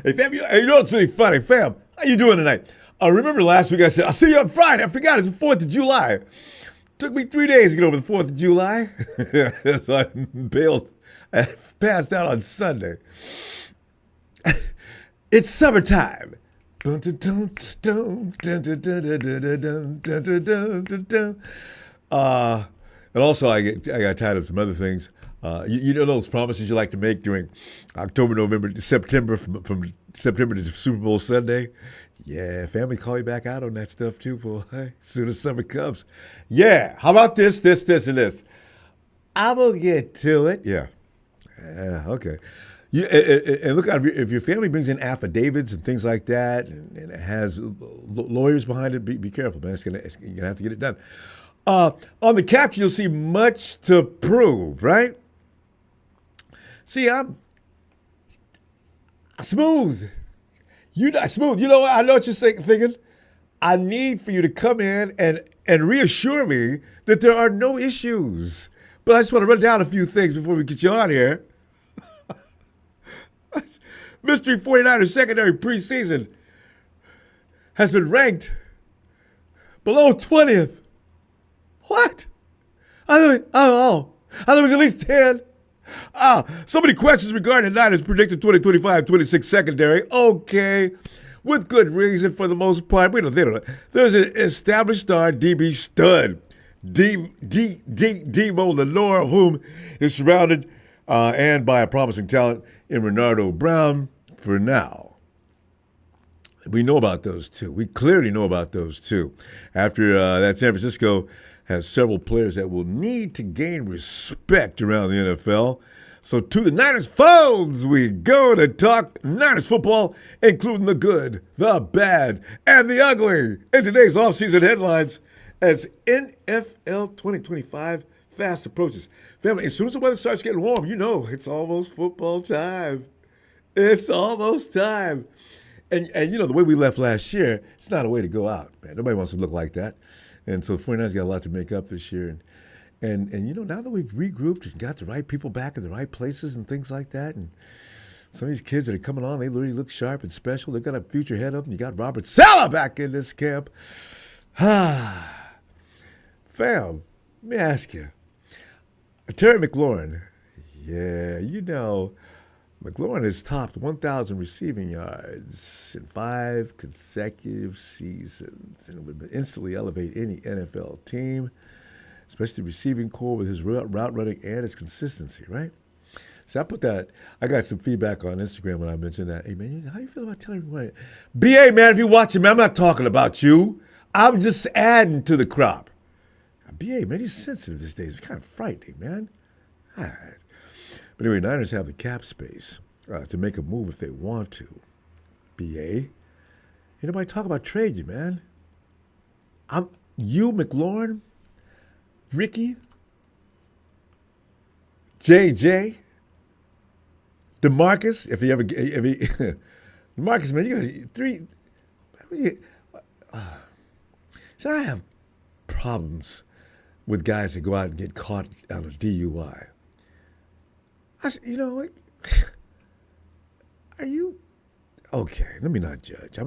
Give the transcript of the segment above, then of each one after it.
Hey, fam, you know what's really funny? Fam, how you doing tonight? Remember last week I said, I'll see you on Friday. I forgot it's the 4th of July. Took me 3 days to get over the 4th of July. So I bailed. I passed out on Sunday. It's summertime. And also, I got tired of some other things. You know those promises you like to make during October, November, September, from September to Super Bowl Sunday? Yeah, family call you back out on that stuff too, boy. As soon as summer comes. Yeah, how about this, and this? I will get to it. Yeah, okay. And look, if your family brings in affidavits and things like that, and it has lawyers behind it, be careful, man. You're going to have to get it done. On the caption, you'll see much to prove, right? See, I'm smooth. You're not smooth. You know what? I know what you're thinking. I need for you to come in and reassure me that there are no issues. But I just want to run down a few things before we get you on here. Mystery 49ers secondary preseason has been ranked below 20th. What? I thought it was at least 10. So many questions regarding the Niners predicted 2025-26 secondary. Okay, with good reason for the most part. They don't. There's an established star DB stud, Demo Lenoir, of whom is surrounded and by a promising talent in Renardo Brown for now. We know about those two. We clearly know about those two. After that, San Francisco has several players that will need to gain respect around the NFL. So to the Niners phones we go to talk Niners football, including the good, the bad, and the ugly in today's offseason headlines as NFL 2025 fast approaches. Family, as soon as the weather starts getting warm, you know it's almost football time. It's almost time. And you know, the way we left last year, it's not a way to go out, man. Nobody wants to look like that. And so the 49ers got a lot to make up this year. And you know, now that we've regrouped and got the right people back in the right places and things like that, and some of these kids that are coming on, they literally look sharp and special. They've got a future ahead of them. You got Robert Saleh back in this camp. Fam, let me ask you. Terry McLaurin, yeah, you know, McLaurin has topped 1,000 receiving yards in 5 consecutive seasons and would instantly elevate any NFL team, especially the receiving core with his route running and his consistency, right? So I got some feedback on Instagram when I mentioned that. Hey, man, how you feel about Terry McLaurin? BA, man, if you're watching, man, I'm not talking about you. I'm just adding to the crop. BA, man, he's sensitive these days. It's kind of frightening, man. All right. But anyway, Niners have the cap space to make a move if they want to. BA. Ain't nobody talk about trade you, man. You, McLaurin, Ricky, JJ, DeMarcus, if he DeMarcus, man, you got 3. So I have problems with guys that go out and get caught on a DUI. You know what? Are you okay? Let me not judge.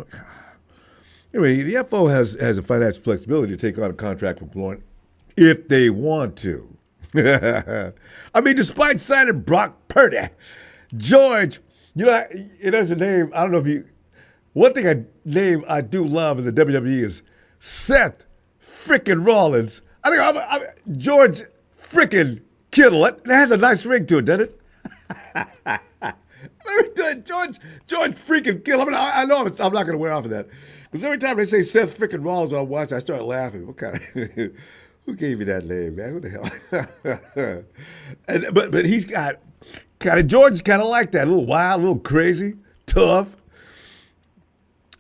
Anyway, the FO has a financial flexibility to take on a contract with McLaurin if they want to. I mean, despite signing Brock Purdy, George, you know, there's a name. I don't know if you. One thing I do love in the WWE is Seth frickin' Rollins. I think George frickin' Kittle. It has a nice ring to it, doesn't it? George freaking Kittle. I mean, I know I'm not going to wear off of that. Because every time they say Seth freaking Rollins on watch, I start laughing. What kind of, who gave you that name, man? Who the hell? But he's got, George's kind of like that. A little wild, a little crazy, tough.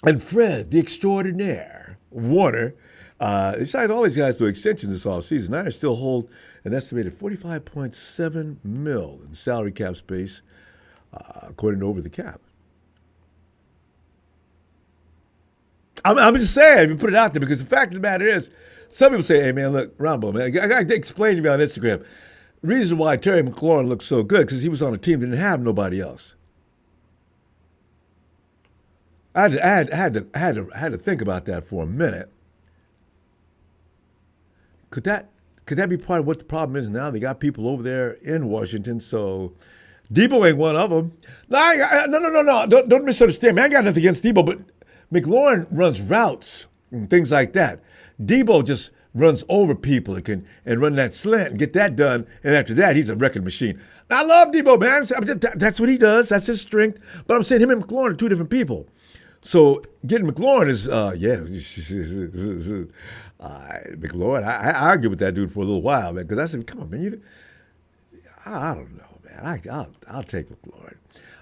And Fred, the extraordinaire, Warner, they signed all these guys to extensions this offseason. Niners still hold an estimated $45.7 million in salary cap space, according to Over the Cap. I'm just saying, you put it out there, because the fact of the matter is, some people say, hey, man, look, Ronbo, man, I got to explain to me on Instagram. The reason why Terry McLaurin looks so good, because he was on a team that didn't have nobody else. I had to think about that for a minute. Could that be part of what the problem is now? They got people over there in Washington, so Debo ain't one of them. No. Don't misunderstand me. I ain't got nothing against Debo, but McLaurin runs routes and things like that. Debo just runs over people and run that slant and get that done. And after that, he's a wrecking machine. Now, I love Debo, man. That's what he does. That's his strength. But I'm saying him and McLaurin are two different people. So getting McLaurin is, McLaurin. I argued with that dude for a little while, man, because I said, come on, man. I don't know, man. I'll take McLaurin.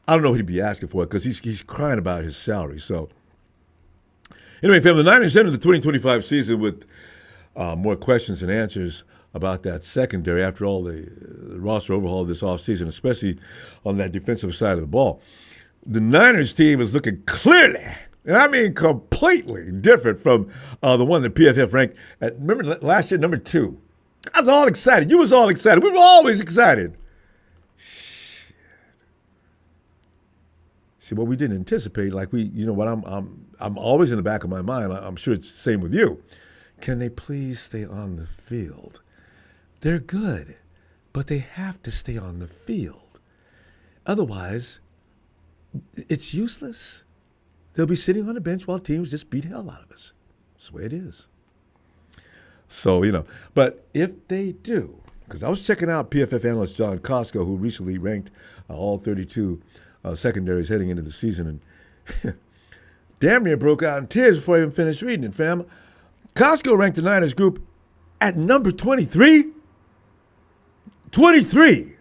I don't know what he'd be asking for because he's crying about his salary. So anyway, family, the Niners enter the 2025 season with more questions and answers about that secondary after all the roster overhaul this offseason, especially on that defensive side of the ball. The Niners team is looking clearly, and I mean completely different from the one that PFF ranked at, remember last year, number 2. I was all excited. You was all excited. We were always excited. Shit. See, what we didn't anticipate, like I'm always in the back of my mind, I'm sure it's the same with you. Can they please stay on the field? They're good, but they have to stay on the field. Otherwise, it's useless. They'll be sitting on the bench while teams just beat hell out of us. That's the way it is. So, but if they do, because I was checking out PFF analyst John Costco, who recently ranked all 32 secondaries heading into the season, and damn near broke out in tears before I even finished reading it, fam. Costco ranked the Niners group at number 23. 23.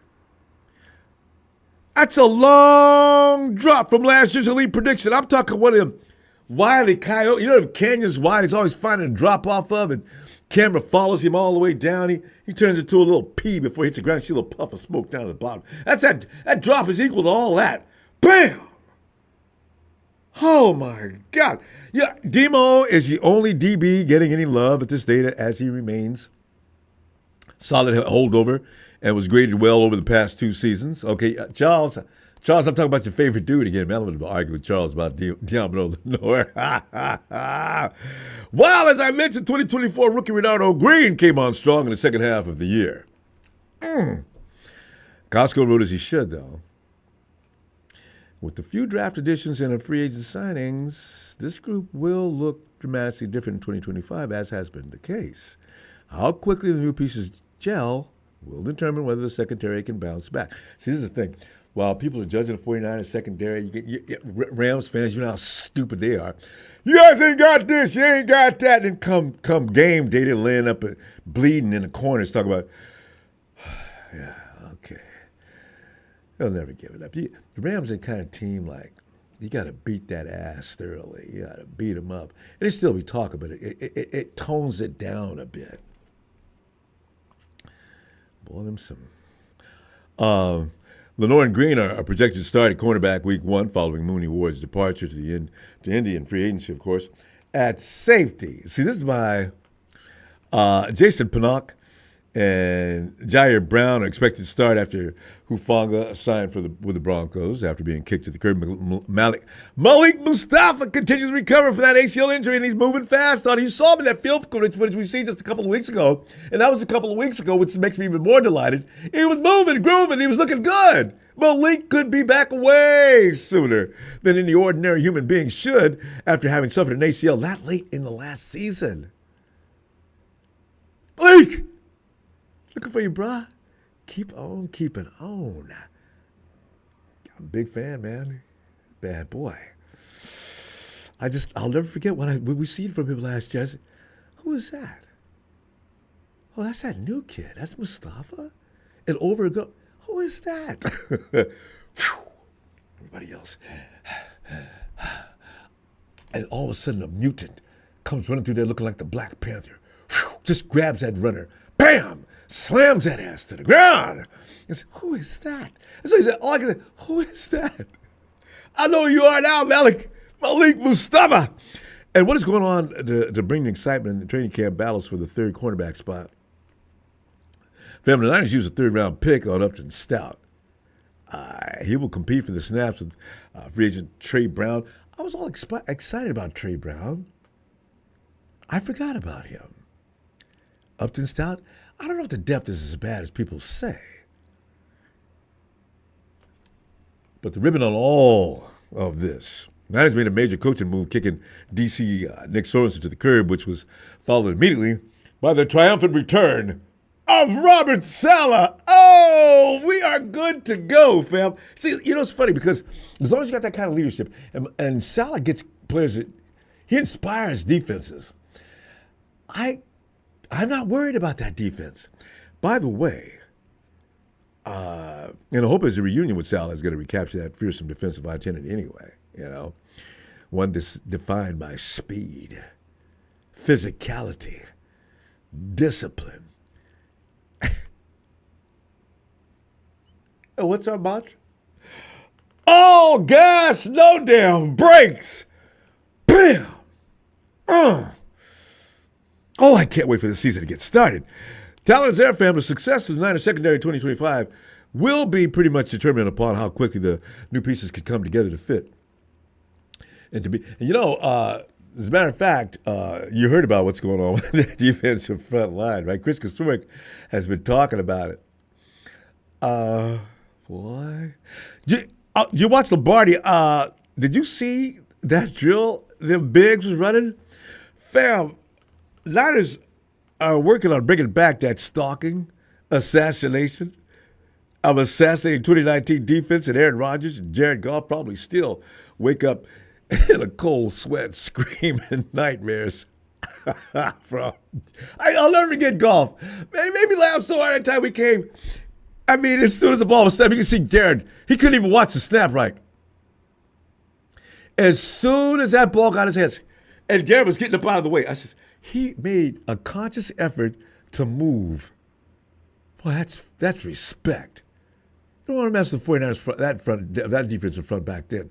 That's a long drop from last year's elite prediction. I'm talking one of them wily coyote. You know them canyons wide he's always finding a drop off of, and camera follows him all the way down. He turns into a little pea before he hits the ground. You see a little puff of smoke down at the bottom. That drop is equal to all that. Bam! Oh, my God. Yeah, Demo is the only DB getting any love at this data as he remains solid holdover and was graded well over the past 2 seasons. Okay, Charles, I'm talking about your favorite dude again, man. I'm going to argue with Charles about Demo Lenoir. Well, as I mentioned, 2024 rookie Renardo Brown came on strong in the second half of the year. Costco wrote as he should, though. With a few draft additions and a free agent signings, this group will look dramatically different in 2025, as has been the case. How quickly the new pieces gel will determine whether the secondary can bounce back. See, this is the thing. While people are judging the 49ers secondary, Rams fans, you know how stupid they are. You guys ain't got this, you ain't got that. And come game day, they're laying up and bleeding in the corners, talking about, yeah, okay. They'll never give it up. The Rams are the kind of team like, you got to beat that ass thoroughly. You got to beat them up. And they still be talking, but it tones it down a bit. Boy, them some. Lenoir and Green are projected to start at cornerback week 1 following Mooney Ward's departure to Indy in free agency, of course. At safety, see, this is my Jason Pinnock and Jair Brown are expected to start after Hufanga signed with the Broncos after being kicked to the curb. Malik Mustafa continues to recover from that ACL injury, and he's moving fast. You saw him in that field footage we seen just a couple of weeks ago, and that was a couple of weeks ago, which makes me even more delighted. He was moving, grooving, he was looking good. Malik could be back way sooner than any ordinary human being should after having suffered an ACL that late in the last season. Malik! Looking for you, brah. Keep on keeping on. I'm a big fan, man. Bad boy. I'll never forget when we seen from him last year. I said, who is that? Oh, that's that new kid. That's Mustafa. And over ago, who is that? Everybody else. And all of a sudden, a mutant comes running through there looking like the Black Panther. Just grabs that runner. Bam! Slams that ass to the ground. He said, who is that? And so he said, all I can say, who is that? I know who you are now, Malik Mustafa. And what is going on to bring the excitement in the training camp battles for the third cornerback spot? Family, the Niners use a third-round pick on Upton Stout. He will compete for the snaps with free agent Trey Brown. I was all excited about Trey Brown. I forgot about him. Upton Stout, I don't know if the depth is as bad as people say. But the ribbon on all of this, that has made a major coaching move, kicking DC Nick Sorensen to the curb, which was followed immediately by the triumphant return of Robert Saleh. Oh, we are good to go, fam. See, you know, it's funny because as long as you got that kind of leadership, and Saleh gets players that he inspires defenses. I'm not worried about that defense. By the way, and I hope as a reunion with Saleh is going to recapture that fearsome defensive identity anyway, you know. One defined by speed, physicality, discipline. And what's our mantra? All gas, no damn brakes. Bam! Oh, I can't wait for the season to get started. Talent is there, fam. The success of the Niners secondary 2025 will be pretty much determined upon how quickly the new pieces could come together to fit. And you know, as a matter of fact, you heard about what's going on with the defensive front line, right? Chris Kosturek has been talking about it. Boy. You watch Lombardi. Did you see that drill them Biggs was running? Fam, Niners are working on bringing back that stalking, assassination of assassinating 2019 defense, and Aaron Rodgers and Jared Goff probably still wake up in a cold sweat screaming nightmares from. I'll never forget Goff. Man, he made me laugh so hard that time we came. I mean, as soon as the ball was snapped, you can see Jared. He couldn't even watch the snap right. As soon as that ball got his hands, and Jared was getting up out of the way, I said, he made a conscious effort to move. Boy, that's respect. You don't want to mess with the 49ers that defensive front back then.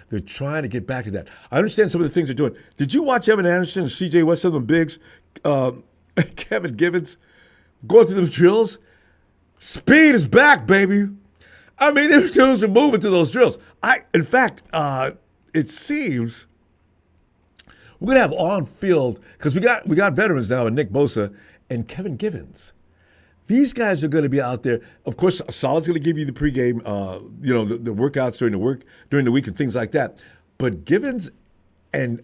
They're trying to get back to that. I understand some of the things they're doing. Did you watch Evan Anderson and C.J. West, some of them Biggs, Kevin Givens, going through them drills? Speed is back, baby. I mean, them dudes are moving to those drills. In fact, it seems we're gonna have on-field because we got veterans now, and Nick Bosa and Kevin Givens. These guys are going to be out there. Of course, Solid's going to give you the pregame, the workouts during the week and things like that. But Givens and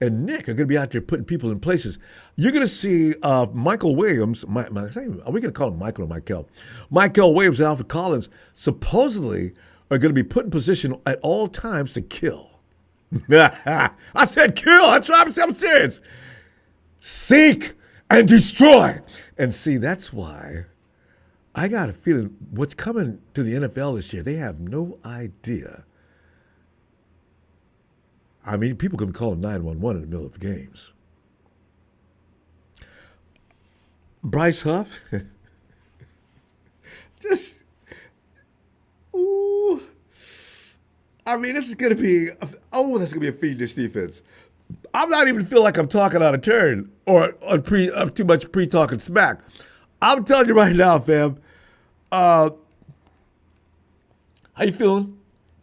Nick are going to be out there putting people in places. You're going to see Michael Williams. Are we going to call him Michael or Michael? Michael Williams and Alfred Collins supposedly are going to be put in position at all times to kill. I said kill. That's right. I'm serious. Seek and destroy. And see, that's why I got a feeling what's coming to the NFL this year, they have no idea. I mean, people can call 911 in the middle of games. Bryce Huff, just, ooh. I mean, this is going to be, that's going to be a feed this defense. I'm not even feel like I'm talking out of turn or too much pre-talking smack. I'm telling you right now, fam. How you feeling?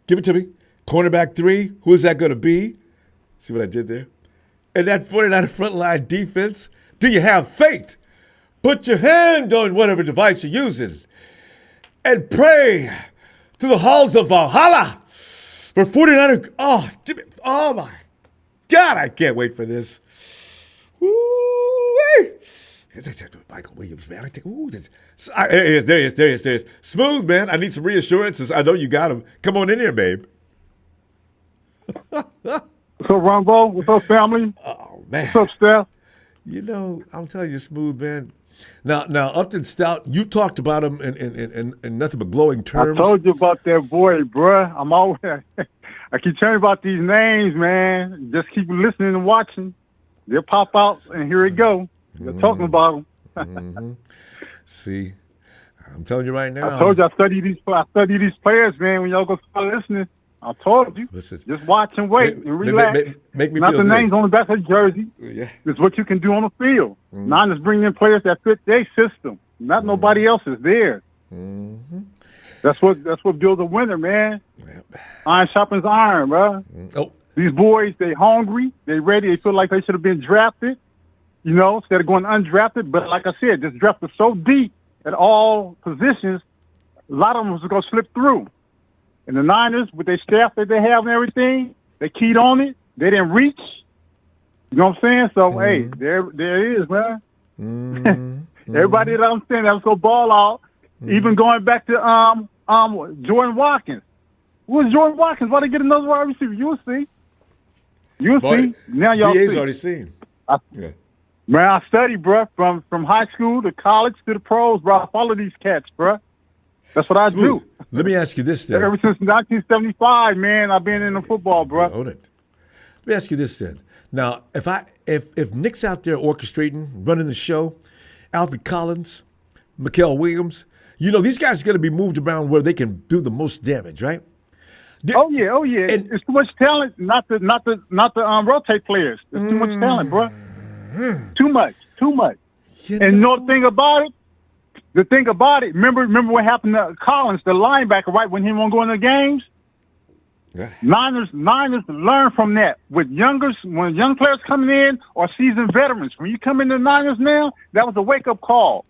Give it to me. Cornerback 3, who is that going to be? See what I did there? And that 49er front line defense, do you have faith? Put your hand on whatever device you're using and pray to the halls of Valhalla for 49er. Oh my God, I can't wait for this. Woo-wee. Michael Williams, man. There he is. Smooth, man. I need some reassurances. I know you got him. Come on in here, babe. What's up, Ronbo? What's up, family? Oh, man. What's up, Steph? You know, I'm telling you, Smooth, man. Now, Upton Stout, you talked about him in nothing but glowing terms. I told you about that boy, bruh. I'm always... I keep telling you about these names, man. Just keep listening and watching. They'll pop out, and here it go. You're talking about them. See, I'm telling you right now. I told you I study these players, man. When y'all go start listening, I told you. Listen, just watch and wait and relax. Make me Not feel the good. names on the back of the jersey. Yeah. It's what you can do on the field. Niners bring in players that fit their system. Not nobody else's. Theirs. That's what builds a winner, man. Yep. Iron sharpens iron, bro. Oh, These boys, they hungry, they ready, they feel like they should have been drafted, instead of going undrafted. But like I said, this draft was so deep at all positions, a lot of them was going to slip through. And the Niners, with their staff that they have and everything, they keyed on it. They didn't reach. You know what I'm saying? So, hey, there it is, man. Everybody that I'm saying that was going to ball out, even going back to Jordan Watkins. Who was Jordan Watkins? Why they get another wide receiver? You'll see. You'll see. Now y'all BA's see. already seen. Man, I studied, bro, from high school to college to the pros, bro. I follow these cats, bro. That's what I do. Let me ask you this then. Ever since 1975, man, I've been in the football, bro. Hold it. Let me ask you this then. Now, if Nick's out there orchestrating, running the show, Alfred Collins, Mikael Williams, these guys are going to be moved around where they can do the most damage, right? Oh yeah. And it's too much talent not to rotate players. There's too much talent, bro. Too much. And the thing about it, remember what happened to Collins, the linebacker, right, when he won't go in the games? Yeah. Niners learn from that. When young players coming in or seasoned veterans, when you come in the Niners now, that was a wake-up call.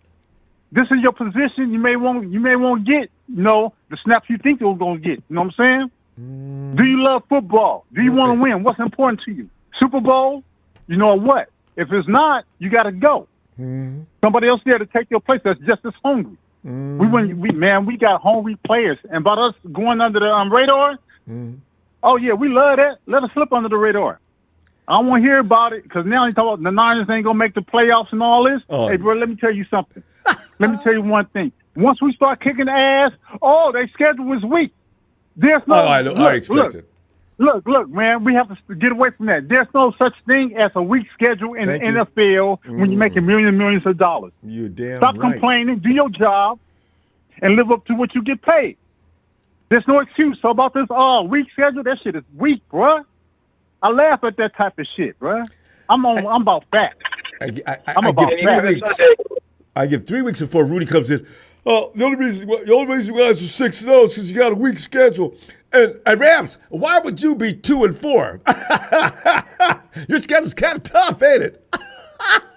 This is your position. You may want to get, the snaps you think you're going to get. You know what I'm saying? Do you love football? Do you want to win? What's important to you? Super Bowl? You know what? If it's not, you got to go. Somebody else there to take your place that's just as hungry. We got hungry players. And about us going under the radar, oh, yeah, we love that. Let us slip under the radar. I don't want to hear about it because now you talk about the Niners ain't going to make the playoffs and all this. Oh. Hey, bro, let me tell you something. Let me tell you one thing. Once we start kicking ass, their schedule is weak. There's no. I expect it. Look, man, we have to get away from that. There's no such thing as a weak schedule in the NFL when you're making millions of dollars. You're damn Stop right. complaining, do your job, and live up to what you get paid. There's no excuse. So about this weak schedule, that shit is weak, bruh. I laugh at that type of shit, bruh. I'm about facts. I give 3 weeks. I give 3 weeks before Rudy comes in. Oh, the only reason you guys are 6-0 is because you got a weak schedule. And Rams, why would you be 2-4? Your schedule's kind of tough, ain't it?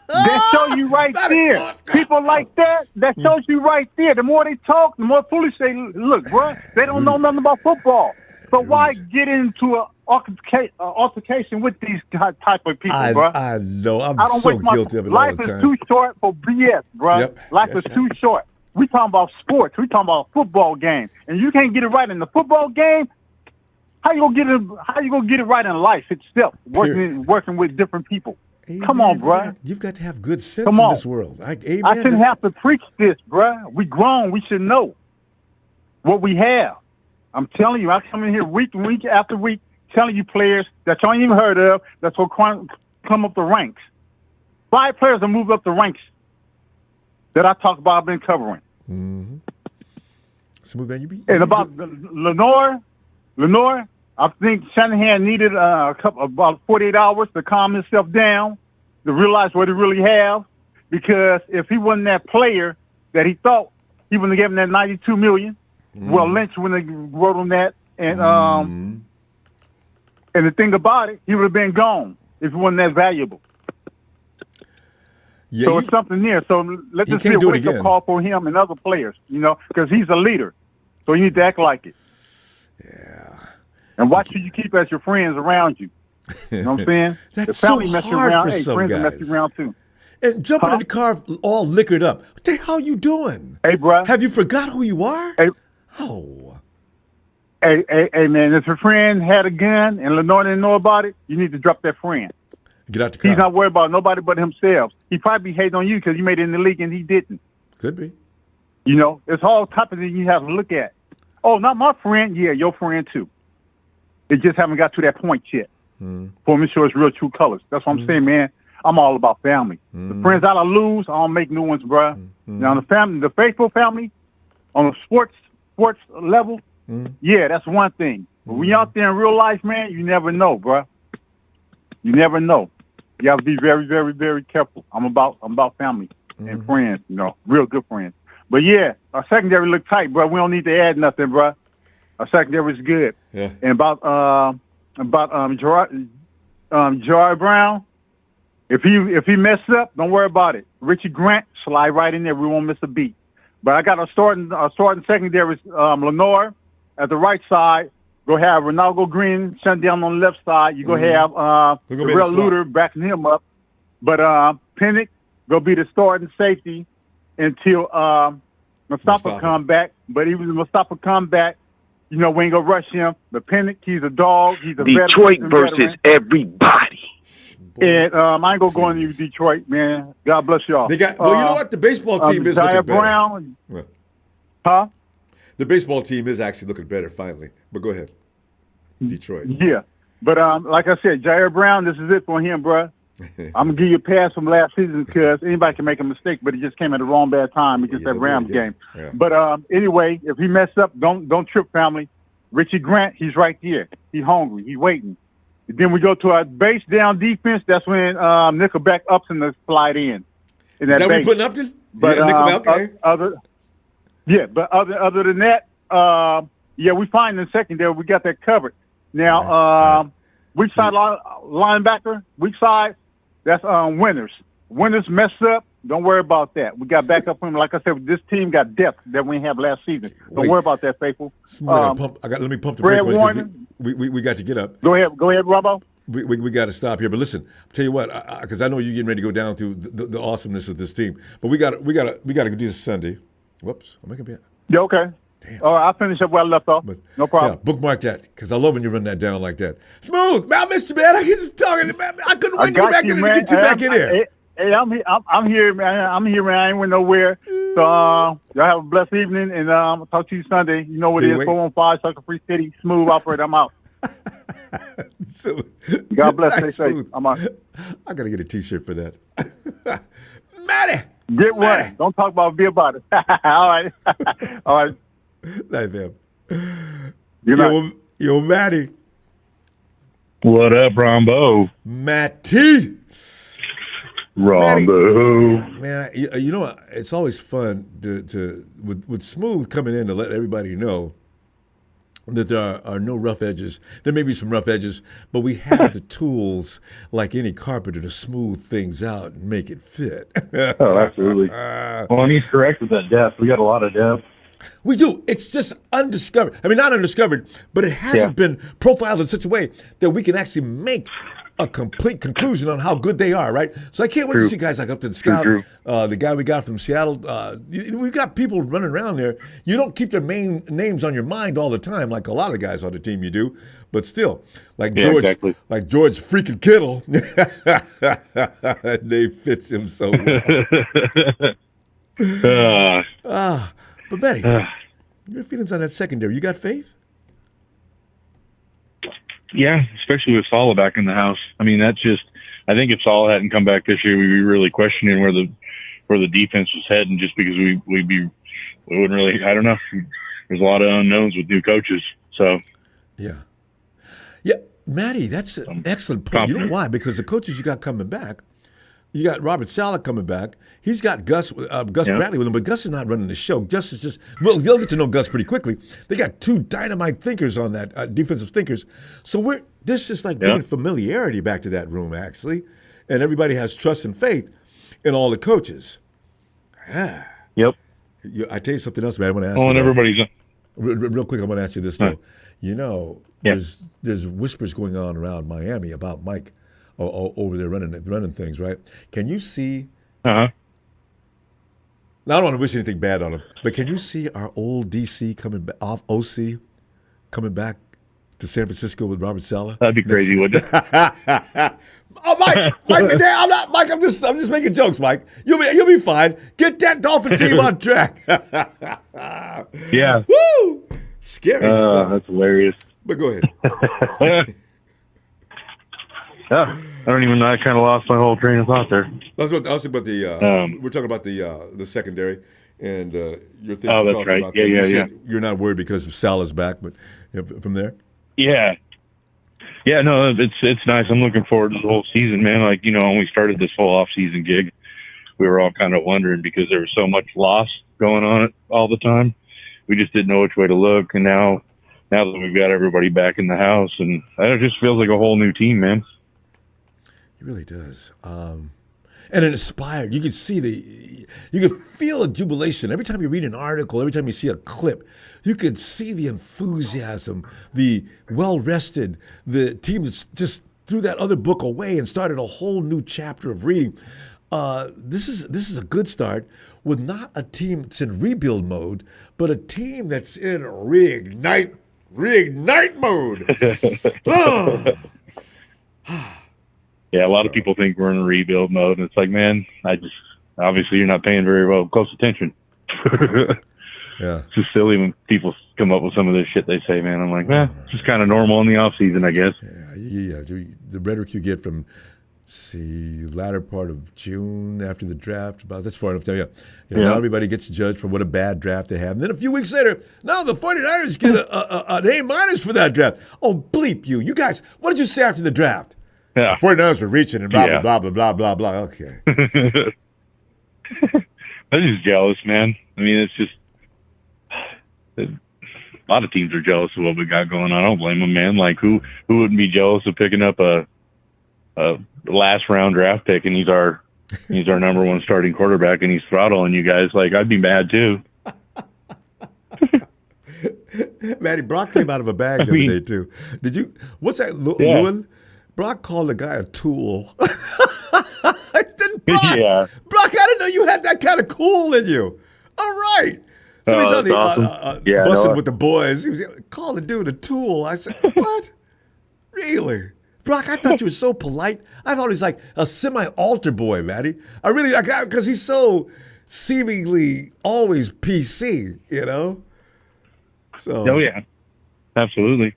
That show you right there. People like that shows you right there. The more they talk, the more foolish they look, bro. They don't know nothing about football. So why get into an altercation with these type of people, bro? I know. I don't so guilty of it all the time. Life is too short for BS, bro. Yep. Life is too short. We talking about sports. We talking about a football game, and you can't get it right in the football game. How you gonna get it right in life itself? Working with different people. Amen, come on, bro. You've got to have good sense in this world. I shouldn't have to preach this, bro. We grown. We should know what we have. I'm telling you, I come in here week after week telling you players that you ain't even heard of that's going to come up the ranks. 5 players that move up the ranks that I talk about, I've been covering. Smooth man, you be. And about Lenoir, I think Shanahan needed about 48 hours to calm himself down, to realize what he really have. Because if he wasn't that player that he thought, he wouldn't have given that $92 million. Well, Lynch wouldn't have wrote on that, and the thing about it, he would have been gone if he wasn't that valuable. Yeah, so it's something there. So let's just be a wake-up call for him and other players, because he's a leader. So you need to act like it. Yeah. And watch who you keep as your friends around you. You know what I'm saying? That's so hard for some friends guys. Mess you around too. And jumping in the car all liquored up. What the hell you doing? Hey, bro. Have you forgot who you are? Hey. Oh. Hey, man, if a friend had a gun and Lenoir didn't know about it, you need to drop that friend. Get out the car. He's not worried about nobody but himself. He probably hating on you because you made it in the league and he didn't. Could be. It's all type of things you have to look at. Oh, not my friend. Yeah, your friend too. They just haven't got to that point yet. For me to show its real true colors. That's what I'm saying, man. I'm all about family. The friends I lose, I don't make new ones, bruh. Now, the faithful family, on a sports level, yeah, that's one thing. But when you're out there in real life, man, you never know, bruh. You never know. You have to be very, very, very careful. I'm about family and friends, real good friends. But yeah, our secondary look tight, bro. We don't need to add nothing, bro. Our secondary is good. Yeah. And about Jari Brown, if he messes up, don't worry about it. Richie Grant, slide right in there. We won't miss a beat. But I got our starting secondary, Lenoir at the right side. Go have Ronaldo Green shut down on the left side. You go have Terrell Luter backing him up. But Pennick go be the starting safety until Mustafa come back. But even if Mustafa come back, we ain't gonna rush him. But Pennick, he's a dog. He's a Detroit versus everybody. And I ain't gonna go into Detroit, man. God bless y'all. They got. Well, you know what? The baseball team is looking better. Brown, huh? The baseball team is actually looking better finally. But go ahead, Detroit. Yeah, but like I said, Jair Brown, this is it for him, bro. I'm gonna give you a pass from last season because anybody can make a mistake, but he just came at the wrong bad time against that Rams game. Yeah. But anyway, if he mess up, don't trip, family. Richie Grant, he's right there. He's hungry. He's waiting. And then we go to our base down defense. That's when Nickelback ups and the slide in. Is that what you putting Upton? But Nickelback, okay. Other than that, we find in the secondary we got that covered. Now, weak side linebacker, weak side, that's Winners. Winners mess up, don't worry about that. We got back up from him. Like I said, this team got depth that we didn't have last season. Don't worry about that, faithful. Let me pump the Fred brake. Warner. We got to get up. Go ahead, Ronbo. We got to stop here. But listen, I'll tell you what, because I know you're getting ready to go down through the awesomeness of this team. But we got to do this Sunday. Whoops, I'm making Yeah, okay. Damn. I'll finish up where I left off. But, no problem. Yeah, bookmark that because I love when you run that down like that. Smooth, man, I missed you, man. I keep talking, man. I couldn't wait to get back in and get you back in here. Hey, I'm here, man. I'm here, man. I ain't went nowhere. So y'all have a blessed evening, and I'll talk to you Sunday. You know what it is, 415 Sucker Free City. Smooth operator. I'm out. So, God bless. Stay safe. I'm out. I got to get a T-shirt for that. Matty. Get one. Don't talk about it. Be about it. All right. All right. Night, fam. Yo, Matty. What up, Ronbo? Matty. Ronbo. Man, you know what? It's always fun to with Smooth coming in to let everybody know that there are no rough edges. There may be some rough edges, but we have the tools like any carpenter to smooth things out and make it fit. Oh, absolutely. Well, and he's correct with that depth. We got a lot of depth. We do. It's just undiscovered. I mean, not undiscovered, but it hasn't been profiled in such a way that we can actually make a complete conclusion on how good they are, right? So I can't wait to see guys like Upton Scout, the guy we got from Seattle. We've got people running around there. You don't keep their main names on your mind all the time like a lot of guys on the team you do, but still, like George freaking Kittle, they fits him so well. But Betty, your feelings on that secondary, you got faith? Yeah, especially with Salah back in the house. I mean, I think if Salah hadn't come back this year, we'd be really questioning where the defense was heading just because we wouldn't really, I don't know. There's a lot of unknowns with new coaches. So. Yeah, Matty, that's an excellent point. You know why? Because the coaches you got coming back, you got Robert Saleh coming back. He's got Gus Bradley with him, but Gus is not running the show. Gus is just, well, you'll get to know Gus pretty quickly. They got two dynamite thinkers on that, defensive thinkers. So this is like bringing familiarity back to that room, actually. And everybody has trust and faith in all the coaches. Yep. I tell you something else, man. I want to ask you. And everybody's real quick, I want to ask you this, though. You know, there's whispers going on around Miami about Mike over there running things, right? Can you see? Now, I don't want to wish anything bad on him, but can you see our old DC coming back, OC coming back to San Francisco with Robert Saleh? That'd be crazy, wouldn't it? Oh, Mike, I'm not Mike. I'm just making jokes, Mike. You'll be fine. Get that Dolphin team on track. Yeah. Woo! Scary stuff. That's hilarious. But go ahead. I don't even know. I kind of lost my whole train of thought there. I was about the. We're talking about the secondary, and you're thinking. Oh, that's right. About Yeah. You're not worried because of Salah's back, but from there. Yeah. Yeah. No, it's nice. I'm looking forward to the whole season, man. Like when we started this whole off-season gig, we were all kind of wondering because there was so much loss going on all the time. We just didn't know which way to look, and now that we've got everybody back in the house, and it just feels like a whole new team, man. It really does. And it inspired. You could feel a jubilation every time you read an article, every time you see a clip. You could see the enthusiasm, the well-rested, the team that's just threw that other book away and started a whole new chapter of reading. This is a good start with not a team that's in rebuild mode, but a team that's in reignite mode. Yeah, a lot of people think we're in a rebuild mode, and it's like, man, obviously you're not paying very close attention. Yeah, it's just silly when people come up with some of this shit they say, man. I'm like, man, it's just kind of normal in the off season, I guess. Yeah. The rhetoric you get from latter part of June after the draft, that's far enough. Now everybody gets judged for what a bad draft they have, and then a few weeks later, now the 49ers get an A- for that draft. Oh, bleep you guys! What did you say after the draft? Yeah, 49ers were reaching and blah, blah, blah, blah, blah, blah. Okay. I'm just jealous, man. I mean, it's just a lot of teams are jealous of what we got going on. I don't blame them, man. Like, who wouldn't be jealous of picking up a last round draft pick, and he's our number one starting quarterback, and he's throttling you guys? Like, I'd be mad too. Matty, Brock came out of a bag the other day too. Did you? What's that, Lewin? Brock called the guy a tool. Brock, yeah. Brock, I didn't know you had that kind of cool in you. All right. So he's on the awesome. busting with the boys. He was called the dude a tool. I said, what? Really? Brock, I thought you were so polite. I thought he's like a semi-altar boy, Matty. Because he's so seemingly always PC, you know? So. Oh, yeah. Absolutely.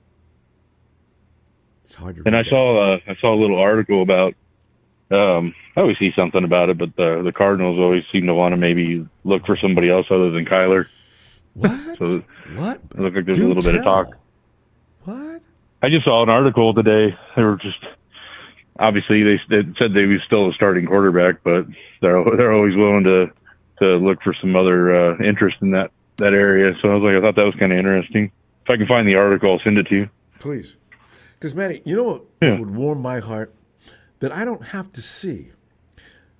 It's hard to and I saw a little article about. I always see something about it, but the Cardinals always seem to want to maybe look for somebody else other than Kyler. What? So what? It looked like there's a little bit of talk. What? I just saw an article today. They were just obviously they said they was still a starting quarterback, but they're always willing to look for some other interest in that area. So I thought that was kind of interesting. If I can find the article, I'll send it to you. Please. Because, Manny, you know what would warm my heart? That I don't have to see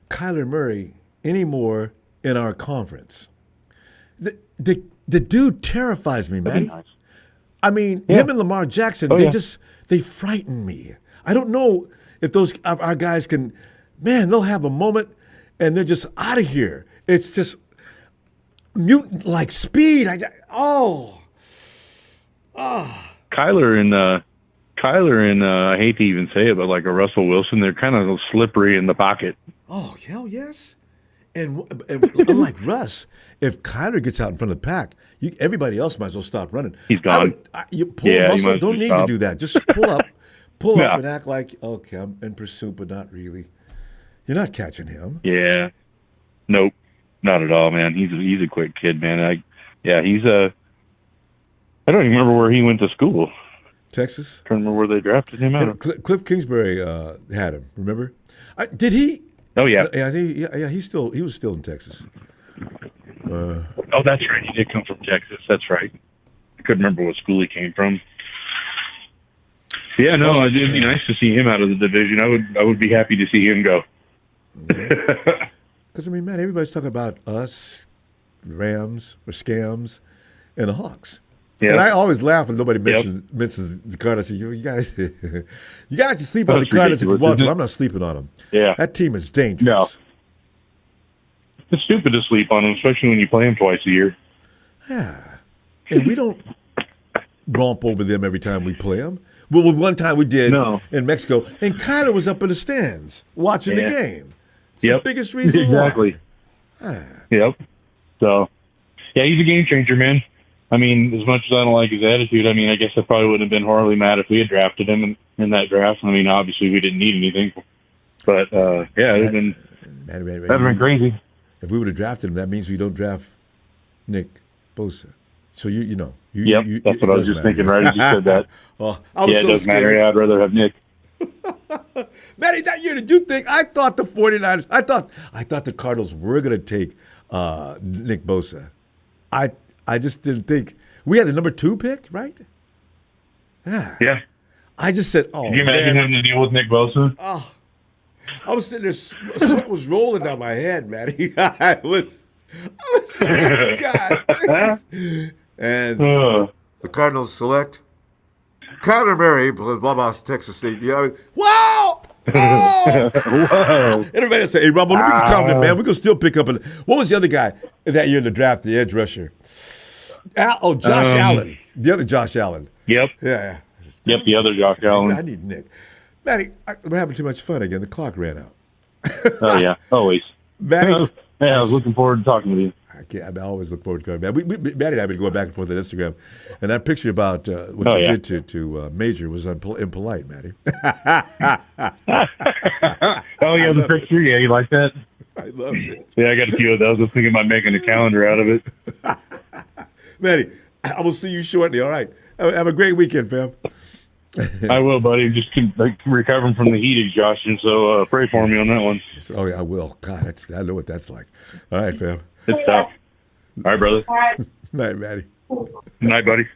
Kyler Murray anymore in our conference. The dude terrifies me, Manny. Nice. I mean, him and Lamar Jackson, they frighten me. I don't know if our guys can, they'll have a moment and they're just out of here. It's just mutant-like speed. Kyler and I hate to even say it, but like a Russell Wilson, they're kind of slippery in the pocket. Oh, hell yes. And unlike Russ, if Kyler gets out in front of the pack, everybody else might as well stop running. He's gone. You pull muscle, don't need to do that. Just pull up and act like, okay, I'm in pursuit, but not really. You're not catching him. Yeah. Nope. Not at all, man. He's a quick kid, man. I don't even remember where he went to school. Texas. I can't remember where they drafted him out. Cliff Kingsbury had him. Remember? Did he? Oh yeah. Yeah, he was still in Texas. Oh, that's right. He did come from Texas. That's right. I couldn't remember what school he came from. Yeah, no, it'd be nice to see him out of the division. I would be happy to see him go. Because man, everybody's talking about us, the Rams or Scams, and the Hawks. Yeah. And I always laugh when nobody mentions the Cardinals. You guys can sleep on the Cardinals if you want to. I'm not sleeping on them. Yeah. That team is dangerous. No. It's stupid to sleep on them, especially when you play them twice a year. Yeah. And we don't romp over them every time we play them. Well, one time we did in Mexico, and Kyler was up in the stands watching the game. It's the biggest reason exactly. why. Yep. So, yeah, he's a game changer, man. I mean, as much as I don't like his attitude, I guess I probably wouldn't have been horribly mad if we had drafted him in that draft. I mean, obviously we didn't need anything. But, it would have been crazy. If we would have drafted him, that means we don't draft Nick Bosa. So, you know. That's what I was just thinking right as you said that. It doesn't matter. Yeah, I'd rather have Nick. Matty, that year, did you think? I thought the 49ers, I thought the Cardinals were going to take Nick Bosa. I just didn't think we had the number 2 pick, right? Yeah. I just said, "Oh, Can you imagine having to deal with Nick Bosa? Oh, I was sitting there, sweat was rolling down my head, Matty. I was God. And the Cardinals select Kyler Murray, blah, blah, Texas State. You know, wow! Oh! Whoa. Everybody say, hey, Ronbo, let me get confident, man. We're going to still pick up. What was the other guy that year in the draft, the edge rusher? Josh Allen. The other Josh Allen. Yep. Yeah. Yep, the other Josh Allen. I need Nick. Matty, we're having too much fun again. The clock ran out. Oh, yeah, always. Matty. Yeah, I was looking forward to talking with you. I always look forward to coming back. Matty and I have been going back and forth on Instagram, and that picture about what you did to Major was impolite, Matty. Oh, yeah, the picture? Yeah, you like that? I loved it. Yeah, I got a few of those. I was thinking about making a calendar out of it. Matty, I will see you shortly. All right. Have a great weekend, fam. I will, buddy. Just recovering from the heat exhaustion, so pray for me on that one. Oh, yeah, I will. God, I know what that's like. All right, fam. It's tough. All right, brother. Night, Matty. Night, buddy.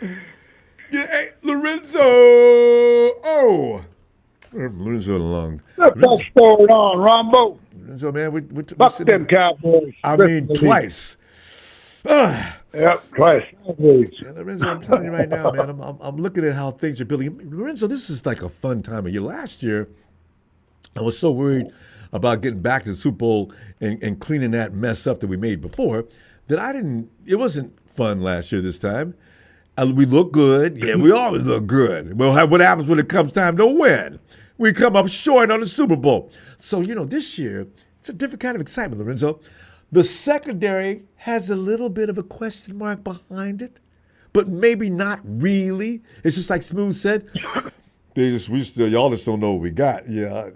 Yeah, hey, Lorenzo. Oh. Lorenzo along. What's going on, Ronbo? Lorenzo, man, we Fuck them Cowboys. I mean, twice. Yep, twice. Lorenzo, I'm telling you right now, man, I'm looking at how things are building. Lorenzo, this is like a fun time of year. Last year, I was so worried about getting back to the Super Bowl and cleaning that mess up that we made before that it wasn't fun last year this time. We look good. Yeah, we always look good. Well, what happens when it comes time to win? We come up short on the Super Bowl. So, this year, it's a different kind of excitement, Lorenzo. The secondary has a little bit of a question mark behind it, but maybe not really. It's just like Smooth said. Y'all just don't know what we got. Yeah,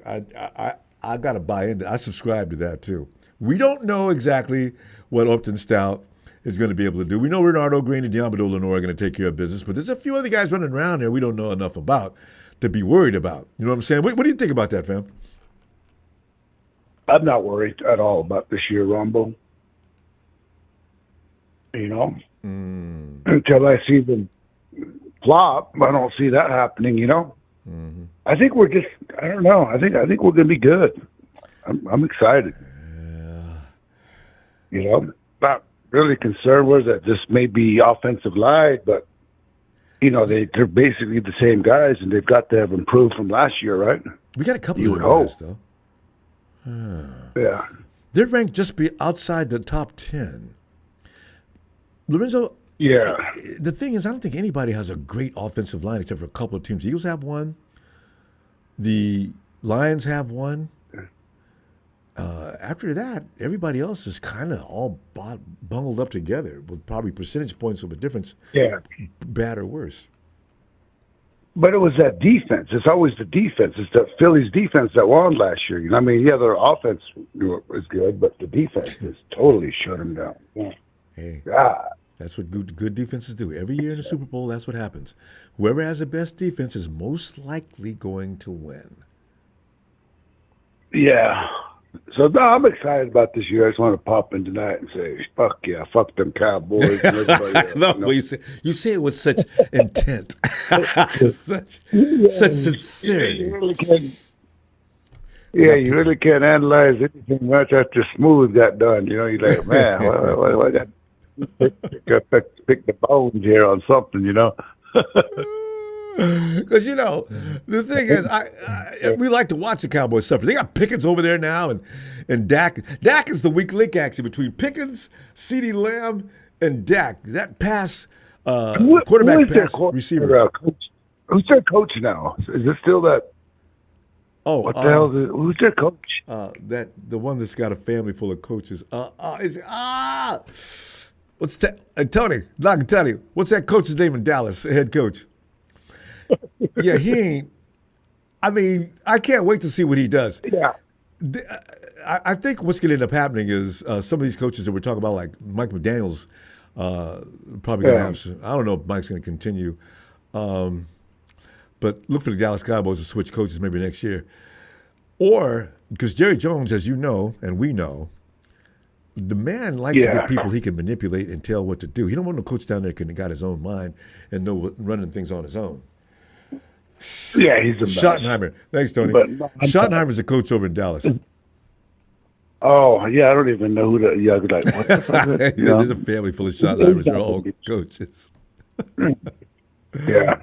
I got to buy into. I subscribe to that too. We don't know exactly what Upton Stout is going to be able to do. We know Renardo Green and Demo Lenoir are going to take care of business, but there's a few other guys running around there we don't know enough about to be worried about. You know what I'm saying? What do you think about that, fam? I'm not worried at all about this year, Ronbo. Until I see them flop, I don't see that happening. Mm-hmm. I think we're just. I don't know. I think we're going to be good. I'm excited. Yeah. Not really concerned with that. This may be offensive line, but they're basically the same guys, and they've got to have improved from last year, right? We got a couple You of would hope. guys, though. Yeah. They're ranked just outside the top 10. Lorenzo, Yeah. the thing is, I don't think anybody has a great offensive line except for a couple of teams. The Eagles have one. The Lions have one. After that, everybody else is kind of all bungled up together with probably percentage points of a difference, Yeah. bad or worse. But it was that defense. It's always the defense. It's the Phillies defense that won last year. Their offense was good, but the defense just totally shut them down. Yeah. Hey, God. that's what good defenses do. Every year in the Super Bowl, that's what happens. Whoever has the best defense is most likely going to win. Yeah. So, no, I'm excited about this year. I just want to pop in tonight and say, fuck yeah, fuck them Cowboys and everybody else. You say it with such intent, such sincerity. You really can't analyze anything much after Smooth got done. You're like, man, what got pick the bones here on something, Because the thing is, we like to watch the Cowboys suffer. They got Pickens over there now, and Dak. Dak is the weak link actually between Pickens, CeeDee Lamb, and Dak. That pass quarterback pass receiver. Who's their coach now? Is it still that? Oh, what the hell? Who's their coach? The one that's got a family full of coaches. What's that? Tony, I can tell you. What's that coach's name in Dallas? Head coach. Yeah, he ain't. I mean, I can't wait to see what he does. Yeah. I think what's going to end up happening is some of these coaches that we're talking about, like Mike McDaniels, probably going to have some. I don't know if Mike's going to continue. But look for the Dallas Cowboys to switch coaches maybe next year. Or, because Jerry Jones, as you know, and we know, The man likes to get people he can manipulate and tell what to do. He don't want no coach down there that got his own mind and running things on his own. Yeah, he's the best. Schottenheimer. Thanks, Tony. Schottenheimer's a coach over in Dallas. Oh, yeah, I don't even know who the – yeah, I'd be like, what the fuck is it? There's a family full of Schottenheimers. They're all coaches. Yeah.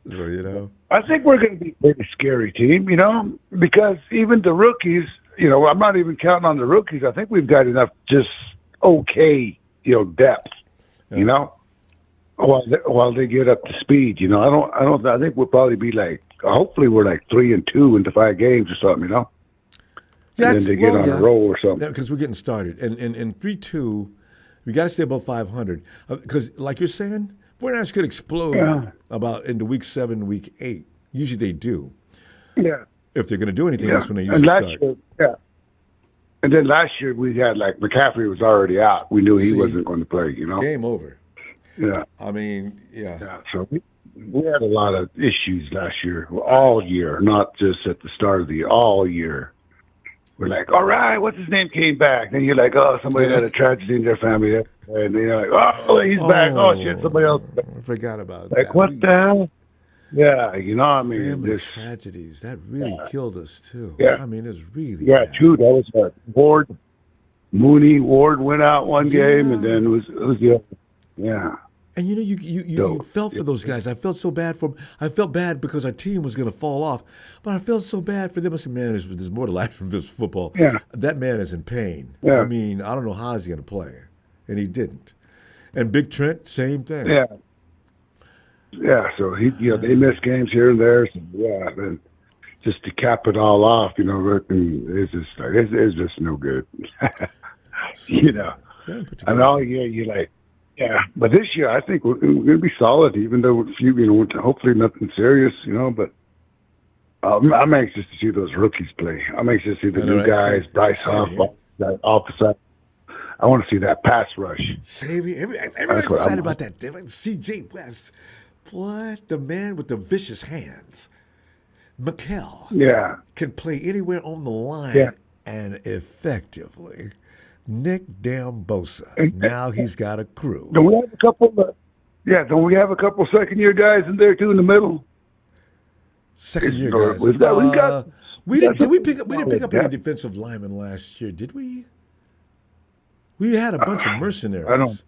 So, you know. I think we're going to be a pretty scary team, you know, because even the rookies, you know, I'm not even counting on the rookies. I think we've got enough just okay, you know, depth, you know, while they get up to speed. You know, I think we'll probably be like, hopefully we're like 3-2 into 5 games or something, you know. And then they get on a roll or something. Because we're getting started. And 3-2, we got to stay above 500. Because, like you're saying, 49ers could explode about into week 7, week 8. Usually they do. Yeah. If they're going to do anything, that's when they usually start. Year, and then last year we had, like, McCaffrey was already out. We knew he wasn't going to play, you know. Game over. Yeah. I mean, yeah. So we had a lot of issues last year, all year, not just at the start of the year, all year. We're like, all right, what's his name came back. Then you're like, oh, somebody had a tragedy in their family. And then you're like, oh, he's back. Oh, shit, somebody else. I forgot about that. Like, what the hell? Yeah, you know, I mean. Family tragedies. That really killed us, too. Yeah. I mean, it was really bad. True. That was Ward. Ward went out one game, and then it was the other. Yeah. And you know, you felt for those guys. I felt so bad for them. I felt bad because our team was going to fall off, but I felt so bad for them. I said, man, there's more to life than this football. Yeah. That man is in pain. Yeah. I mean, I don't know how he's going to play, and he didn't. And Big Trent, same thing. Yeah. Yeah. So they missed games here and there. So, and just to cap it all off, you know, it's just no good. You know, and all year you're like. Yeah, but this year I think we're going to be solid, even though a few, you know, hopefully nothing serious, you know. But I'm anxious to see those rookies play. I'm anxious to see the new guys, Bryce Huff, that officer. I want to see that pass rush. Everybody's excited about that. C.J. West, what the man with the vicious hands, McHale, can play anywhere on the line and effectively. Nick Bosa. Now he's got a crew. Don't we have a couple second-year guys in there too in the middle? Second-year guys. We didn't pick up any defensive linemen last year, did we? We had a bunch of mercenaries.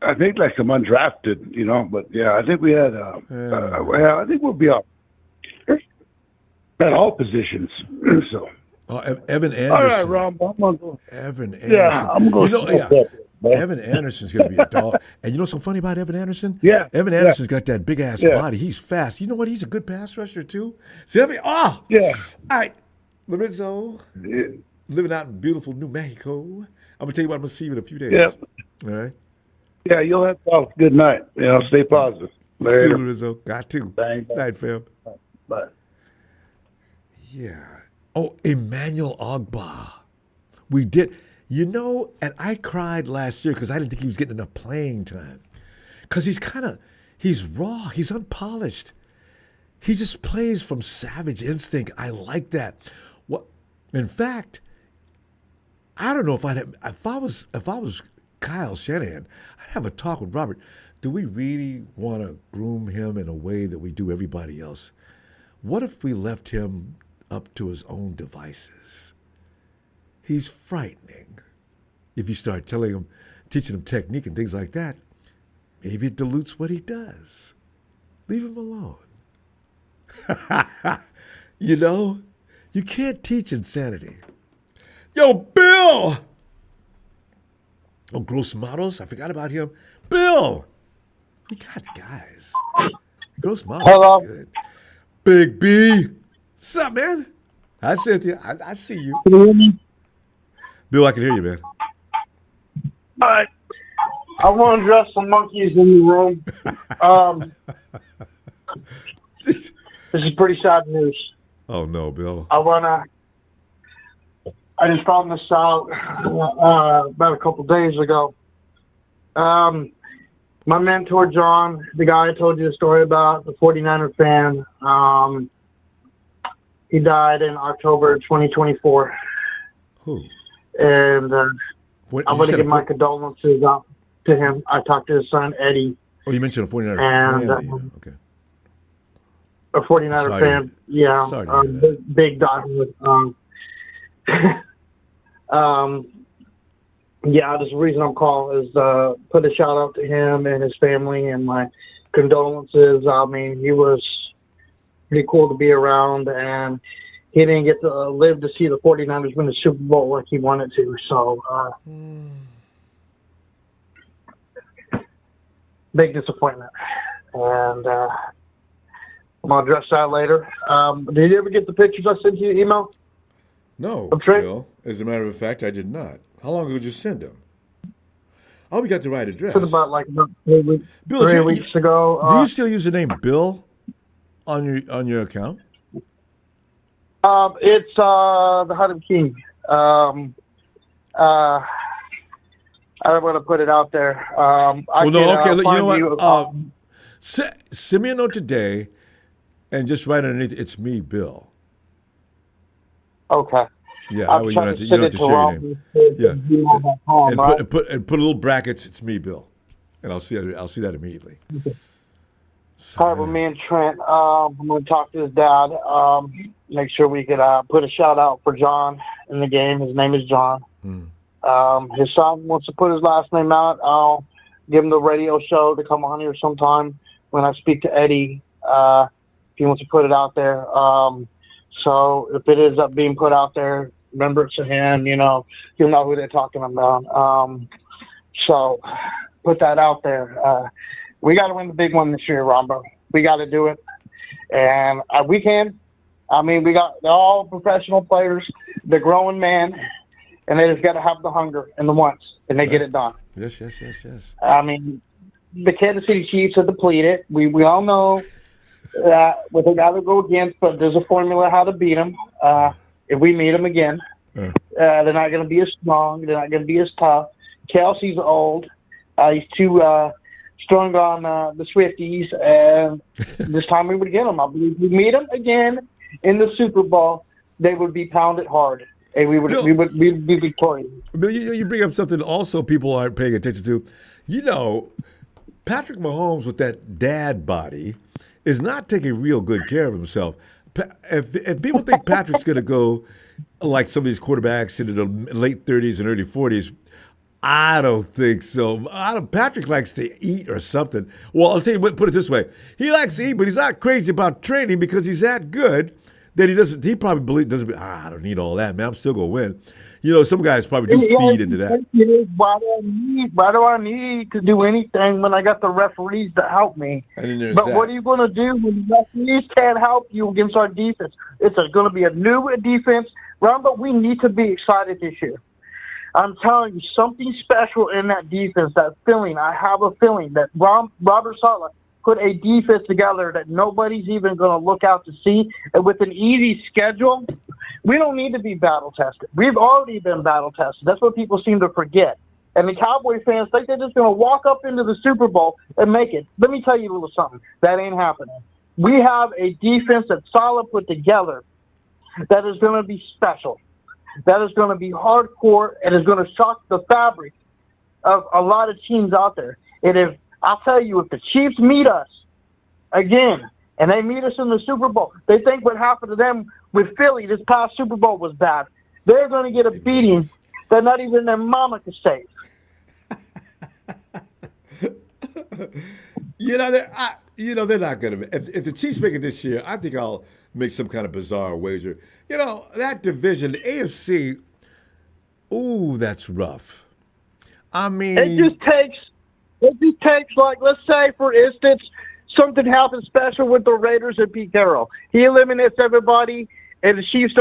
I think like some undrafted, you know. But I think we had. I think we'll be up at all positions. So. Oh, Evan Anderson. All right, Ronbo, I'm going to go. Evan Anderson. Yeah, I'm going to go. Evan Anderson's going to be a dog. And you know what's so funny about Evan Anderson? Yeah. Evan Anderson's got that big-ass body. He's fast. You know what? He's a good pass rusher, too. See, yeah. All right. Lorenzo, living out in beautiful New Mexico. I'm going to tell you what I'm going to see you in a few days. Yeah. All right? Yeah, you'll have to. Good night. You know, stay positive. Later. Too, Lorenzo. Got to. Bang. Night, fam. Bye. Yeah. Oh, Emmanuel Ogbah. We did. You know, and I cried last year because I didn't think he was getting enough playing time. Because he's raw. He's unpolished. He just plays from savage instinct. I like that. In fact, I don't know if I was Kyle Shanahan, I'd have a talk with Robert. Do we really want to groom him in a way that we do everybody else? What if we left him up to his own devices? He's frightening. If you start teaching him technique and things like that, maybe it dilutes what he does. Leave him alone. You know, you can't teach insanity. Yo, Bill! Oh, Gross Models, I forgot about him. Bill! We got guys. Gross Models is good. Big B! What's up, man? Hi, Cynthia. I see you. Can you hear me? Bill, I can hear you, man. All right. I want to dress some monkeys in the room. This is pretty sad news. Oh, no, Bill. I just found this out about a couple days ago. My mentor, John, the guy I told you the story about, the 49er fan, he died in October 2024. Who? And What, I you want to said give a my four- condolences out to him. I talked to his son, Eddie, Oh, you mentioned a 49er and fan. Okay. a 49er Sorry to fan. Yeah, sorry to hear that. big diehard. Yeah, that's the reason I'm calling is put a shout out to him and his family and my condolences. I mean, he was pretty cool to be around, and he didn't get to live to see the 49ers win the Super Bowl like he wanted to. So, big disappointment. And I'm going to address that later. Did you ever get the pictures I sent you email? No, I'm sorry? Bill. As a matter of fact, I did not. How long ago did you send them? Oh, we got the right address. It was about 3 weeks, Bill, 3 weeks ago. Do you still use the name Bill on your account? It's the Hunt King. I don't want to put it out there. Okay. You know what? Send me a note today, and just write underneath. It's me, Bill. Okay. Yeah, I'm you trying don't to have to send share it your to name. Yeah. Rob. And put a little brackets. It's me, Bill, and I'll see that immediately. All right, well, me and Trent, I'm going to talk to his dad. Make sure we could put a shout out for John in the game. His name is John. His son wants to put his last name out. I'll give him the radio show to come on here sometime when I speak to Eddie. If he wants to put it out there. So if it ends up being put out there, remember it's to him. You know, you'll know who they're talking about. So put that out there. We got to win the big one this year, Ronbo. We got to do it. And we can. I mean, they're all professional players. They're growing men, and they just got to have the hunger and the wants, and they get it done. Yes. I mean, the Kansas City Chiefs are depleted. We all know that what they got to go against, but there's a formula how to beat them. If we meet them again, they're not going to be as strong. They're not going to be as tough. Kelsey's old. He's too strong on the Swifties, and this time we would get them. I believe we meet them again in the Super Bowl, they would be pounded hard, and we would be victorious. Bill, you bring up something also people aren't paying attention to. You know, Patrick Mahomes with that dad body is not taking real good care of himself. If people think Patrick's going to go like some of these quarterbacks into the late 30s and early 40s, I don't think so. Patrick likes to eat or something. Well, I'll tell you what, put it this way. He likes to eat, but he's not crazy about training because he's that good that he probably doesn't, I don't need all that, man. I'm still going to win. You know, some guys probably do feed into that. Why do I need to do anything when I got the referees to help me? But what are you going to do when the referees can't help you against our defense? It's going to be a new defense. Ronbo, we need to be excited this year. I'm telling you, something special in that defense, that feeling. I have a feeling that Robert Saleh put a defense together that nobody's even going to look out to see. And with an easy schedule, we don't need to be battle-tested. We've already been battle-tested. That's what people seem to forget. And the Cowboys fans think they're just going to walk up into the Super Bowl and make it. Let me tell you a little something. That ain't happening. We have a defense that Saleh put together that is going to be special. That is going to be hardcore and is going to shock the fabric of a lot of teams out there. And I'll tell you, if the Chiefs meet us again and they meet us in the Super Bowl, they think what happened to them with Philly this past Super Bowl was bad. They're going to get a beating that not even their mama could save. They're not going to. If the Chiefs make it this year, I think I'll make some kind of bizarre wager. You know, that division, the AFC, ooh, that's rough. I mean, it just takes, like, let's say, for instance, something happens special with the Raiders and Pete Carroll. He eliminates everybody, and the Chiefs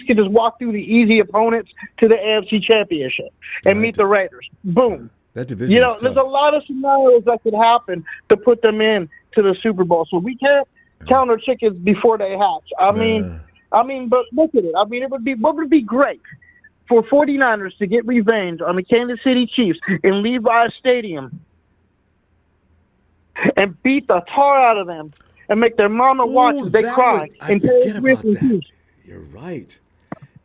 can just walk through the easy opponents to the AFC Championship and meet the Raiders. Boom. That division is there's tough. a lot of scenarios that could happen to put them in to the Super Bowl. So we can't count our chickens before they hatch. I mean, but look at it. I mean, what would be great for 49ers to get revenge on the Kansas City Chiefs in Levi Stadium and beat the tar out of them and make their mama watch as they cry. I forget about that. You're right.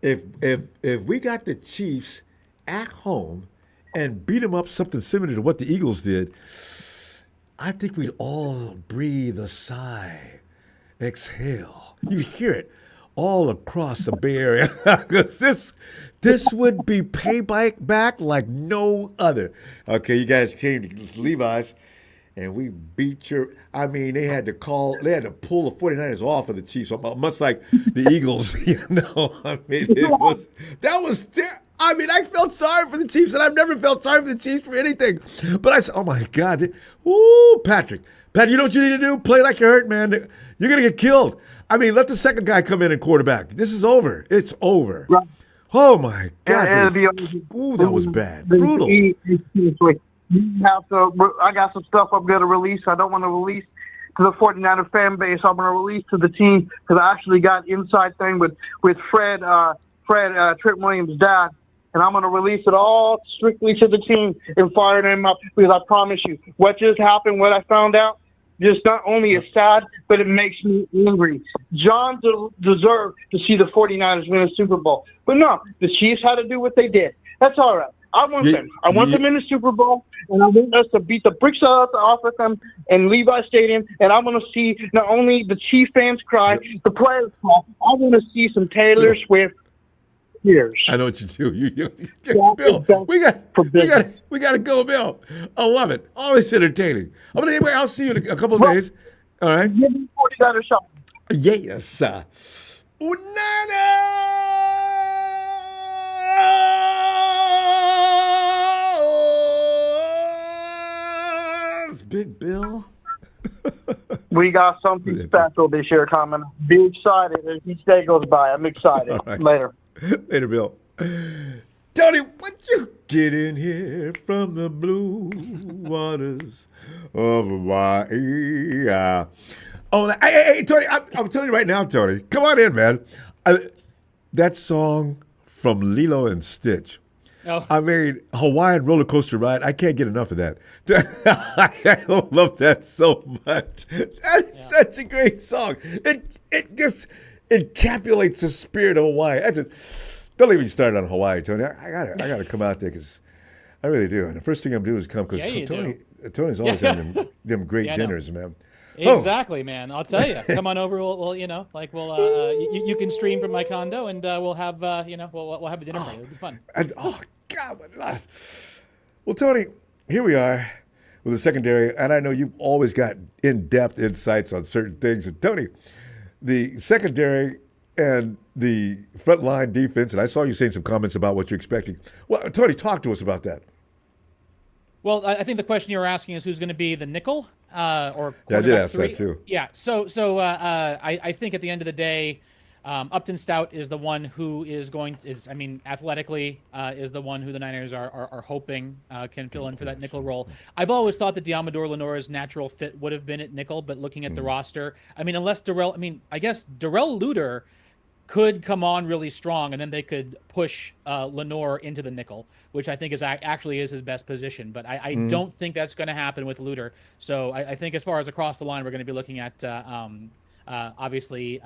If we got the Chiefs at home and beat them up something similar to what the Eagles did, I think we'd all breathe a sigh, exhale. You hear it all across the Bay Area. Because this would be payback like no other. Okay, you guys came to Levi's, and we beat your. I mean, they had to pull the 49ers off of the Chiefs, much like the Eagles. I mean, that was. I mean, I felt sorry for the Chiefs, and I've never felt sorry for the Chiefs for anything. But I said, oh my God, Patrick, you know what you need to do? Play like you're hurt, man. You're gonna get killed. I mean, let the second guy come in and quarterback. This is over. It's over. Right. Oh my God! That was bad. Brutal. I got some stuff I'm going to release. I don't want to release to the 49er fan base. I'm going to release to the team because I actually got inside thing with Fred Trent Williams' dad, and I'm going to release it all strictly to the team and fire them up because I promise you, what just happened, what I found out, just not only is sad, but it makes me angry. John deserved to see the 49ers win a Super Bowl. But no, the Chiefs had to do what they did. That's all right. I want them. I want them in the Super Bowl, and I want us to beat the bricks off of them in Levi Stadium. And I want to see not only the Chief fans cry, the players cry. I want to see some Taylor Swift tears. I know what you do. Bill, we got to go, Bill. I love it. Always entertaining. I'll see you in a couple of days. All right. Give me $40 shot. Yes. Big Bill. We got something special this year coming. Be excited as each day goes by. I'm excited. Right. Later, Bill. Tony, what you get in here from the blue waters of Hawaii? Hey, Tony, I'm telling you right now, Tony. Come on in, man. That song from Lilo and Stitch. Oh. I mean, Hawaiian roller coaster ride. I can't get enough of that. I love that so much. That's such a great song. It encapsulates the spirit of Hawaii. Don't let me start on Hawaii, Tony. I gotta come out there because I really do. And the first thing I'm doing is come because Tony's always having them great dinners, man. Exactly, man. I'll tell you. Come on over. You can stream from my condo, and we'll have we'll have a dinner party. It'll be fun. God, what nice. Well, Tony, here we are with the secondary, and I know you've always got in-depth insights on certain things. And Tony, the secondary and the frontline defense, and I saw you saying some comments about what you're expecting. Well, Tony, talk to us about that. Well, I think the question you were asking is who's going to be the nickel or quarterback I did ask 3. that too. Yeah. So I think at the end of the day, Upton Stout is the one who athletically is the one who the Niners are hoping can fill in for that nickel role. I've always thought that Demo Lenoir's natural fit would have been at nickel, but looking at the roster, I guess Darrell Luter could come on really strong, and then they could push Lenoir into the nickel, which I think is his best position. But I don't think that's going to happen with Luter. So I think as far as across the line, we're going to be looking at obviously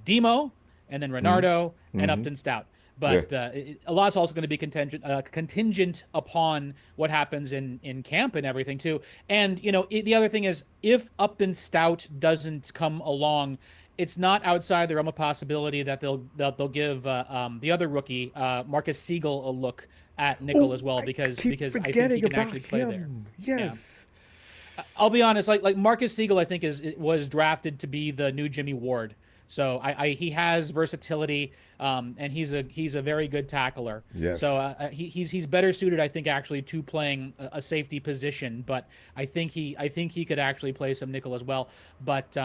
Demo, and then Renardo and Upton Stout. But a lot's also going to be contingent upon what happens in camp and everything too. And the other thing is, if Upton Stout doesn't come along, it's not outside the realm of possibility that they'll give the other rookie Marcus Siegel a look at nickel as well because I think he can actually play there. Yes. Yeah. I'll be honest, like Marcus Siegel, I think was drafted to be the new Jimmy Ward. So he has versatility, and he's a very good tackler. Yes. So he's better suited, I think, actually to playing a safety position. But I think he could actually play some nickel as well. But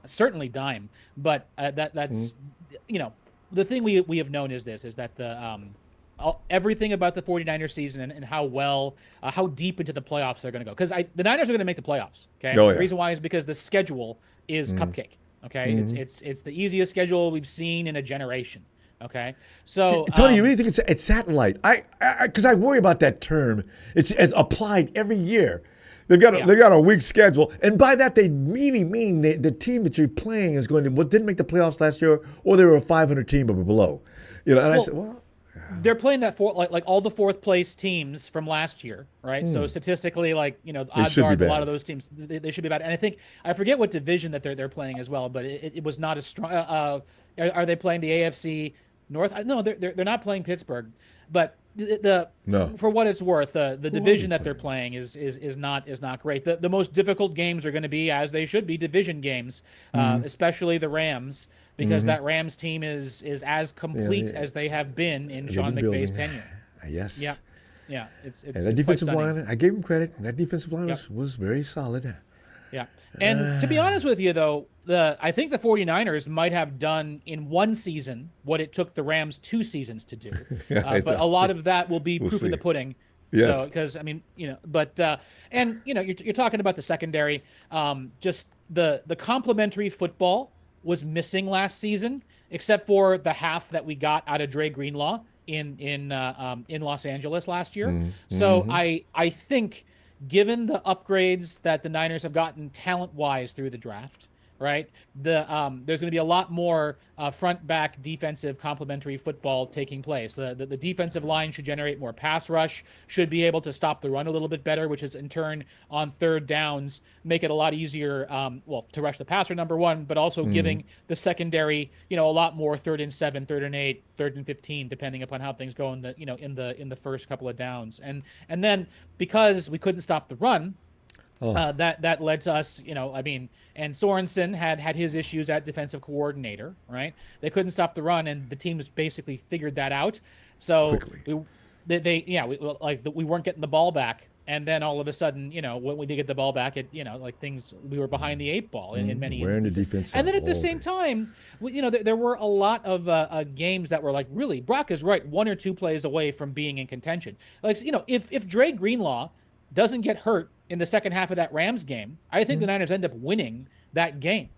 certainly dime. But that's the thing we have known is that the everything about the 49ers season and how deep into the playoffs they're going to go. Because the Niners are going to make the playoffs. Okay. Oh, yeah. The reason why is because the schedule is cupcake. Okay. It's the easiest schedule we've seen in a generation. Okay. So Tony, you really think it's satellite? Because I worry about that term. It's applied every year. They've got a weak schedule, and by that they really mean the team that you're playing is going to didn't make the playoffs last year, or they were a 500 team or below. And I said, well. they're playing that like all the fourth place teams from last year, right? So statistically, like the odds are a lot of those teams they should be bad. And I forget what division that they're playing as well, but it was not as strong. Are they playing the AFC North? No, they're not playing Pittsburgh, but for what it's worth, the division that they're playing is not great. The most difficult games are going to be, as they should be, division games, especially the Rams, because that Rams team is as complete as they have been in Sean McVay's tenure. Yes. Yeah. It's that defensive line. I gave him credit. That defensive line was very solid. Yeah. And to be honest with you, though, I think the 49ers might have done in one season what it took the Rams 2 seasons to do. But a lot of that will be proof in the pudding. Yes. So, because, I mean, but, and, you're talking about the secondary. Just the complementary football was missing last season, except for the half that we got out of Dre Greenlaw in Los Angeles last year. So I think, given the upgrades that the Niners have gotten talent-wise through the draft, right, there's going to be a lot more front-back defensive complementary football taking place. The defensive line should generate more pass rush, should be able to stop the run a little bit better, which is in turn on third downs make it a lot easier, to rush the passer, number one, but also giving the secondary, a lot more 3rd and 7, 3rd and 8, 3rd and 15, depending upon how things go in the first couple of downs. And then because we couldn't stop the run, that led to us, and Sorensen had his issues at defensive coordinator, right? They couldn't stop the run, and the teams basically figured that out. So we weren't getting the ball back. And then all of a sudden, when we did get the ball back, we were behind the 8 ball in many instances. The defense and then at the same time, there were a lot of games that were like, really, Brock is right, 1 or 2 plays away from being in contention. Like, if Dre Greenlaw doesn't get hurt in the second half of that Rams game, I think the Niners end up winning that game.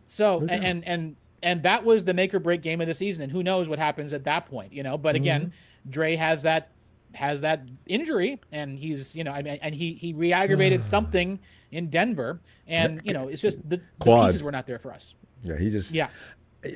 So and that was the make or break game of the season, and who knows what happens at that point. But again, Dre has that injury, and he's and he re-aggravated something in Denver, and it's just the pieces were not there for us.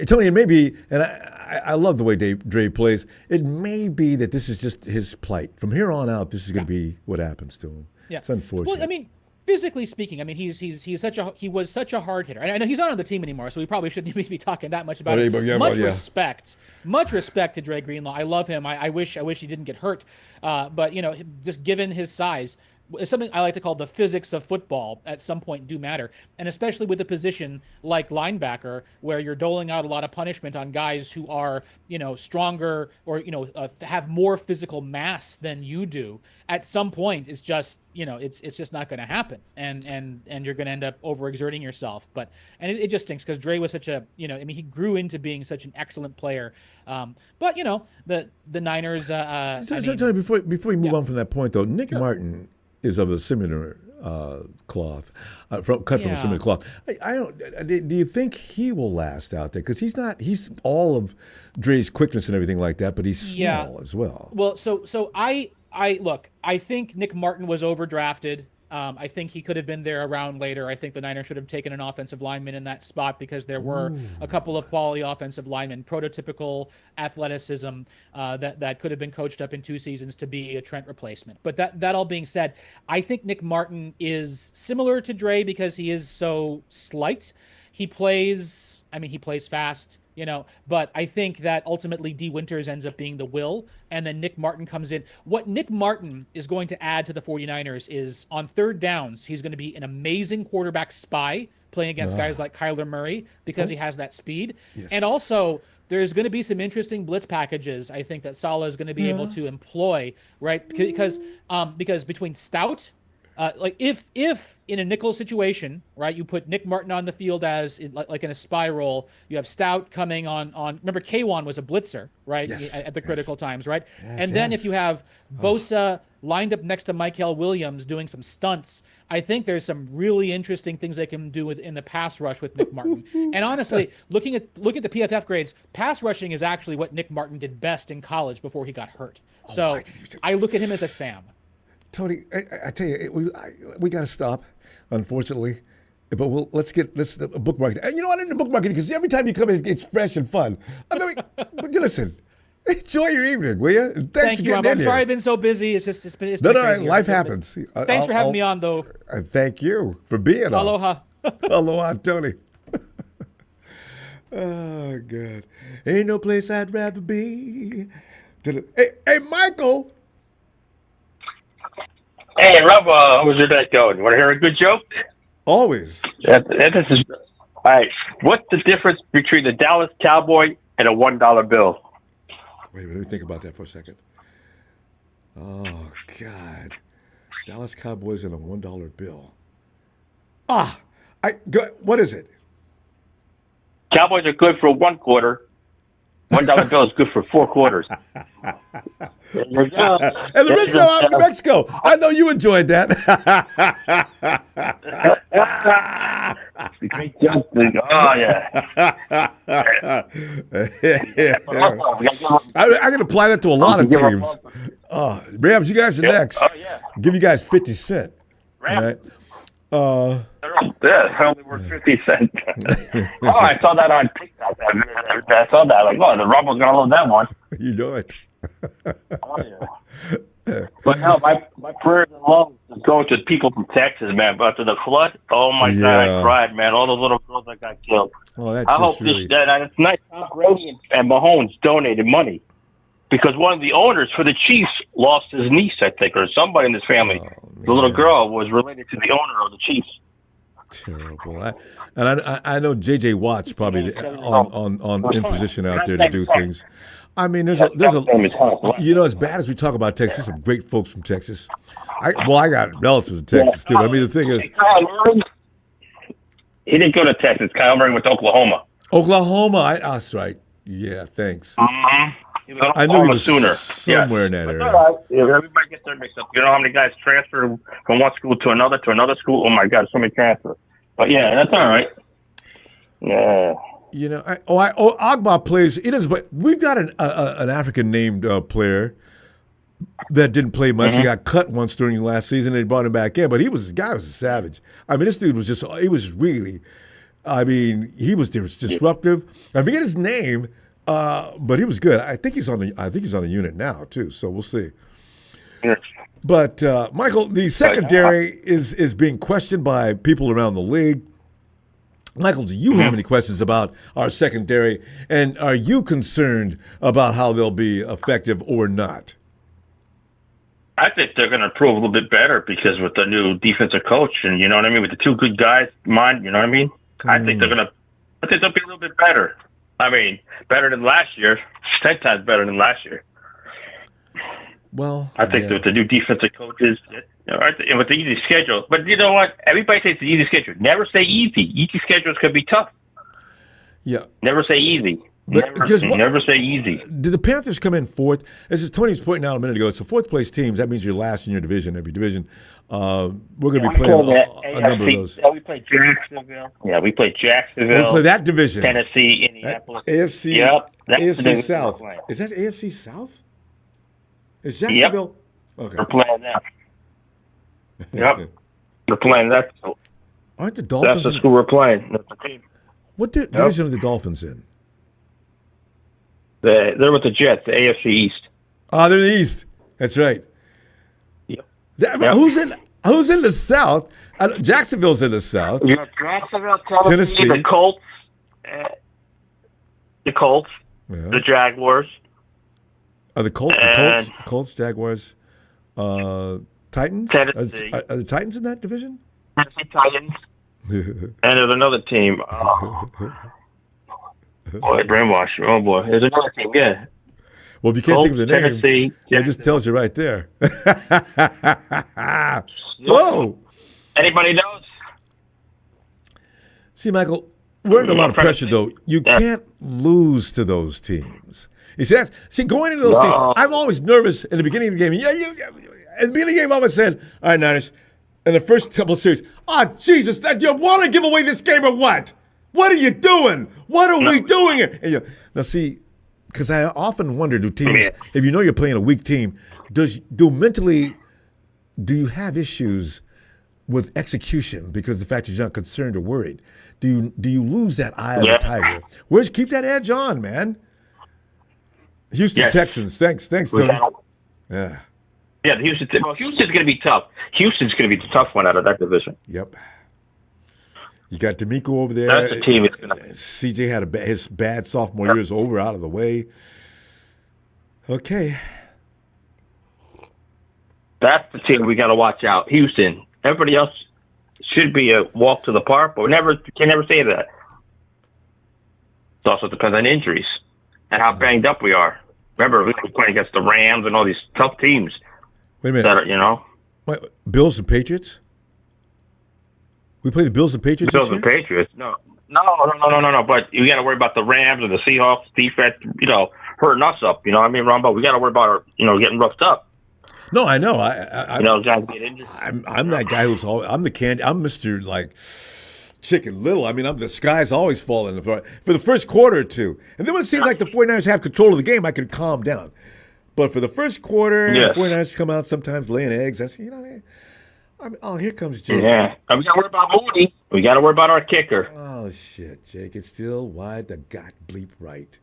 Tony, it may be, and I love the way Dre plays. It may be that this is just his plight. From here on out, this is going to be what happens to him. It's unfortunate. Well, I mean, physically speaking, he was such a hard hitter. And I know he's not on the team anymore, so we probably shouldn't be talking that much about it. Much respect to Dre Greenlaw. I love him. I wish he didn't get hurt. But just given his size, something I like to call the physics of football at some point do matter. And especially with a position like linebacker, where you're doling out a lot of punishment on guys who are, stronger or, have more physical mass than you do. At some point, it's just, it's just not going to happen. And you're going to end up overexerting yourself. But it just stinks because Dre was such a, he grew into being such an excellent player. But, the Niners. Tony, before we move on from that point, though, Nick Martin is of a similar cloth, cut from a similar cloth. I don't. Do you think he will last out there? Because he's all of Dre's quickness and everything like that, but he's small as well. Well, so I look. I think Nick Martin was overdrafted. I think he could have been there around later. I think the Niners should have taken an offensive lineman in that spot because there were a couple of quality offensive linemen, prototypical athleticism that could have been coached up in 2 seasons to be a Trent replacement. But that all being said, I think Nick Martin is similar to Dre because he is so slight. He plays fast. But I think that ultimately D. Winters ends up being the will, and then Nick Martin comes in. What Nick Martin is going to add to the 49ers is on third downs, he's going to be an amazing quarterback spy playing against guys like Kyler Murray because he has that speed. Yes. And also, there's going to be some interesting blitz packages, I think, that Saleh is going to be able to employ, right? Because between Stout, if in a nickel situation, right, you put Nick Martin on the field as like in a spy role, you have Stout coming on. Remember, K1 was a blitzer, right, at the critical times, right? And then if you have Bosa lined up next to Michael Williams doing some stunts, I think there's some really interesting things they can do in the pass rush with Nick Martin. And honestly, look at the PFF grades, pass rushing is actually what Nick Martin did best in college before he got hurt. So I look at him as a Sam. Tony, I tell you, we got to stop, unfortunately. But let's bookmark it. And you know what? I didn't bookmark it because every time you come in, it's fresh and fun. But listen, Enjoy your evening, will you? Thank for you, Rob. getting in I'm here. sorry I've been so busy. It's been No, crazy life here. happens. Thanks for having me on, though. Thank you for being on. Aloha. Aloha, Tony. Oh, God. Ain't no place I'd rather be. Hey, Michael. Hey, Rob, how's your day going? You want to hear a good joke? Always. This is, all right. What's the difference between the Dallas Cowboy and a $1 bill? Wait, let me think about that for a second. Oh, God. Dallas Cowboys and a $1 bill. What is it? Cowboys are good for 1 quarter. $1 bill is good for 4 quarters. And the Rizzo out of New Mexico. I know you enjoyed that. Great joke. Oh, yeah. I can apply that to a lot of teams. Rams, you guys are next. Oh, yeah. Give you guys 50 cents. Rams. All right. They're only worth 50 cents. I saw that on TikTok. I saw that. Like, the Rumbles going to love that one. You know it. Oh, yeah. But no, my prayers and love go to people from Texas, man. After the flood, oh my God, I cried, man. All those little girls that got killed. Well, I hope it's nice. Tom Brady and Mahomes donated money because one of the owners for the Chiefs lost his niece, I think, or somebody in his family. The little girl was related to the owner of the Chiefs. Terrible. I know J.J. Watt's probably on in position out there to do things. I mean, there's a as bad as we talk about Texas, some great folks from Texas. I got relatives in Texas too. I mean, the thing is, he didn't go to Texas. Kyle Murray went to Oklahoma. That's right. Yeah, thanks. I knew he was somewhere in that area. Right. Everybody gets their mixed up. You know how many guys transfer from one school to another school? Oh my God, so many transfers. But yeah, that's all right. Yeah. Agba plays. It is, but we've got an African named player that didn't play much. He got cut once during the last season. They brought him back in, but the guy was a savage. I mean, this dude was just. He was really. I mean, he was disruptive. I forget his name, but he was good. I think he's on the unit now too. So we'll see. Yes. But Michael, the secondary is being questioned by people around the league. Michael, do you have any questions about our secondary, and are you concerned about how they'll be effective or not? I think they're going to prove a little bit better because with the new defensive coach, and you know what I mean, with the 2 good guys, you know what I mean. I think they'll be a little bit better. I mean, better than last year, 10 times better than last year. Well, I think with the new defensive coaches, and with the easy schedule. But you know what? Everybody says the easy schedule. Never say easy. Easy schedules can be tough. Yeah. Never say easy. Never say easy. Did the Panthers come in fourth? As Tony was pointing out a minute ago, it's the fourth place teams. That means you're last in your division, every division. We're going to be playing a number of those. We played Jacksonville. Yeah, we played Jacksonville. We play that division. Tennessee, Indianapolis. AFC. Yep. AFC South. Is that AFC South? Is Jacksonville? Yep. Okay. We're playing that. Yep. We're playing that. Aren't the Dolphins? That's the school we're playing. That's the team. What division are the Dolphins in? They're with the Jets, the AFC East. They're in the East. That's right. Yep. Who's in the South? Jacksonville's in the South. You got Jacksonville, Tennessee, the Colts, the Jaguars. Are the Colts, Jaguars, Titans? Tennessee. Are the Titans in that division? Tennessee Titans. And there's another team. Boy, brainwash. Oh, boy. There's another team, yeah. Well, if you can't think of the name, Tennessee, it just tells you right there. Whoa! Anybody knows? See, Michael, we're under a lot of pressure, though. You can't lose to those teams. You see, going into those teams, I'm always nervous in the beginning of the game. At the beginning of the game, I always said, all right, Niners, in the first couple of series, Jesus, do you want to give away this game or what? What are you doing? What are we doing here? Now, see, because I often wonder, do teams, if you know you're playing a weak team, do you have issues with execution because of the fact that you're not concerned or worried? Do you lose that eye of the tiger? Keep that edge on, man. Houston Yes. Texans. Thanks, We Tony. gotta- Yeah. Yeah, Houston's going to be tough. Houston's going to be the tough one out of that division. Yep. You got D'Amico over there. That's the team. It's gonna. CJ had his bad sophomore year is over, out of the way. Okay. That's the team we got to watch out. Houston. Everybody else should be a walk to the park, but can never say that. It also depends on injuries and how banged up we are. Remember, we were playing against the Rams and all these tough teams. Wait a minute. That are, Wait, Bills and Patriots? We play the Bills and Patriots Bills this and year? Patriots. No. But you got to worry about the Rams and the Seahawks defense, hurting us up. You know what I mean, Ronbo? We got to worry about getting roughed up. No, I know. Guys get injured. I'm that guy who's always, I'm Mr. like Chicken Little. I mean, the sky's always falling for the first quarter or two. And then when it seems like the 49ers have control of the game, I can calm down. But for the first quarter, Yes. the 49ers come out sometimes laying eggs. I say, oh, here comes Jake. Yeah. And we got to worry about Moody. We got to worry about our kicker. Oh, shit, Jake. It's still wide the god bleep right.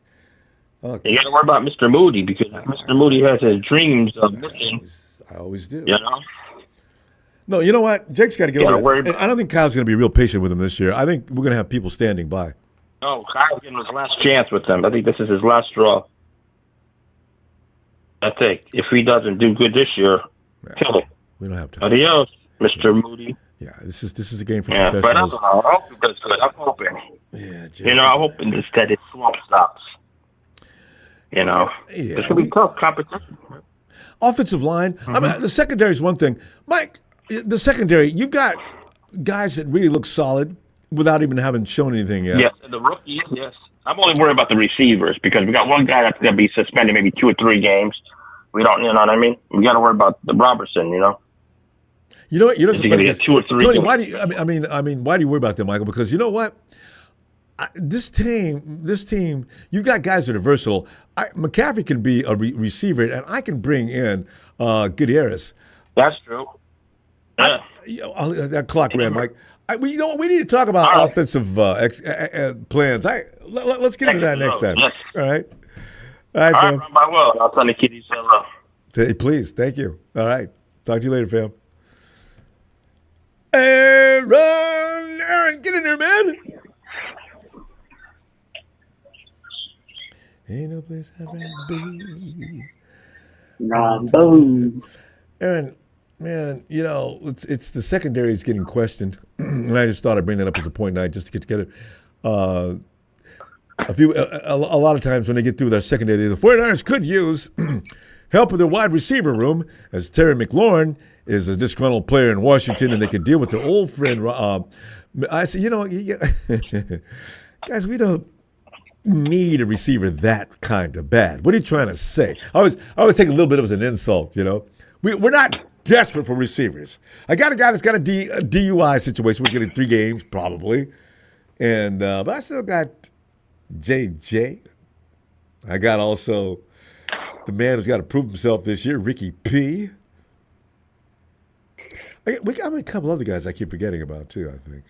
Okay. You got to worry about Mr. Moody because Mr. Moody has his dreams of missing. I always do. No, you know what? Jake's got to get over worry it. I don't think Kyle's going to be real patient with him this year. I think we're going to have people standing by. Oh, Kyle's getting his last chance with them. I think this is his last straw. I think if he doesn't do good this year, kill it. We don't have time. Adios, Mr. Moody. Yeah, this is a game for Yeah, but I professionals. don't know. I hope he does good. I'm hoping. Yeah, Jake. I'm hoping that his slump stops. Yeah. It's going to be tough competition. Offensive line. I mean, the secondary is one thing. Mike, the secondary, you've got guys that really look solid without even having shown anything yet. Yes, and the rookies, yes. I'm only worried about the receivers because we got one guy that's going to be suspended maybe 2 or 3 games. We don't, you know what I mean? We got to worry about the Robertson, You know what? He's going to get 2 or 3 Tony, games. why do you? I mean, why do you worry about that, Michael? Because you know what? This team, you've got guys that are versatile. McCaffrey can be a receiver, and I can bring in Gutierrez. That's true. Yeah. That clock ran, Mike. We need to talk about offensive plans. Let's get into that next time. Yes. All right. All right, fam. I will. I'll tell the kiddies hello. Please, thank you. All right. Talk to you later, fam. Aaron, get in there, man. Ain't no place I'd rather be. Ronbo. Aaron, man, it's the secondary is getting questioned, and I just thought I'd bring that up as a point tonight just to get together. A lot of times when they get through their secondary, the 49ers could use help with their wide receiver room, as Terry McLaurin is a disgruntled player in Washington, and they could deal with their old friend. I said, guys, we don't need a receiver that kind of bad. What are you trying to say? I always take a little bit of it as an insult, We're not desperate for receivers. I got a guy that's got a DUI situation. We're getting 3 games, probably. And but I still got JJ. I got also the man who's got to prove himself this year, Ricky P. We got a couple other guys I keep forgetting about, too, I think.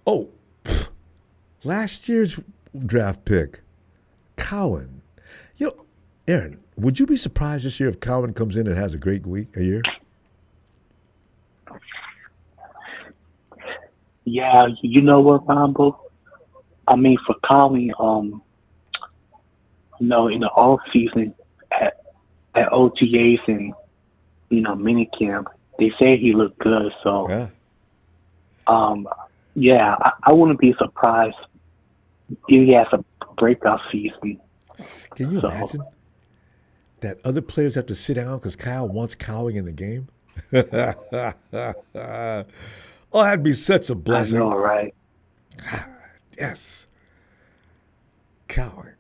Oh, last year's draft pick, Cowan. Aaron, would you be surprised this year if Cowan comes in and has a great a year? Yeah, you know what, Ronbo? I mean, for Cowan, in the off season at OTAs and minicamp, they say he looked good. So, I wouldn't be surprised if he has a breakout season. Can you imagine that other players have to sit down because Kyle wants Cowing in the game? Oh, that'd be such a blessing. I know, right? God, yes. Cowing.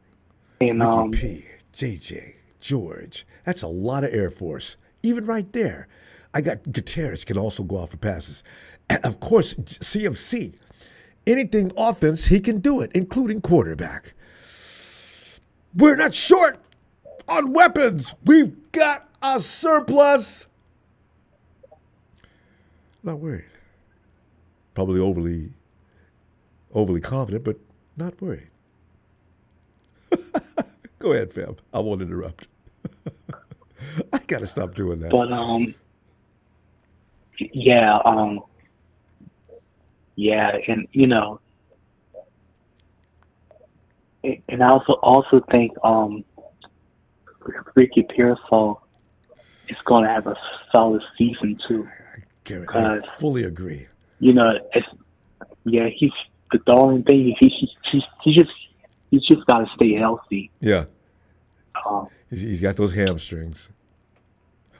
And Ricky P, JJ, George. That's a lot of Air Force. Even right there. I got Gutierrez can also go out for passes. And of course, CMC. Anything offense, he can do it, including quarterback. We're not short on weapons. We've got a surplus. Not worried. Probably overly confident, but not worried. Go ahead, fam. I won't interrupt. I gotta stop doing that. But yeah, and and I also think Ricky Pearsall is going to have a solid season too. I fully agree. He's the only thing he's just got to stay healthy. Yeah, he's got those hamstrings.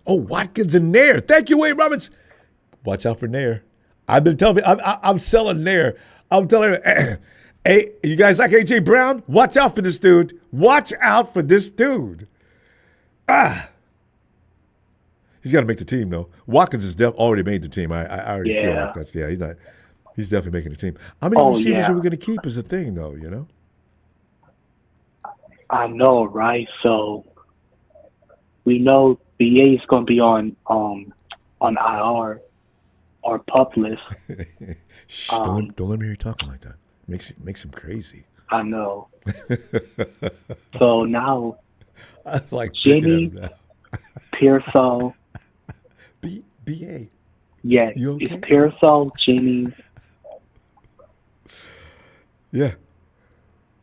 Oh, Watkins and Nair. Thank you, Wade Roberts. Watch out for Nair. I've been telling you, I'm selling Nair. I'm telling you, hey, you guys like AJ Brown? Watch out for this dude. Watch out for this dude. He's got to make the team, though. Watkins has already made the team. I already feel like that's, he's not. He's definitely making the team. How many receivers are we going to keep is the thing, though, I know, right? So we know BA is going to be on IR or PUP list. Shh, don't let me hear you talking like that. Makes him crazy. I know. So now, I was like Jimmy, Pearsall, BA. Yeah, you okay? It's Pearsall, Jimmy. Yeah,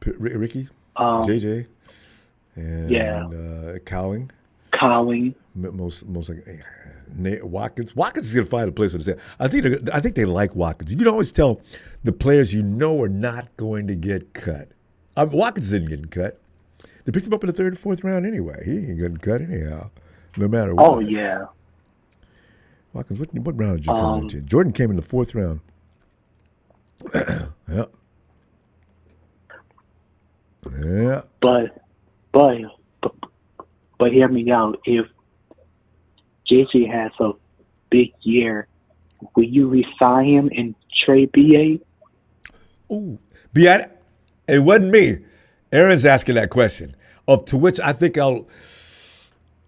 Ricky, JJ, and Cowing. Most like Watkins. Watkins is gonna find a place to say. I think they like Watkins. You can always tell the players are not going to get cut. Watkins isn't getting cut. They picked him up in the 3rd and 4th round anyway. He ain't getting cut anyhow, no matter what. Oh yeah. Watkins, what round did you come into? Jordan came in the 4th round. Yep. Yeah. But hear me out. If JJ has a big year, will you resign him and trade BA? Ooh, it wasn't me. Aaron's asking that question. To which I think I'll.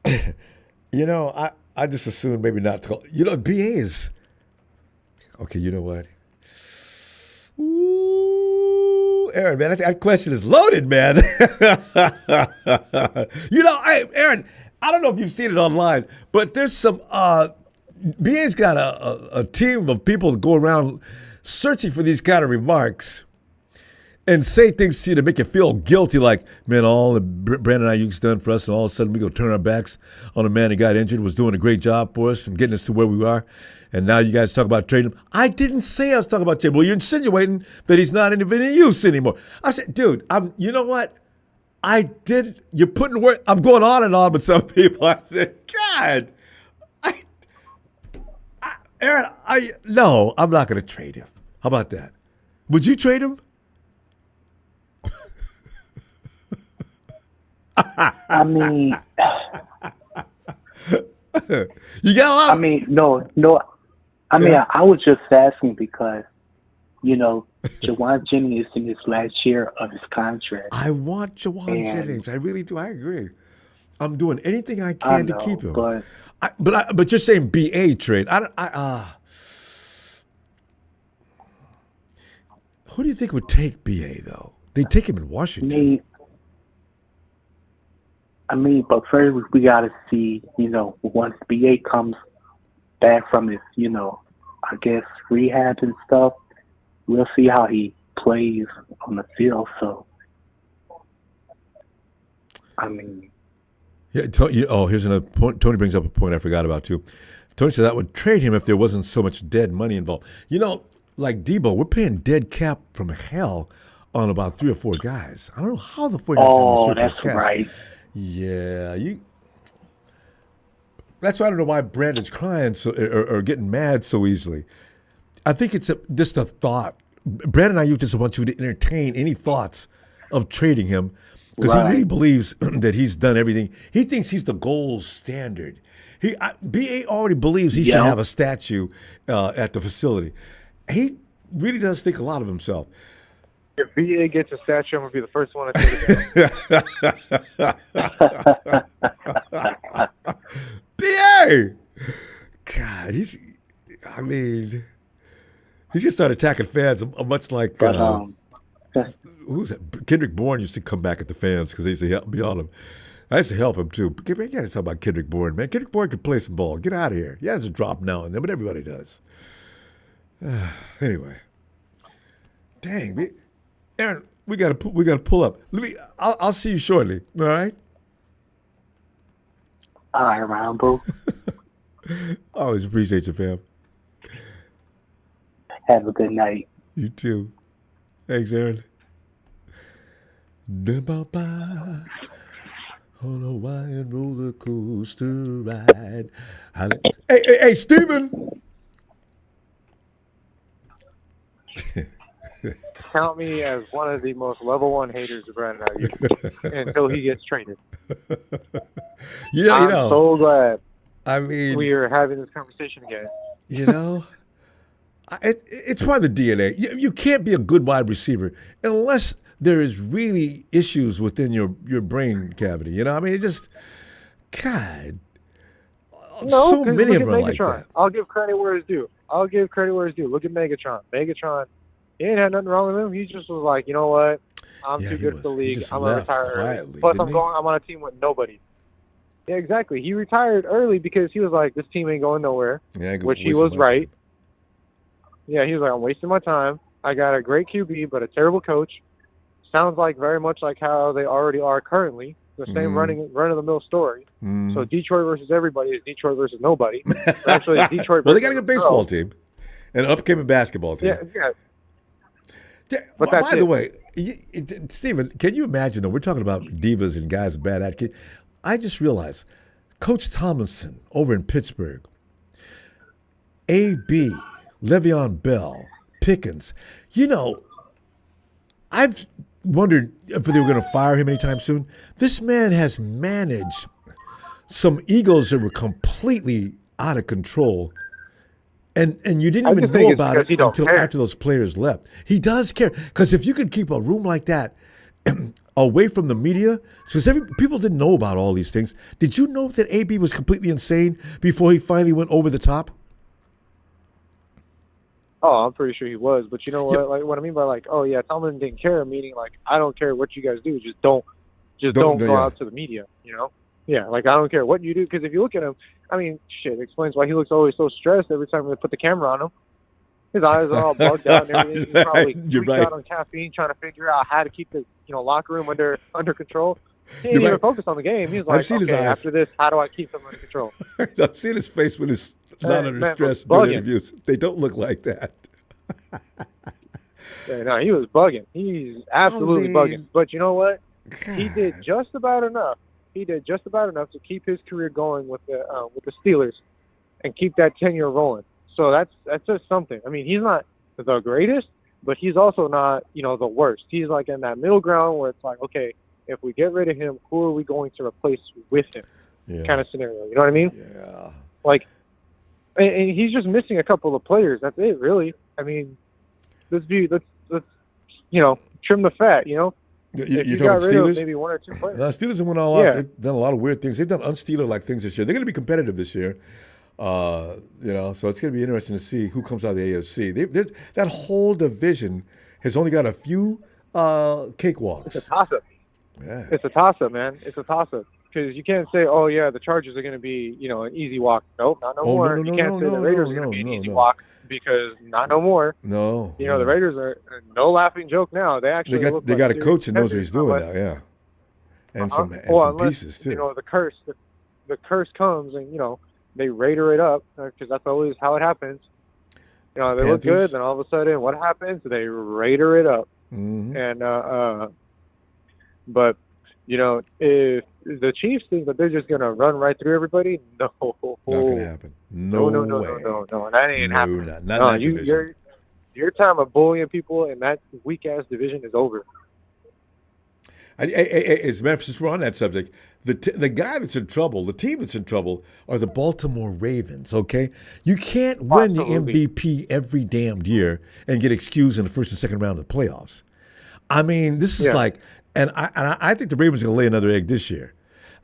I just assume maybe not to. BA is. Okay, you know what? Ooh, Aaron, man, that question is loaded, man. Aaron, I don't know if you've seen it online, but there's some. BA's got a team of people that go around searching for these kind of remarks and say things to you to make you feel guilty, like, man, all that Brandon Ayuk's done for us, and all of a sudden we go turn our backs on a man who got injured, was doing a great job for us and getting us to where we are, and now you guys talk about trading him. I didn't say I was talking about trading him. Well, you're insinuating that he's not in any use anymore. I said, dude, you know what? You're putting word, I'm going on and on with some people. I said, God, Aaron, no, I'm not going to trade him. How about that? Would you trade him? I mean, you got a lot. I mean, no. I mean, I was just asking because, Jawan Jennings is in his last year of his contract. I want Jawan Jennings. I really do. I agree. I'm doing anything I can to keep him. But you're saying BA trade. Who do you think would take BA though? They take him in Washington. But first we got to see, once BA comes back from his, I guess rehab and stuff, we'll see how he plays on the field. So, yeah. Here's another point. Tony brings up a point I forgot about too. Tony said I would trade him if there wasn't so much dead money involved. Like Debo, we're paying dead cap from hell on about 3 or 4 guys. I don't know how the 49ers Oh, that's cash. Right. Yeah, that's why I don't know why Brandon's crying or getting mad so easily. I think it's just a thought. Brandon Ayuk just wants you to entertain any thoughts of trading him because he really believes that he's done everything. He thinks he's the gold standard. BA already believes he should have a statue at the facility. He really does think a lot of himself. If BA gets a statue, I'm going to be the first one to take it down. BA! God, he's going to start attacking fans much like who's that? Kendrick Bourne used to come back at the fans because they used to help me on him. I used to help him too. But you gotta talk about Kendrick Bourne, man. Kendrick Bourne can play some ball. Get out of here. He has a drop now and then, but everybody does. Anyway, dang, Aaron, we gotta pull up. I'll see you shortly. All right. All right, Ronbo. Always appreciate you, fam. Have a good night. You too. Thanks, Aaron. On a wild roller coaster ride. Hey, Steven! Count me as one of the most level 1 haters of Brandon Ayuk until he gets traded. I'm so glad. I mean, we are having this conversation again. It's part of the DNA. You can't be a good wide receiver unless there is really issues within your brain cavity. I mean, it just, God. No, so many of them are Megatron. like that. I'll give credit where it's due. Look at Megatron. Megatron, he ain't had nothing wrong with him. He just was like, you know what? I'm too good for the league. I'm going to retire early. Plus, I'm on a team with nobody. Yeah, exactly. He retired early because he was like, this team ain't going nowhere, which he was right. Yeah, he was like, I'm wasting my time. I got a great QB, but a terrible coach. Sounds like very much like how they already are currently. The same run-of-the-mill story. So Detroit versus everybody is Detroit versus nobody. Actually, Detroit. Well, they got a good baseball team, and an upcoming basketball team. Yeah. But by the way, Steven, can you imagine? Though we're talking about divas and guys with bad attitude. I just realized, Coach Tomlinson over in Pittsburgh, A.B., Le'Veon Bell, Pickens. I've wondered if they were going to fire him anytime soon. This man has managed some egos that were completely out of control, and you didn't even know about it until after those players left. He does care, because if you could keep a room like that away from the media, because people didn't know about all these things. Did you know that AB was completely insane before he finally went over the top? Oh, I'm pretty sure he was. But you know what? Like, what I mean by Tomlin didn't care, meaning like, I don't care what you guys do, just don't go out to the media. Yeah, like I don't care what you do, because if you look at him, I mean, shit, it explains why he looks always so stressed every time they put the camera on him. His eyes are all bugged out and everything. He's probably freaked out on caffeine, trying to figure out how to keep the locker room under control. He didn't even focus on the game. He was like, okay, after this, how do I keep them under control? I've seen his face when he's not under stress during interviews. They don't look like that. No, he was bugging. He's absolutely bugging. But you know what? God. He did just about enough. To keep his career going with the Steelers and keep that tenure rolling. So that's just something. I mean, he's not the greatest, but he's also not, the worst. He's like in that middle ground where it's like, okay, if we get rid of him, who are we going to replace with him? Kind of scenario. You know what I mean? Yeah. Like, and he's just missing a couple of players. That's it, really. I mean, let's trim the fat. You're talking about Steelers? Maybe one or two players. No, Steelers have went all out. They've done a lot of weird things. They've done un-Steeler-like things this year. They're going to be competitive this year. So it's going to be interesting to see who comes out of the AFC. That whole division has only got a few cakewalks. It's a toss-up. Yeah. It's a toss-up, man. It's a toss-up. Because you can't say, oh, yeah, the Chargers are going to be, an easy walk. Nope, not no more. You can't say the Raiders are going to be an easy walk, because not no more. No. The Raiders are no laughing joke now. They actually they got a coach that knows what he's doing now, yeah. And some pieces, too. The curse comes and, they Raider it up, because that's always how it happens. They look good, then all of a sudden, what happens? They Raider it up. Mm-hmm. And, but, if the Chiefs think that they're just going to run right through everybody, no. Not going to happen. No. That ain't happening. Not your time of bullying people in that weak-ass division is over. As a matter of fact, since we're on that subject, the guy that's in trouble, the team that's in trouble, are the Baltimore Ravens, okay? You can't win the MVP every damned year and get excused in the first and second round of the playoffs. I mean, this is like, and I think the Ravens are going to lay another egg this year.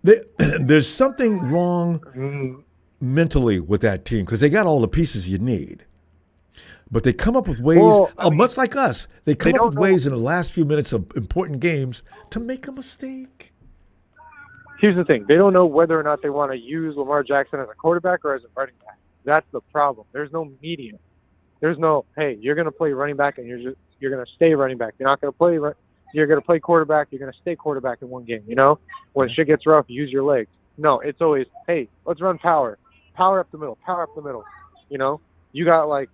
There's something wrong mentally with that team, because they got all the pieces you need. But they come up with ways, much like us, they come up with ways in the last few minutes of important games to make a mistake. Here's the thing. They don't know whether or not they want to use Lamar Jackson as a quarterback or as a running back. That's the problem. There's no medium. There's no, hey, you're going to play running back and you're going to stay running back. You're not going to play you're going to play quarterback. You're going to stay quarterback in one game, you know? When shit gets rough, use your legs. No, it's always, hey, let's run power. Power up the middle. Power up the middle. You know? You got, like,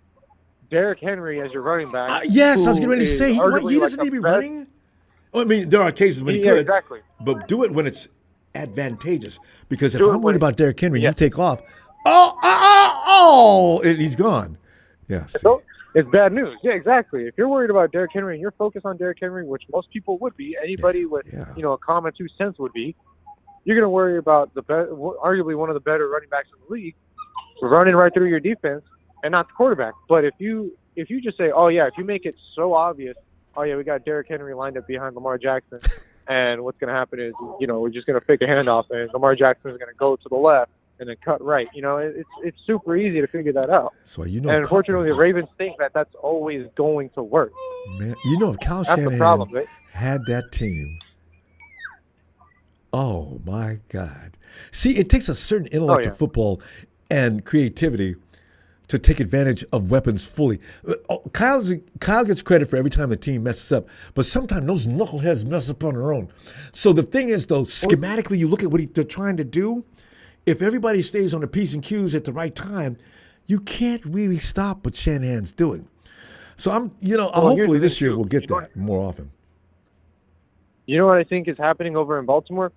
Derrick Henry as your running back. Yes, I was getting ready to say, he doesn't need to be running. Well, I mean, there are cases when he could. Exactly. But do it when it's advantageous. Because if I'm worried about Derrick Henry and you take off, he's gone. Yes. So, it's bad news. Yeah, exactly. If you're worried about Derrick Henry and you're focused on Derrick Henry, which most people would be, anybody with a common 2 cents would be, you're going to worry about arguably one of the better running backs in the league running right through your defense and not the quarterback. But if you just say, if you make it so obvious, we got Derrick Henry lined up behind Lamar Jackson, and what's going to happen is, we're just going to fake a handoff, and Lamar Jackson is going to go to the left and then cut right. It's super easy to figure that out. So and unfortunately, the Ravens think that that's always going to work. Man, if Kyle Shanahan had that team, oh my God! See, it takes a certain intellect of football and creativity to take advantage of weapons fully. Kyle gets credit for every time the team messes up, but sometimes those knuckleheads mess up on their own. So the thing is, though, schematically, you look at what they're trying to do. If everybody stays on the P's and Q's at the right time, you can't really stop what Shanahan's doing. So hopefully this year we'll get that more often. You know what I think is happening over in Baltimore?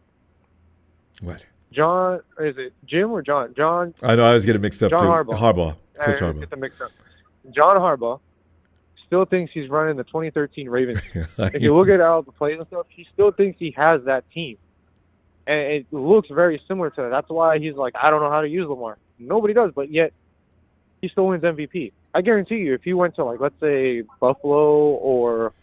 What? John, is it Jim or John? John. I know, I was getting mixed up too. Harbaugh. Coach Harbaugh. Get them mixed up. John Harbaugh still thinks he's running the 2013 Ravens. If you look at all the plays and stuff, he still thinks he has that team. And it looks very similar to that. That's why he's like, I don't know how to use Lamar. Nobody does, but yet he still wins MVP. I guarantee you, if he went to, like, let's say Buffalo or,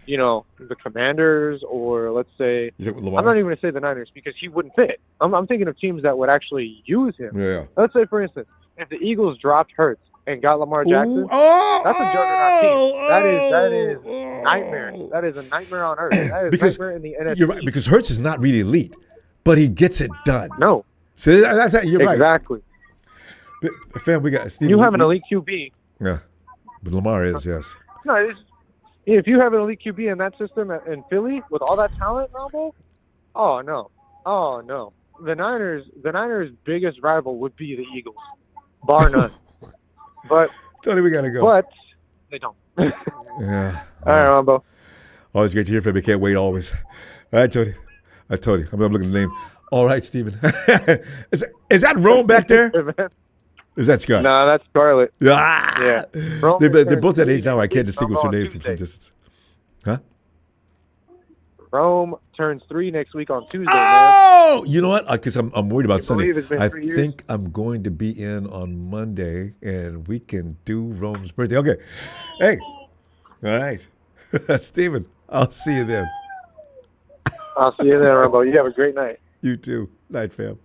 the Commanders or let's say, I'm not even going to say the Niners because he wouldn't fit. I'm thinking of teams that would actually use him. Yeah. Let's say, for instance, if the Eagles dropped Hurts and got Lamar Jackson, that's a juggernaut team. That is nightmare. That is a nightmare on earth. That is nightmare in the NFC. You're right, because Hurts is not really elite, but he gets it done. No. So you're right. Exactly. Fam, we got Steve. You have an elite QB. Yeah, but Lamar is, yes. No, if you have an elite QB in that system in Philly with all that talent, Ronbo, oh no. The Niners' biggest rival would be the Eagles, bar none. But Tony, we gotta go. But they don't. Yeah. All right, Ronbo. Always great to hear from you. Can't wait always. All right, Tony. I told you. I'm looking at the name. All right, Steven. Is that Rome back there? Or is that Scott? No, that's Scarlett. Yeah. They're both at age now where I can't distinguish their names from some distance. Huh? Rome turns 3 next week on Tuesday, man. You know what? Because I'm worried about Sunday. I think years. I'm going to be in on Monday, and we can do Rome's birthday. Okay. Hey. All right. Steven, I'll see you then. I'll see you then, Ronbo. You have a great night. You too. Night, fam.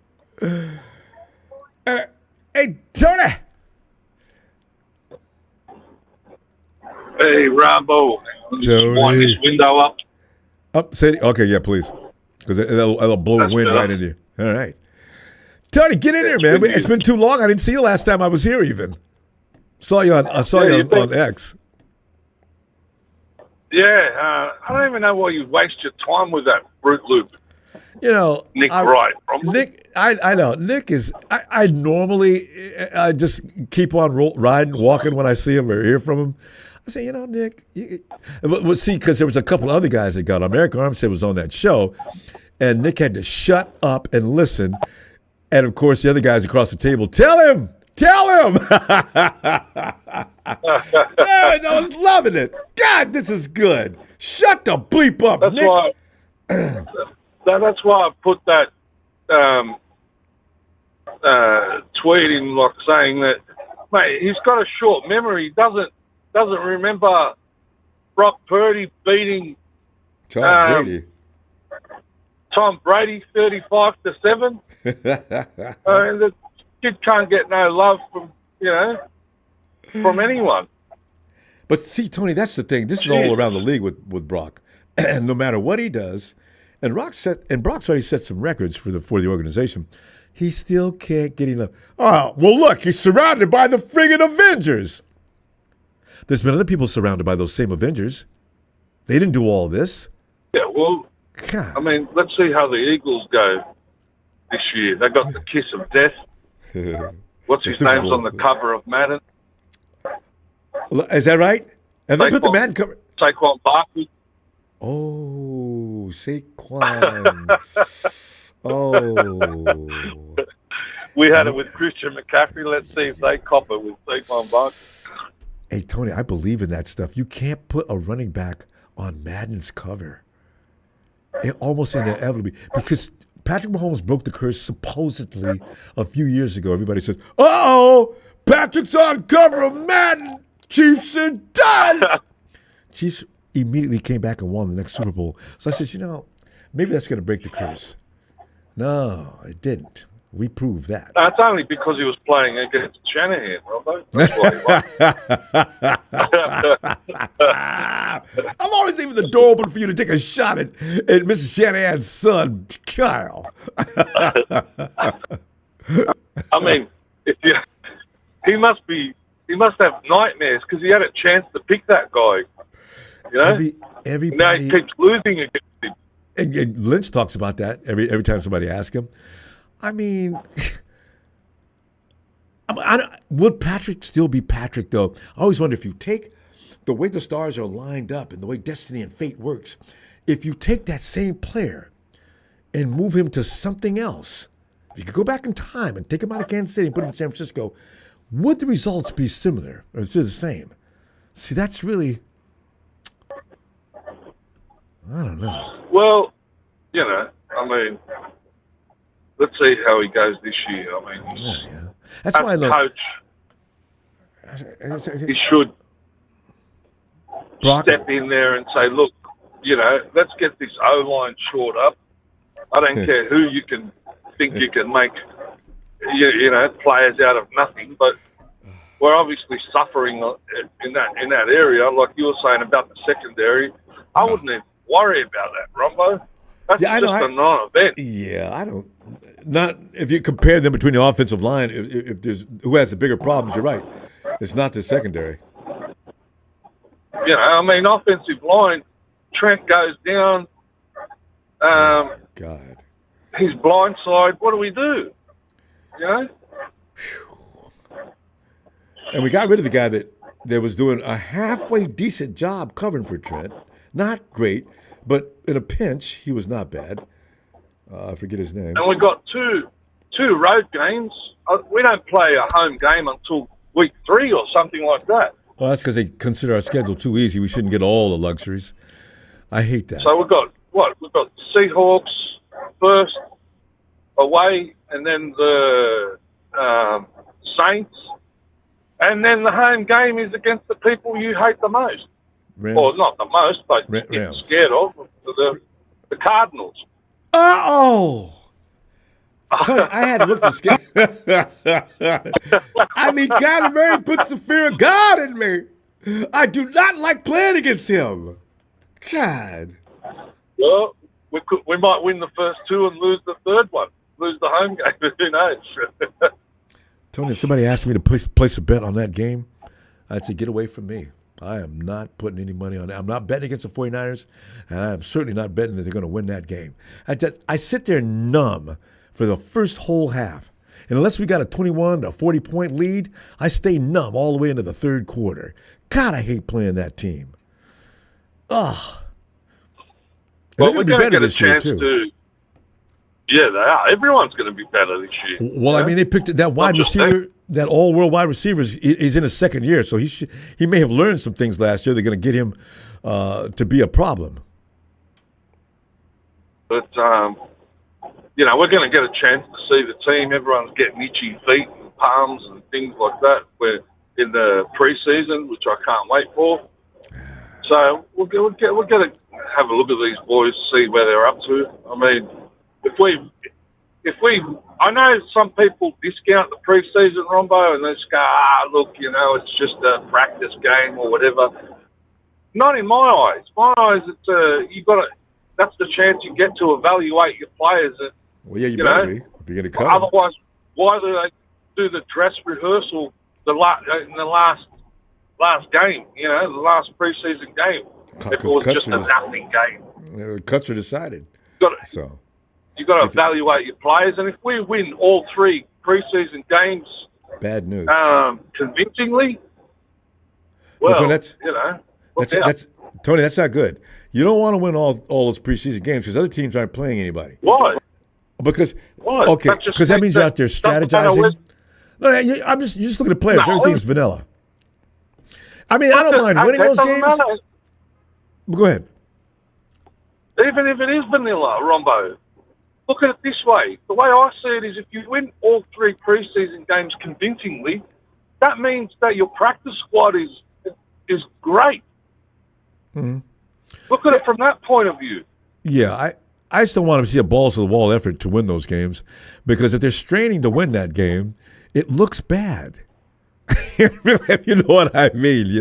Hey, Tony. Hey, Ronbo. Wind this window up. Okay, yeah, please. Because it'll blow wind right into you. All right. Tony, get in here, man. It's been too long. I didn't see you last time I was here even. I saw you on X. Yeah, I don't even know why you waste your time with that Fruit Loop. Nick Wright. Nick, I know. Nick is, I normally just keep on riding, walking when I see him or hear from him. I say, Nick, see, because there was a couple other guys that got on. Eric Armstead was on that show, and Nick had to shut up and listen. And, of course, the other guys across the table, tell him. I was loving it. God, this is good. Shut the bleep up, Nick. That's why I put that tweet in, like saying that, mate, he's got a short memory. He doesn't remember Brock Purdy beating Tom Brady 35-7. The kid can't get no love from anyone. But see, Tony, that's the thing. This is all around the league with Brock. And no matter what he does, and Brock's already set some records for the organization, he still can't get enough. Oh, well, look, he's surrounded by the friggin' Avengers. There's been other people surrounded by those same Avengers. They didn't do all this. Yeah, well, God. I mean, let's see how the Eagles go this year. They got the kiss of death. What's his name's on the cover of Madden? Is that right? Have they put the Madden cover? Saquon Barkley. Oh, Saquon. Oh. We had it with Christian McCaffrey. Let's see if they cop it with Saquon Barkley. Hey, Tony, I believe in that stuff. You can't put a running back on Madden's cover. It almost inevitably, because Patrick Mahomes broke the curse supposedly a few years ago. Everybody says, "Uh-oh, Patrick's on cover of Madden. Chiefs are done." Chiefs immediately came back and won the next Super Bowl. So I said, maybe that's going to break the curse. No, it didn't. We proved that. That's only because he was playing against Shanahan, Ronbo. That's why he won. I'm always leaving the door open for you to take a shot at Mrs. Shanahan's son, Kyle. I mean, he must have nightmares because he had a chance to pick that guy. You know? Everybody, now he keeps losing against him. And Lynch talks about that every time somebody asks him. I mean, would Patrick still be Patrick, though? I always wonder if you take the way the stars are lined up and the way destiny and fate works, if you take that same player and move him to something else, if you could go back in time and take him out of Kansas City and put him in San Francisco, would the results be similar or still the same? See, that's really, I don't know. Well, I mean, let's see how he goes this year. I mean, that's why I love coach. He should step in there and say, "Look, let's get this O-line shored up. I don't care who you can think you can make, players out of nothing, but we're obviously suffering in that area, like you were saying about the secondary. I wouldn't even worry about that, Ronbo. That's just a non-event. Yeah, I don't. Not if you compare them between the offensive line. If there's who has the bigger problems, you're right. It's not the secondary. I mean, offensive line. Trent goes down. God. He's blindside. What do we do? And we got rid of the guy that was doing a halfway decent job covering for Trent. Not great, but in a pinch, he was not bad. I forget his name. And we got two road games. We don't play a home game until week 3 or something like that. Well, that's because they consider our schedule too easy. We shouldn't get all the luxuries. I hate that. So we've got We've got Seahawks first away, and then the Saints, and then the home game is against the people you hate the most. Rams. Or not the most, but you're scared of, the Cardinals. Uh-oh! Tony, I had to look the schedule. I mean, Kyler Murray puts the fear of God in me. I do not like playing against him. God. Well, we might win the first 2 and lose the third one. Lose the home game, who knows? Tony, if somebody asked me to place a bet on that game, I'd say get away from me. I am not putting any money on that. I'm not betting against the 49ers, and I'm certainly not betting that they're going to win that game. I sit there numb for the first whole half. And unless we got a 21 to 40-point lead, I stay numb all the way into the third quarter. God, I hate playing that team. Ugh. Well, we're going to get a chance to. Yeah, they are. Everyone's going to be better this year. Well, I mean, they picked that wide receiver, that all-world wide receiver is in his second year, so he may have learned some things last year. They're going to get him to be a problem. But, we're going to get a chance to see the team. Everyone's getting itchy feet and palms and things like that. We're in the preseason, which I can't wait for. So we're going to have a look at these boys, see where they're up to. I mean, if we I know some people discount the preseason, Ronbo, and they just go, look, it's just a practice game or whatever. Not in my eyes. My eyes, it's that's the chance you get to evaluate your players. And, well, yeah, you better be if you're going to cover. Otherwise, why do they do the dress rehearsal in the last game? The last preseason game. It was just a nothing game. Cuts are decided. You got to evaluate your players, and if we win all 3 preseason games, bad news. Convincingly, that's Tony. That's not good. You don't want to win all those preseason games because other teams aren't playing anybody. Why? Because that means you're out there strategizing. No, you're just looking at players. No, everything's vanilla. I mean, I don't mind winning those games. Matter. Go ahead. Even if it is vanilla, Ronbo, look at it this way. The way I see it is if you win all 3 preseason games convincingly, that means that your practice squad is great. Mm-hmm. Look at it from that point of view. Yeah, I still want to see a balls-to-the-wall effort to win those games because if they're straining to win that game, it looks bad. If you know what I mean,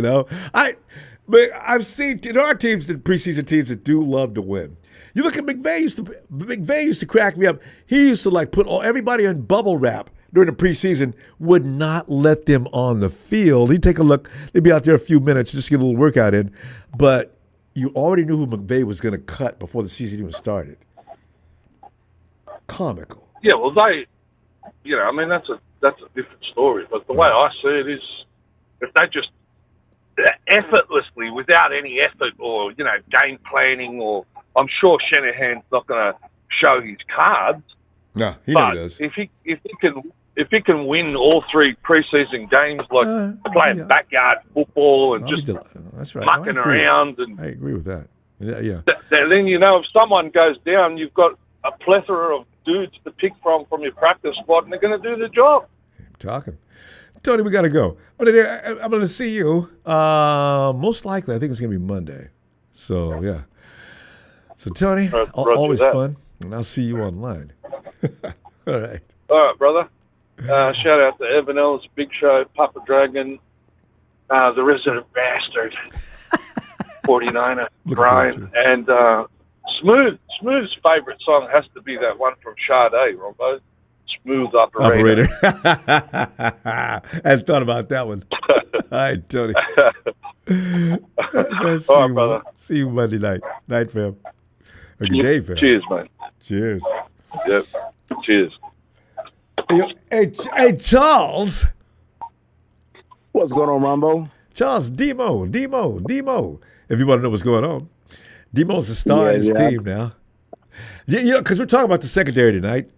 But I've seen there are teams, preseason teams, that do love to win. You look at McVay used to crack me up. He used to put everybody in bubble wrap during the preseason, would not let them on the field. He'd take a look. They'd be out there a few minutes just to get a little workout in. But you already knew who McVay was going to cut before the season even started. Comical. Yeah, well, that's a different story. But the way I see it is, if they just effortlessly, without any effort or game planning, or I'm sure Shanahan's not going to show his cards. No, he never does. If he can win all 3 preseason games, playing backyard football and that's right. mucking around, and I agree with that. Yeah. Then if someone goes down, you've got a plethora of dudes to pick from your practice squad, and they're going to do the job. I'm talking. Tony, we got to go. I'm going to see you. Most likely, I think it's going to be Monday. So, yeah. So, Tony, always fun. And I'll see you online. All right. All right, brother. Shout out to Evan Ellis, Big Show, Papa Dragon, the Resident Bastard, 49er, Brian, and Smooth's favorite song has to be that one from Sade, Ronbo. Smooth Operator. I hadn't thought about that one. All right, Tony. All right, brother. See you Monday night. Night, fam. Good day, fam. Cheers, man. Cheers. Yep. Cheers. Hey, Charles. What's going on, Ronbo? Charles, Demo. If you want to know what's going on. Demo's the star of his team now. Because we're talking about the secondary tonight.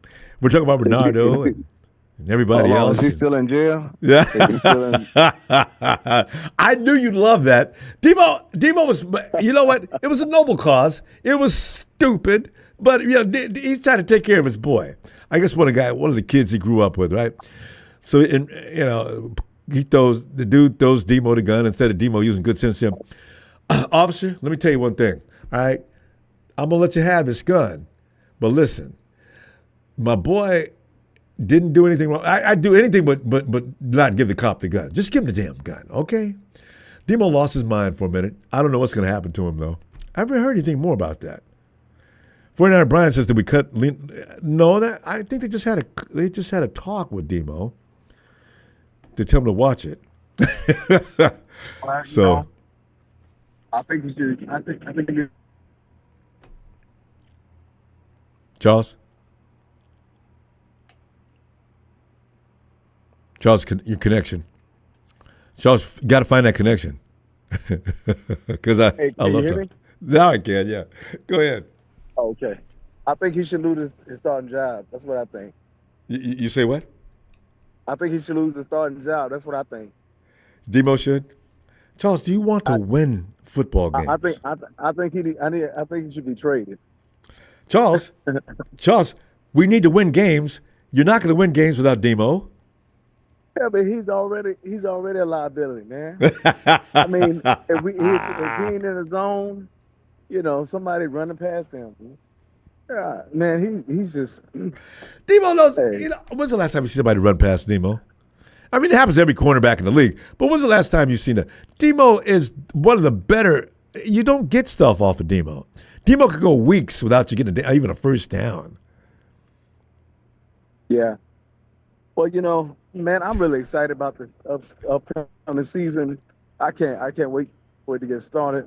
We're talking about Renardo and everybody else. Is he still in jail? Yeah. I knew you'd love that. Demo was, you know what? It was a noble cause. It was stupid, but he's trying to take care of his boy. I guess one of the kids he grew up with, right? So, the dude throws Demo the gun instead of Demo using good sense to him. Officer, let me tell you one thing, all right? I'm going to let you have this gun, but listen. My boy didn't do anything wrong. I'd do anything but not give the cop the gun. Just give him the damn gun, okay? Demo lost his mind for a minute. I don't know what's going to happen to him, though. I haven't heard anything more about that. 49er Brian says that we cut. No, I think they just had a talk with Demo to tell him to watch it. So I think you should. I think you. Charles, your connection. Charles, got to find that connection. Because I love to. Now I can, yeah. Go ahead. Oh, okay. I think he should lose his starting job. That's what I think. You say what? I think he should lose his starting job. That's what I think. Demo should. Charles, do you want to win football games? I think he should be traded. Charles, we need to win games. You're not going to win games without Demo. Yeah, but he's already a liability, man. I mean, if he ain't in the zone, somebody running past him. Yeah, man, he's just Demo knows. Hey. You know, when's the last time you see somebody run past Demo? I mean, it happens to every cornerback in the league. But when's the last time you've seen it? Demo is one of the better. You don't get stuff off of Demo. Demo could go weeks without you getting even a first down. Yeah. Well, you know, man, I'm really excited about this upcoming season. I can't wait for it to get started.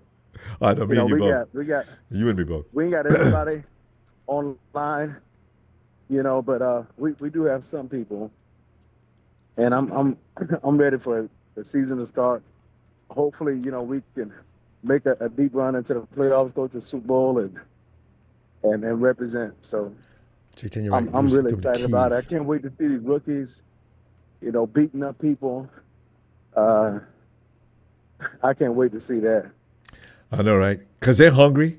I know, me and you both. We got you and me both. We ain't got everybody online, you know, but we do have some people, and I'm ready for the season to start. Hopefully, you know, we can make a deep run into the playoffs, go to the Super Bowl, and represent. So you're right. I'm really excited about it. I can't wait to see these rookies, you know, beating up people. I can't wait to see that. I know, right? Because they're hungry.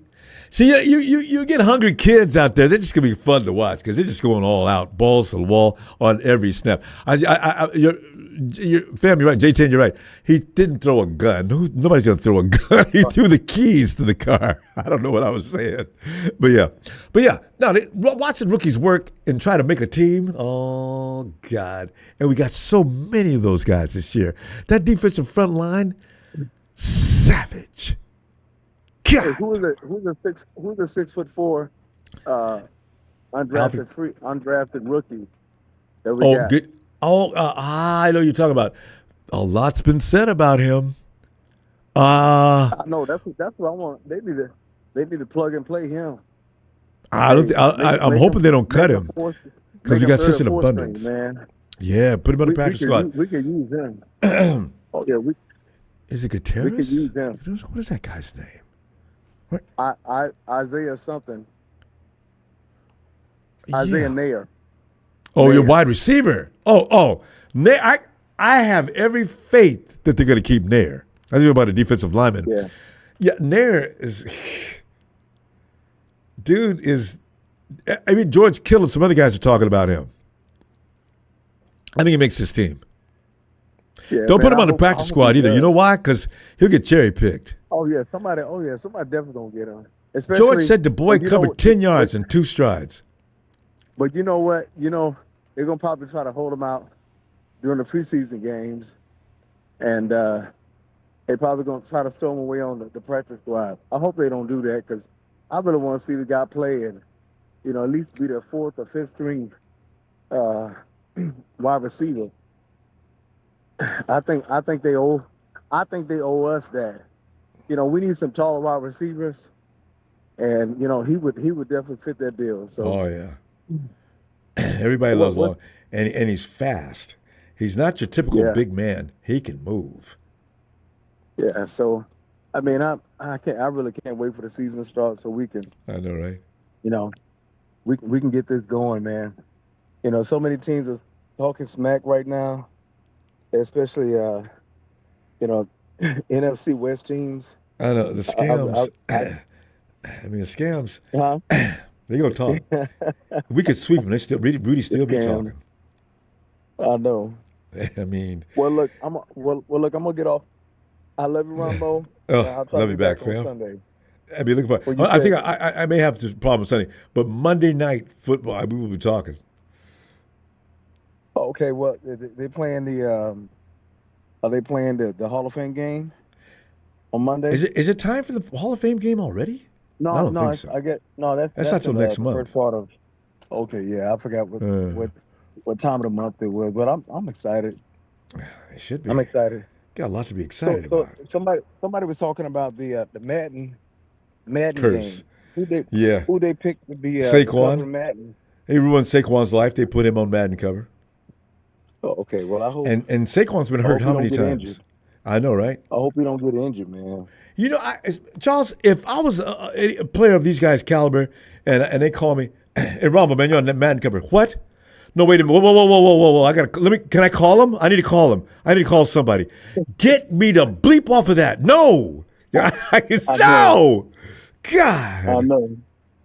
See, you get hungry kids out there. They're just gonna be fun to watch because they're just going all out, balls to the wall on every snap. Your family, right? J10, you're right. He didn't throw a gun. Nobody's gonna throw a gun. He threw the keys to the car. I don't know what I was saying, but yeah. Now watching rookies work and try to make a team. Oh God! And we got so many of those guys this year. That defensive front line, savage. God. Hey, who's a 6'4" undrafted rookie that we got? I know you're talking about. A lot's been said about him. I know that's what I want. They need to plug and play him. I'm hoping they don't cut him because we got such an abundance. Man. Yeah, put him on the practice squad. We could use him. Oh yeah, is it Gutierrez? We could use him. What is that guy's name? Isaiah something. Yeah. Isaiah Nair. Oh, your wide receiver. Nair. I have every faith that they're going to keep Nair. I think about a defensive lineman. Yeah, Nair is. Dude is. I mean, George Kittle and some other guys are talking about him. I think he makes this team. Yeah, Don't put him on the practice squad either. You know why? Because he'll get cherry picked. Oh yeah, somebody definitely gonna get him. Especially, George said the boy covered 10 yards in 2 strides. But you know what? You know, they're gonna probably try to hold him out during the preseason games, and they're probably gonna try to throw him away on the practice squad. I hope they don't do that because I really want to see the guy play and, you know, at least be their 4th or 5th string wide receiver. I think they owe us that. You know, we need some taller wide receivers, and you know he would definitely fit that bill. So. Oh yeah, everybody loves long, and he's fast. He's not your typical big man. He can move. Yeah. So, I mean, I really can't wait for the season to start so we can. I know, right? You know, we can get this going, man. You know, so many teams are talking smack right now, especially you know, NFC West teams. I know the scams. I mean, the scams. They gonna talk. We could sweep them. They still Rudy still be talking. I know. I mean. Well, look, I'm gonna get off. I love you, Ronbo. I'll love you back, fam. Sunday. I mean, looking for. I think I may have this problem Sunday, but Monday night football, we will be talking. Okay, well, they playing the. Are they playing the Hall of Fame game on Monday? Is it time for the Hall of Fame game already? No, I don't think so. That's not till next month. First part of. Okay, yeah, I forgot what time of the month it was, but I'm excited. It should be. I'm excited. Got a lot to be excited about. Somebody was talking about the Madden curse. Game. Who they picked to be Saquon. Madden. They ruined Saquon's life. They put him on Madden cover. Oh, okay. Well, I hope. And Saquon's been hurt how many times? Injured. I know, right? I hope he don't get injured, man. You know, Charles, if I was a player of these guys' caliber, and they call me, hey, Ronbo, man, you're on Madden cover. What? No, wait a minute. Whoa. Can I call him? I need to call him. I need to call somebody. Get me the bleep off of that. No. No. God. I know.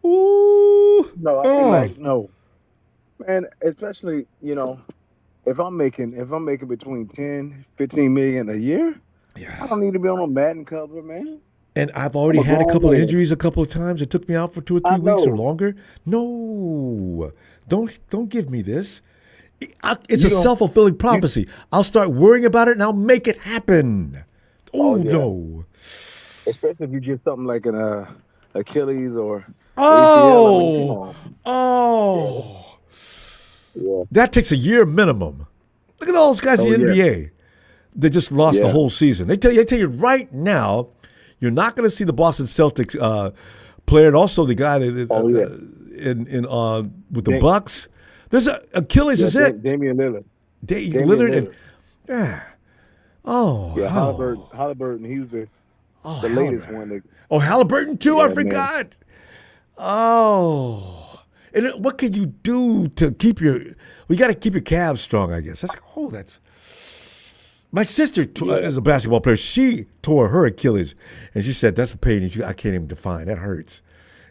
Ooh. No, I feel like no. Man, especially, you know, if I'm making between 10, 15 million a year, I don't need to be on a Madden cover, man. And I've already had a couple of injuries a couple of times. It took me out for 2 or 3 weeks or longer. No, don't give me this. It's a self-fulfilling prophecy. I'll start worrying about it and I'll make it happen. No. Especially if you get something like an Achilles or ACL. Yeah. That takes a year minimum. Look at all those guys in the NBA. They just lost the whole season. They tell you right now, you're not going to see the Boston Celtics player, and also the guy with the Bucks. There's Achilles. Is it Damian Lillard? Lillard. Halliburton. He's the latest one. Halliburton too. I forgot. Oh, and what can you do to keep we got to keep your calves strong, I guess. That's. My sister is a basketball player. She tore her Achilles, and she said that's a pain I can't even define. That hurts,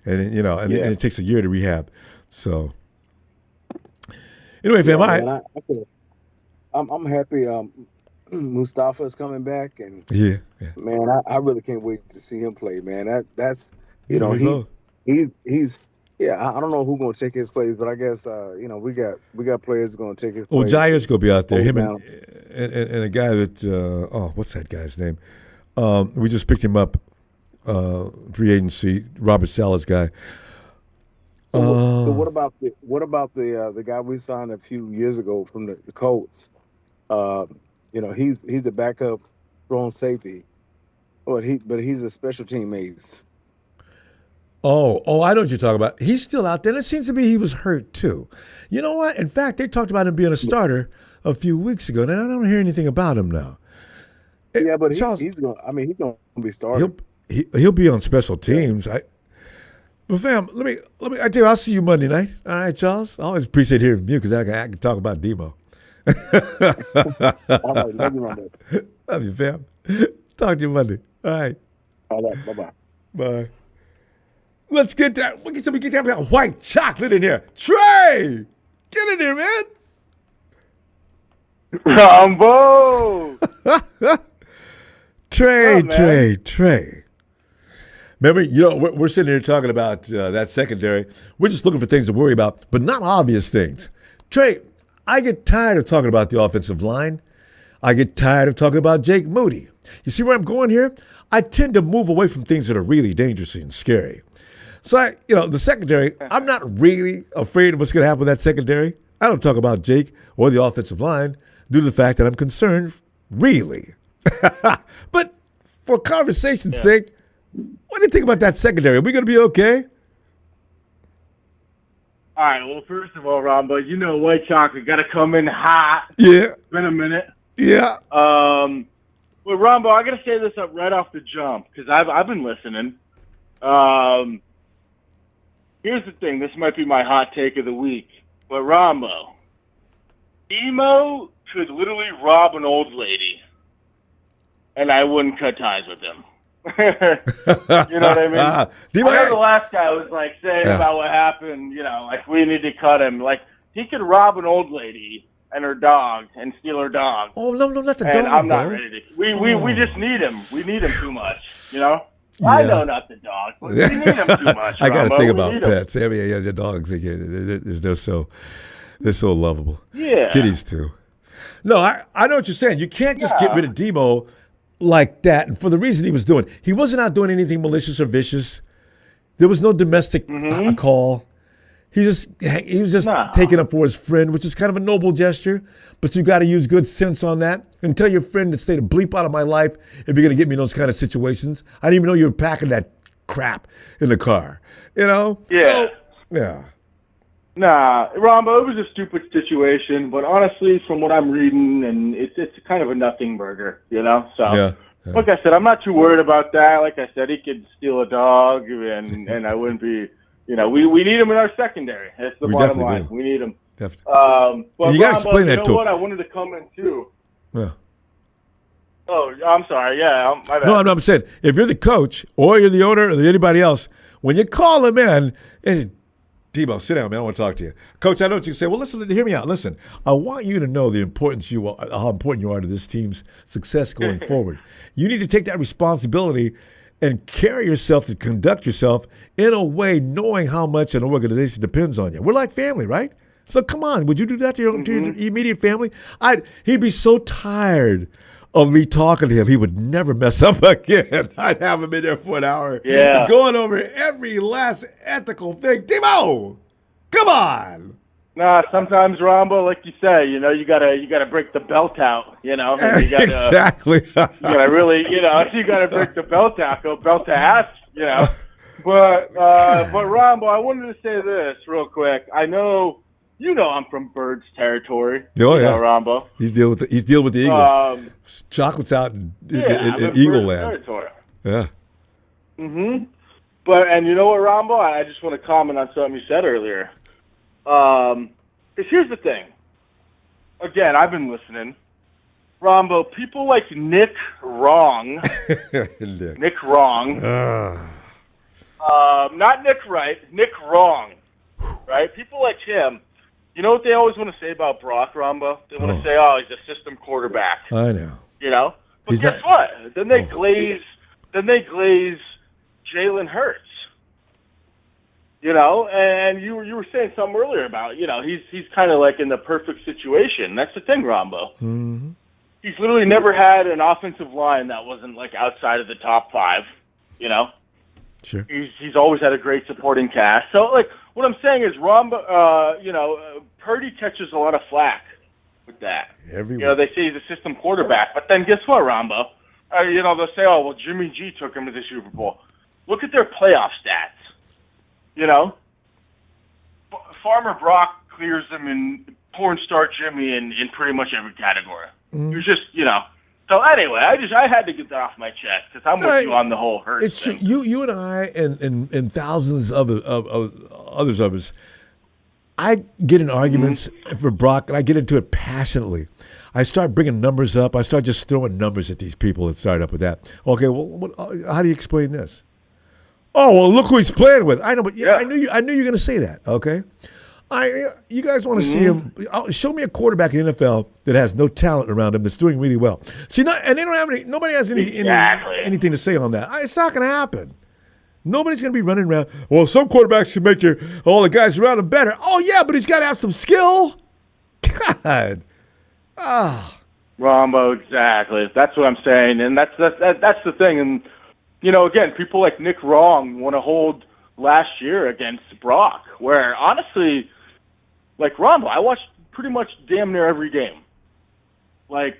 and and it takes a year to rehab. So, anyway, fam, I'm happy. Mustafa is coming back, and man, I really can't wait to see him play. Man, that's he's I don't know who's going to take his place, but I guess we got players going to take his place. Jair's going to be out there. Him and a guy that what's that guy's name? We just picked him up, free agency, Robert Sala's guy. So what about the guy we signed a few years ago from the Colts? He's the backup strong safety, but he's a special team ace. Oh, I know what you're talking about. He's still out there. And it seems to be he was hurt too. You know what? In fact, they talked about him being a starter a few weeks ago, and I don't hear anything about him now. Yeah, but he's going to be starting. He'll be on special teams. But fam, let me. I tell you, I'll see you Monday night. All right, Charles. I always appreciate hearing from you because I can talk about Demo. All right, love you, Ronbo. Love you, fam. Talk to you Monday. All right. All right. Bye-bye. Bye. Let's get that. We'll get that white chocolate in here. Trey, get in here, man. Ronbo. Trey. Remember, we're sitting here talking about that secondary. We're just looking for things to worry about, but not obvious things. Trey, I get tired of talking about the offensive line. I get tired of talking about Jake Moody. You see where I'm going here? I tend to move away from things that are really dangerous and scary. So, the secondary, I'm not really afraid of what's going to happen with that secondary. I don't talk about Jake or the offensive line due to the fact that I'm concerned, really. But for conversation's sake, what do you think about that secondary? Are we going to be okay? All right, well, first of all, Ronbo, white chocolate got to come in hot. Yeah. It's been a minute. Yeah. Well, Ronbo, I got to say this up right off the jump because I've been listening. Here's the thing. This might be my hot take of the week. But, Ronbo, Demo could literally rob an old lady, and I wouldn't cut ties with him. You know what I mean? I know the last guy was, saying about what happened, we need to cut him. He could rob an old lady and her dog and steal her dog. Oh, no, not the dog, and I'm not ready to. We just need him. We need him too much, Yeah. I know not the dog, but we need him too much. I got to think about pets. I mean, the dogs, they're so lovable. Yeah. Kitties, too. No, I know what you're saying. You can't just get rid of Demo like that. And for the reason he was doing. He wasn't out doing anything malicious or vicious. There was no domestic call. He was just taking up for his friend, which is kind of a noble gesture. But you got to use good sense on that and tell your friend to stay the bleep out of my life if you're going to get me in those kind of situations. I didn't even know you were packing that crap in the car. Yeah. So, yeah. Nah, Ronbo, it was a stupid situation, but honestly, from what I'm reading, and it's kind of a nothing burger, So, like I said, I'm not too worried about that. Like I said, he could steal a dog, and I wouldn't be, we need him in our secondary. That's the bottom line. Do. We need him. Definitely. But you got to explain that to him. You know what? I wanted to come in too. Yeah. Oh, I'm sorry. Yeah, my bad. No, I'm saying if you're the coach or you're the owner or anybody else, when you call him in, it's Debo, sit down, man. I want to talk to you. Coach, I know what you say. Well, listen, hear me out. Listen, I want you to know how important you are to this team's success going forward. You need to take that responsibility and carry yourself, to conduct yourself in a way knowing how much an organization depends on you. We're like family, right? So come on, would you do that to your immediate family? He'd be so tired of me talking to him, he would never mess up again. I'd have him in there for an hour, going over every last ethical thing. Demo, come on. Nah, sometimes Ronbo, like you say, you gotta break the belt out. You gotta, exactly. you gotta really, you gotta break the belt out, go belt to ass. But Ronbo, I wanted to say this real quick. I know. I'm from Birds territory. Oh yeah, Ronbo. He's dealing with the Eagles. Chocolate's out in Eagle Land. Territory. Yeah. But you know what, Ronbo? I just want to comment on something you said earlier. Because here's the thing. Again, I've been listening. Ronbo, people like Nick Wrong. Nick Wrong. Not Nick Right. Nick Wrong. Right? People like him. You know what they always want to say about Brock, Ronbo? They want to say, he's a system quarterback. I know. But guess what? Then they glaze Jalen Hurts. And you were saying something earlier about, he's kind of like in the perfect situation. That's the thing, Ronbo. Mm-hmm. He's literally never had an offensive line that wasn't like outside of the top 5, Sure. He's always had a great supporting cast. So, like, what I'm saying is, Purdy catches a lot of flack with that. They say he's a system quarterback, but then guess what, Ronbo? They'll say, oh, well, Jimmy G took him to the Super Bowl. Look at their playoff stats. Farmer Brock clears them in porn star Jimmy in pretty much every category. You're just, So anyway, I had to get that off my chest because I'm with you on the whole Hurts It's thing. true. You and I and thousands of others of us, I get in arguments for Brock, and I get into it passionately. I start bringing numbers up. I start just throwing numbers at these people and start up with that. Okay, well, how do you explain this? Oh, well, look who he's playing with. I know, but I knew you were going to say that. Okay, you guys want to see him? Show me a quarterback in the NFL that has no talent around him that's doing really well. See, and they don't have nobody has anything to say on that. It's not going to happen. Nobody's going to be running around. Well, some quarterbacks should make all the guys around him better. Oh yeah, but he's got to have some skill. God, Ronbo, exactly. That's what I'm saying, and that's the thing. And again, people like Nick Wrong want to hold last year against Brock, where honestly, like Ronbo, I watched pretty much damn near every game. Like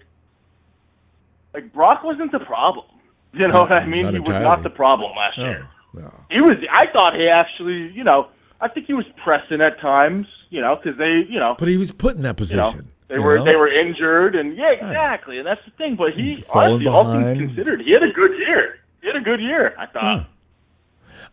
Brock wasn't the problem. You know what I mean? He was not the problem last year. No. He was. I thought he actually, I think he was pressing at times, because they, But he was put in that position. They were injured, and exactly, and that's the thing. But he honestly, all things considered, he had a good year. I thought.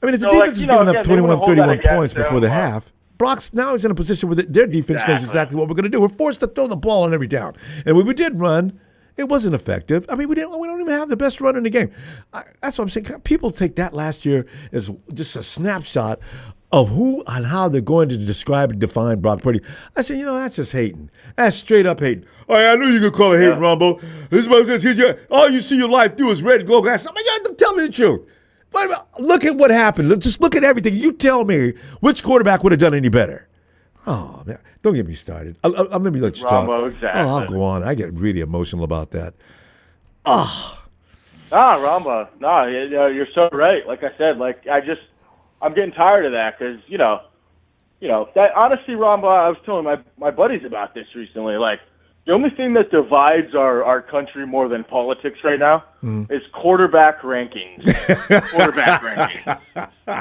I mean, if the defense is giving up 21, 31 points before the half, Brock's now is in a position where their defense knows exactly what we're going to do. We're forced to throw the ball on every down, and when we did run, it wasn't effective. I mean, we don't even have the best runner in the game. That's what I'm saying. People take that last year as just a snapshot of who and how they're going to describe and define Brock Purdy. I said, that's just hating. That's straight up hating. Oh, yeah, I knew you could call it hating, Ronbo. This is what it says. All you see your life do is red glow glass. I mean, tell me the truth. Look at what happened. Just look at everything. You tell me which quarterback would have done any better. Oh, man. Don't get me started. Let me let you talk. Exactly. I'll go on. I get really emotional about that. Ronbo. No, you're so right. Like I said, I'm getting tired of that because, that honestly, Ronbo, I was telling my buddies about this recently. Like, the only thing that divides our country more than politics right now is quarterback rankings.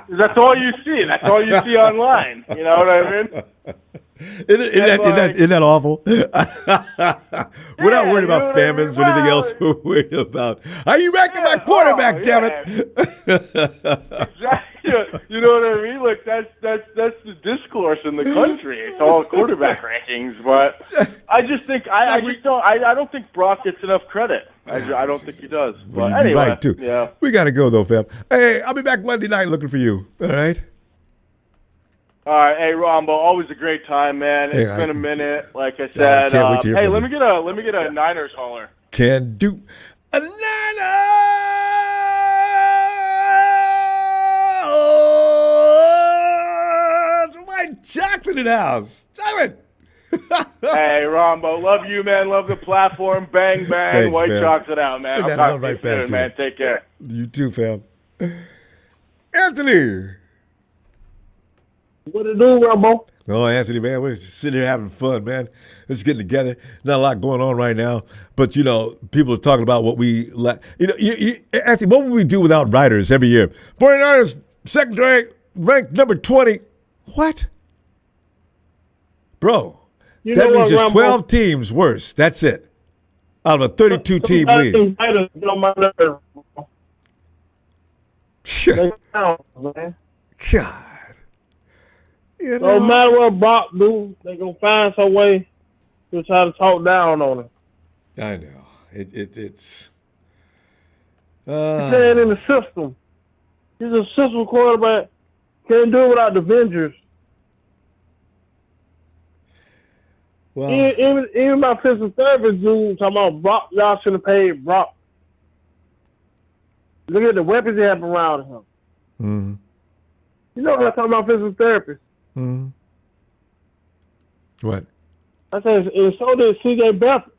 That's all you see. That's all you see online. You know what I mean? Isn't that awful? We're not worried about famines or anything else. We're worried about how you ranking my quarterback, damn it. Exactly. You know what I mean? Like that's the discourse in the country. It's all quarterback rankings, but I just think I don't think Brock gets enough credit. I don't think he does. But anyway, right too. Yeah. We got to go though, fam. Hey, I'll be back Monday night looking for you. All right. All right, hey Ronbo, always a great time, man. It's been a minute, like I said. Can't wait to hear from let me get a Niners holler. Can do a Niners. Jonathan in the house. Jonathan. Hey, Ronbo, love you, man. Love the platform. Bang, bang. Thanks, White man. Chalks it out, man. Send I'll that talk to right you back soon, to man. you. Take care. You too, fam. Anthony. What it do, Ronbo? No, Anthony, man, we're just sitting here having fun, man. We're just getting together. Not a lot going on right now, but people are talking about what we like. Anthony, what would we do without writers every year? 49ers, second ranked number 20. What? Bro, that means there's 12 teams worse. That's it. Out of a 32-team league. God. No matter what Brock do, they gonna find some way to try to talk down on him. I know. It's playing in the system. He's a system quarterback. Can't do it without the Avengers. Well, even my physical therapist dude talking about Brock. Y'all should have paid Brock. Look at the weapons they have around him. Mm-hmm. You know what I'm talking about, physical therapist. Mm-hmm. What? I said, and so did C.J. Beathard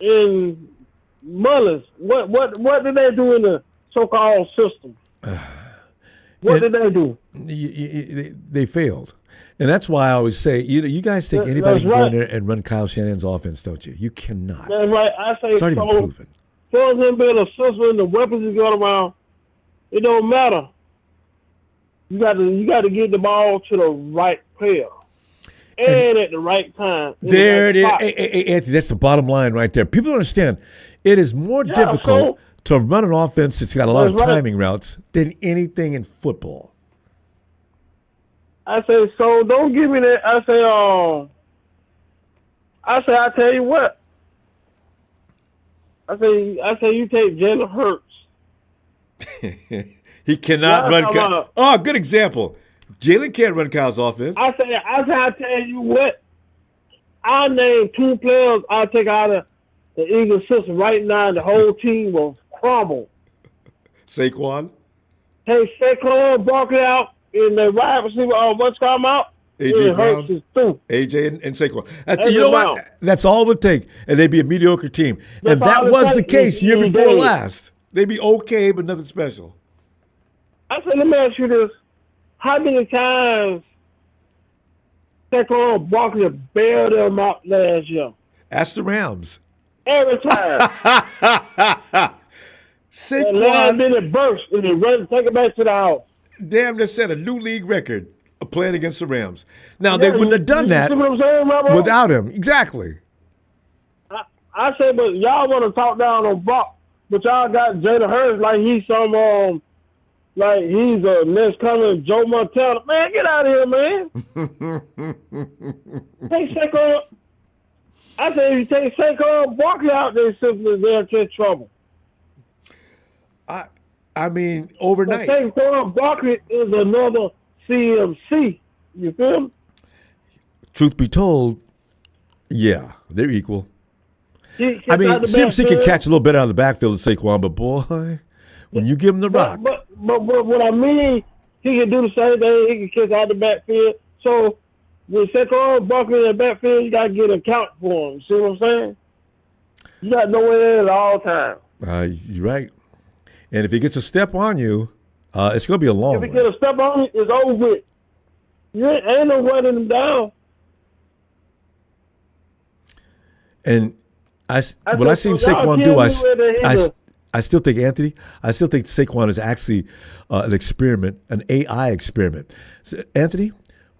and Mullins. What did they do in the so-called system? What did they do? They failed. And that's why I always say, you guys think anybody can go in there and run Kyle Shanahan's offense, don't you? You cannot. That's right. I say it's already been proven. For him being a system and the weapons he got around, it don't matter. You got to get the ball to the right player and at the right time. There it is. Hey, Anthony, that's the bottom line right there. People don't understand. It is more difficult to run an offense that's got a lot of timing routes than anything in football. I say, so don't give me that. I tell you what. I say you take Jalen Hurts. He cannot run. Oh, good example. Jalen can't run Kyle's offense. I tell you what. I name 2 players I take out of the Eagles system right now, and the whole team will crumble. Saquon. Take Saquon Barkley out in the wide receiver. What's come out? AJ Brown, AJ and Saquon. You know what? That's all it would take, and they'd be a mediocre team. And that was the case year before last. They'd be okay, but nothing special. I said, let me ask you this. How many times Saquon Barkley bailed them out last year? Ask the Rams. Every time. Saquon. And last minute burst, and he run, take it back to the house. Damn, they set a new league record of playing against the Rams. Now, they wouldn't have done that without him. Exactly. I say, but y'all want to talk down on Brock, but y'all got Jalen Hurts like he's some, like he's a next coming Joe Montana. Man, get out of here, man. Take Saquon. I say, if you take Saquon Barkley out there, simply they'll get trouble. I mean, overnight. Saquon Barkley is another CMC. You feel me? Truth be told, yeah, they're equal. I mean, CMC can catch a little bit out of the backfield of Saquon, but boy, when you give him the rock. But what I mean, he can do the same thing. He can catch out the backfield. So with Saquon Barkley in the backfield, you got to get a count for him. See what I'm saying? You got to know it at all times. You're right. And if he gets a step on you, it's going to be a long one. If he gets a step on you, it's over with. You ain't no running him down. And what I seen Saquon do, I still think, Anthony, I still think Saquon is actually an experiment, an AI experiment. So, Anthony,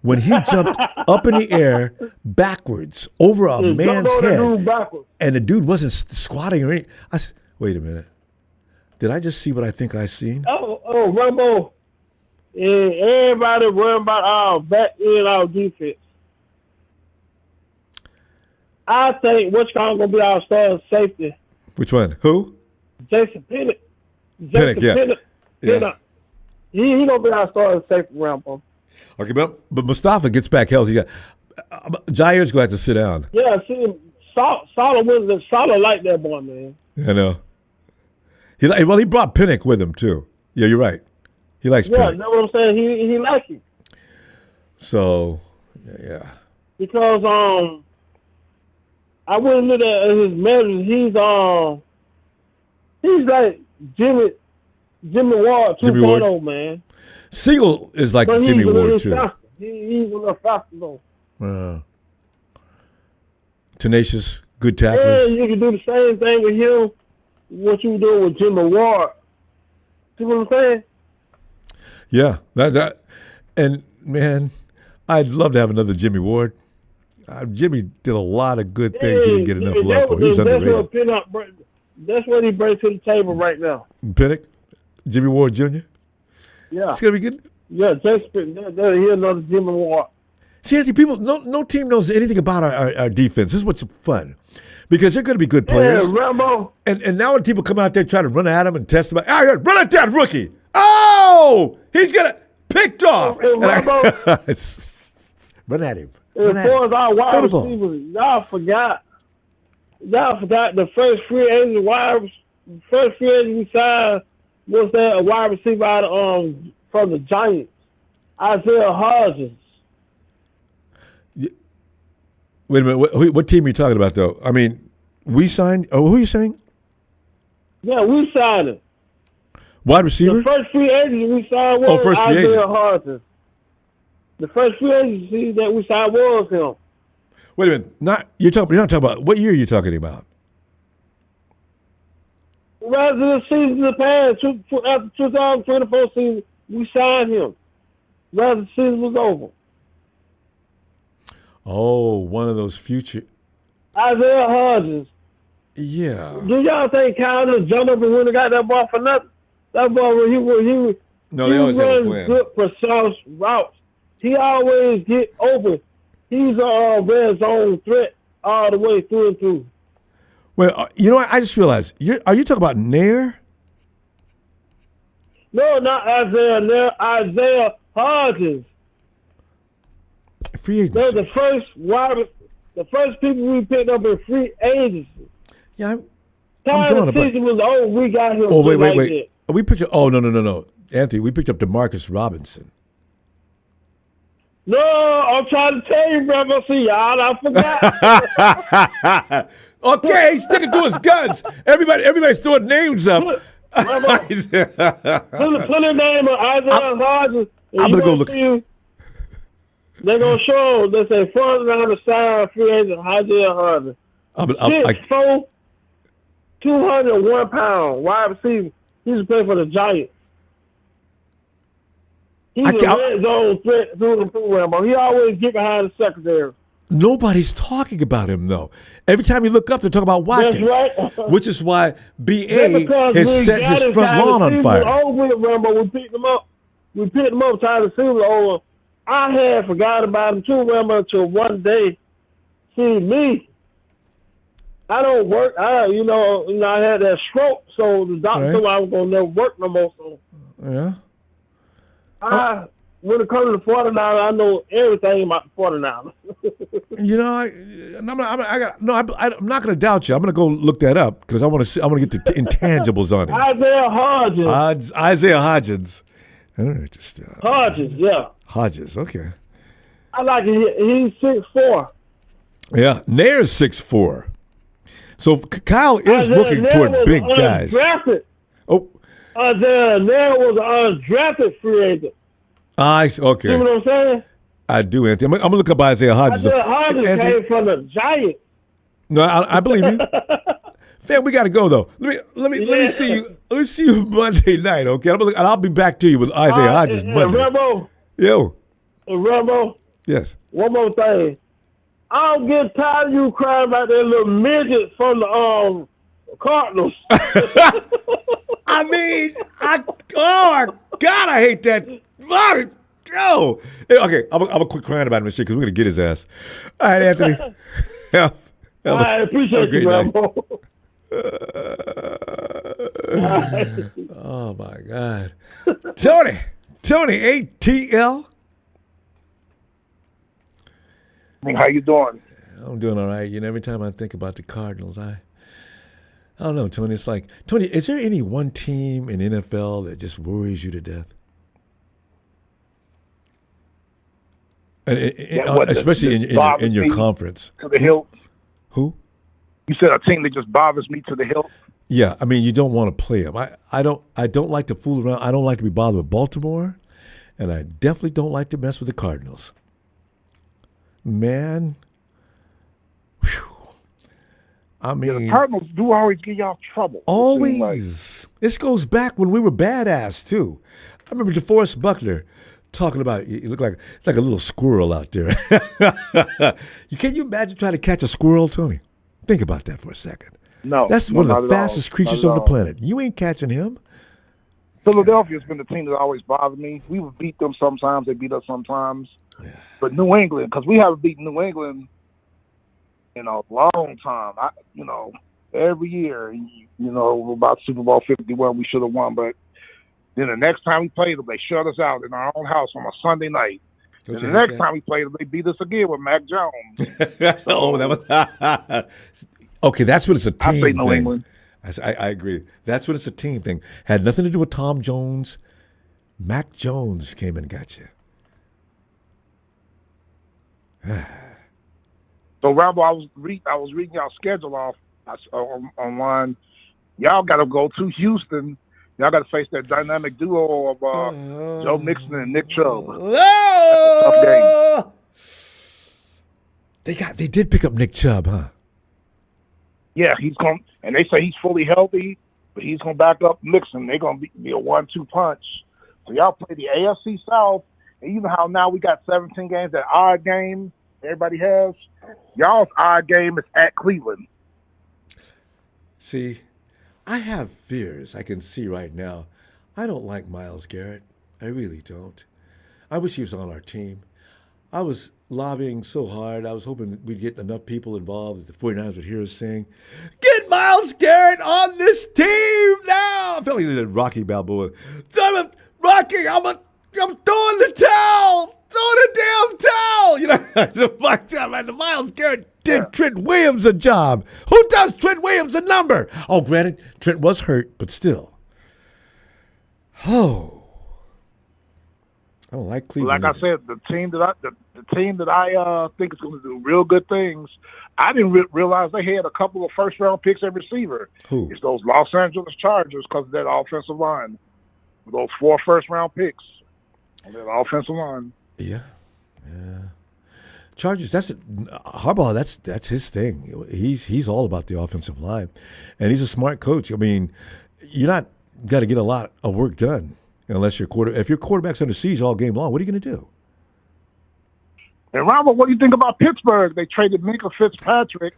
when he jumped up in the air backwards over a man's head, and the dude wasn't squatting or anything, I said, wait a minute. Did I just see what I think I seen? Oh, Ronbo. And everybody worrying about our back end, our defense. I think which one going to be our starting safety. Which one? Who? Jason Pinnock. Pinnock. He going to be our starting safety, Ronbo. Okay, but Mustafa gets back healthy. Jair's going to have to sit down. Yeah, see, Solid like that boy, man. I know. He brought Pinnock with him, too. Yeah, you're right. He likes Pinnock. Yeah, that's what I'm saying. He likes him. So, Yeah. Because I went and looked at his measures. He's like Jimmy Ward 2.0, man. Siegel is like Jimmy Ward too. He's a little faster though. Tenacious, good tacklers. Yeah, you can do the same thing with him. What you do with Jimmy Ward? See what I'm saying? Yeah, that, and man, I'd love to have another Jimmy Ward. Jimmy did a lot of good things. He didn't get enough love for. He was underrated. That's what he brings to the table right now. Pinnock, Jimmy Ward Jr. Yeah, it's gonna be good. Yeah, here's another Jimmy Ward. See, Anthony, people, no team knows anything about our defense. This is what's fun. Because they're going to be good players. Yeah, Ronbo. And now when people come out there trying to run at him and test him, run at that rookie. Oh, he's going to picked off. Run at him. As far as our wide receivers, y'all forgot the first free agent we signed was that a wide receiver out of, from the Giants, Isaiah Hodgins. Wait a minute. What team are you talking about, though? I mean, we signed. Oh, who are you saying? Yeah, we signed him. Wide receiver? The first free agent we signed was Isaiah Hodgins. The first free agency that we signed was him. Wait a minute. You're not talking about. What year are you talking about? Rather than the season of the past, after 2024 season, we signed him. Rather the season was over. Oh, one of those future. Isaiah Hodgins. Yeah. Do y'all think Kyle just jumped up and went and got that ball for nothing? That ball when he no, they always have a plan. Good precise routes. He always get open. He's a red zone threat all the way through and through. Well, you know what? I just realized. Are you talking about Nair? No, not Isaiah Nair. Isaiah Hodgins. Free agency. They're the first people we picked up in free agency. Yeah, I'm drawing a blank. Was over. We got him. Oh, wait. We picked up. Oh, no. Anthony, we picked up DeMarcus Robinson. No, I'm trying to tell you, brother. See, y'all, I forgot. Okay, he's sticking to his guns. Everybody's throwing names up. Put a name of Isaiah Hodgins. I'm gonna go look. They're gonna show. They say front round the side free agent Isaiah Hodgins. 6'4", 201 pounds, wide receiver. He used to play for the Giants. He's a red zone threat through the program, but he always get behind the secondary. Nobody's talking about him, though. Every time you look up, they're talking about Watkins. That's right. Which is why BA has set his front lawn on fire. We picked him up. Trying to see him over. I had forgot about him too, Rambo, until one day. See, me, I don't work. I had that stroke, so the doctor told me I was going to never work no more. So. Yeah. When it comes to the 49ers, I know everything about the 49ers. I'm not going to doubt you. I'm going to go look that up because I want to get the intangibles on it. Isaiah Hodgins. Isaiah Hodgins. I don't know, Hodgins, yeah. Hodgins, okay. I like it. He's 6'4". Yeah, Nair's 6'4". So Kyle is looking toward big guys. Oh. Isaiah Nair was an undrafted free agent. Okay. See what I'm saying? I do, Anthony. I'm going to look up Isaiah Hodgins. Isaiah Hodgins came from the Giants. No, I believe you. Fam, we got to go though. Let me see you. Let me see you Monday night, okay? I'll be back to you with Isaiah Hodgins Monday. Ronbo. Yo. Ronbo. Yes. One more thing. I don't get tired of you crying about that little midget from the Cardinals. I mean, God, I hate that. Oh. Okay, I'm gonna quit crying about him and shit because we're gonna get his ass. All right, Anthony. I appreciate you, Ronbo. Oh my God, Tony, ATL. How you doing? I'm doing all right. Every time I think about the Cardinals, I don't know, Tony. It's like, Tony, is there any one team in NFL that just worries you to death? especially in your conference. To the hilt. Who? You said a team that just bothers me to the hilt. Yeah, I mean, you don't want to play them. I don't like to fool around. I don't like to be bothered with Baltimore, and I definitely don't like to mess with the Cardinals. Man, whew. I mean, the Cardinals do always give y'all trouble. Always. This goes back when we were badass too. I remember DeForest Buckner talking about you look like it's like a little squirrel out there. Can you imagine trying to catch a squirrel, Tony? Think about that for a second. No, that's one of the fastest creatures on the planet. You ain't catching him. Philadelphia's been the team that always bothered me. We would beat them sometimes; they beat us sometimes. Yeah. But New England, because we haven't beaten New England in a long time. Every year, about Super Bowl 51, we should have won. But then the next time we played them, they shut us out in our own house on a Sunday night. And the next time we played them, they beat us again with Mac Jones. That was okay. That's what it's a team thing. New England. I agree. That's what it's a team thing. Had nothing to do with Tom Jones. Mac Jones came and got you. So, Ronbo, I was reading y'all schedule off online. Y'all got to go to Houston. Y'all got to face that dynamic duo of Joe Mixon and Nick Chubb. Tough game. They did pick up Nick Chubb, huh? Yeah, he's going, and they say he's fully healthy, but he's going to back up Mixon. They're going to be a 1-2 punch. So y'all play the AFC South, and you know how now we got 17 games, that odd game everybody has. Y'all's odd game is at Cleveland. See, I have fears I can see right now. I don't like Myles Garrett. I really don't. I wish he was on our team. I was lobbying so hard. I was hoping we'd get enough people involved that the 49ers would hear us saying, "Get Myles Garrett on this team now!" I felt like they did Rocky Balboa. Rocky, I'm throwing the towel! Throw the damn towel! It's a fucked up. And Myles Garrett did Trent Williams a job. Who does Trent Williams a number? Oh, granted, Trent was hurt, but still. Oh. I don't like Cleveland. Like I said, the team that I think is going to do real good things. I didn't realize they had a couple of first-round picks at receiver. Who? It's those Los Angeles Chargers because of that offensive line. Those 4 first-round picks on that offensive line. Yeah. Chargers. Harbaugh. That's his thing. He's all about the offensive line, and he's a smart coach. I mean, you're not got to get a lot of work done unless if your quarterback's under siege all game long. What are you going to do? And Ronbo, what do you think about Pittsburgh? They traded Minka Fitzpatrick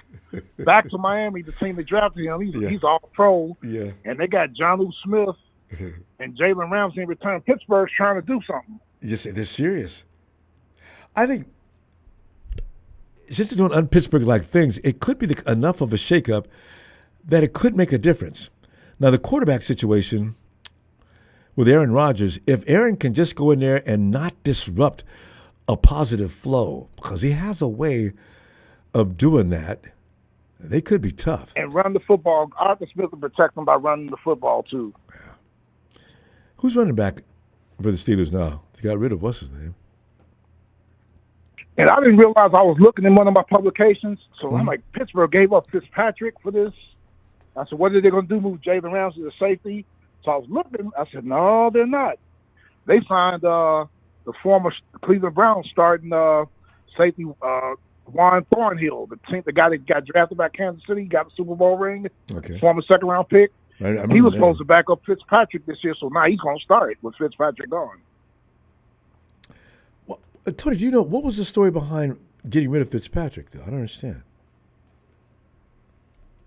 back to Miami, the team that drafted him. He's all pro. Yeah. And they got Jonnu Smith and Jalen Ramsey in return. Pittsburgh's trying to do something. They're serious. I think just doing un-Pittsburgh-like things, it could be enough of a shakeup that it could make a difference. Now, the quarterback situation with Aaron Rodgers, if Aaron can just go in there and not disrupt a positive flow, because he has a way of doing that, they could be tough. And run the football. Arthur Smith will protect them by running the football, too. Yeah. Who's running back for the Steelers now? They got rid of what's his name? And I didn't realize I was looking in one of my publications. So I'm like, Pittsburgh gave up Fitzpatrick for this. I said, what are they going to do? Move Jalen Ramsey to safety? So I was looking. I said, no, they're not. They signed the former Cleveland Browns starting safety Juan Thornhill, the guy that got drafted by Kansas City, got a Super Bowl ring, former second-round pick. He was supposed to back up Fitzpatrick this year, so now he's going to start with Fitzpatrick gone. Well, Tony, do you know what was the story behind getting rid of Fitzpatrick, though? I don't understand.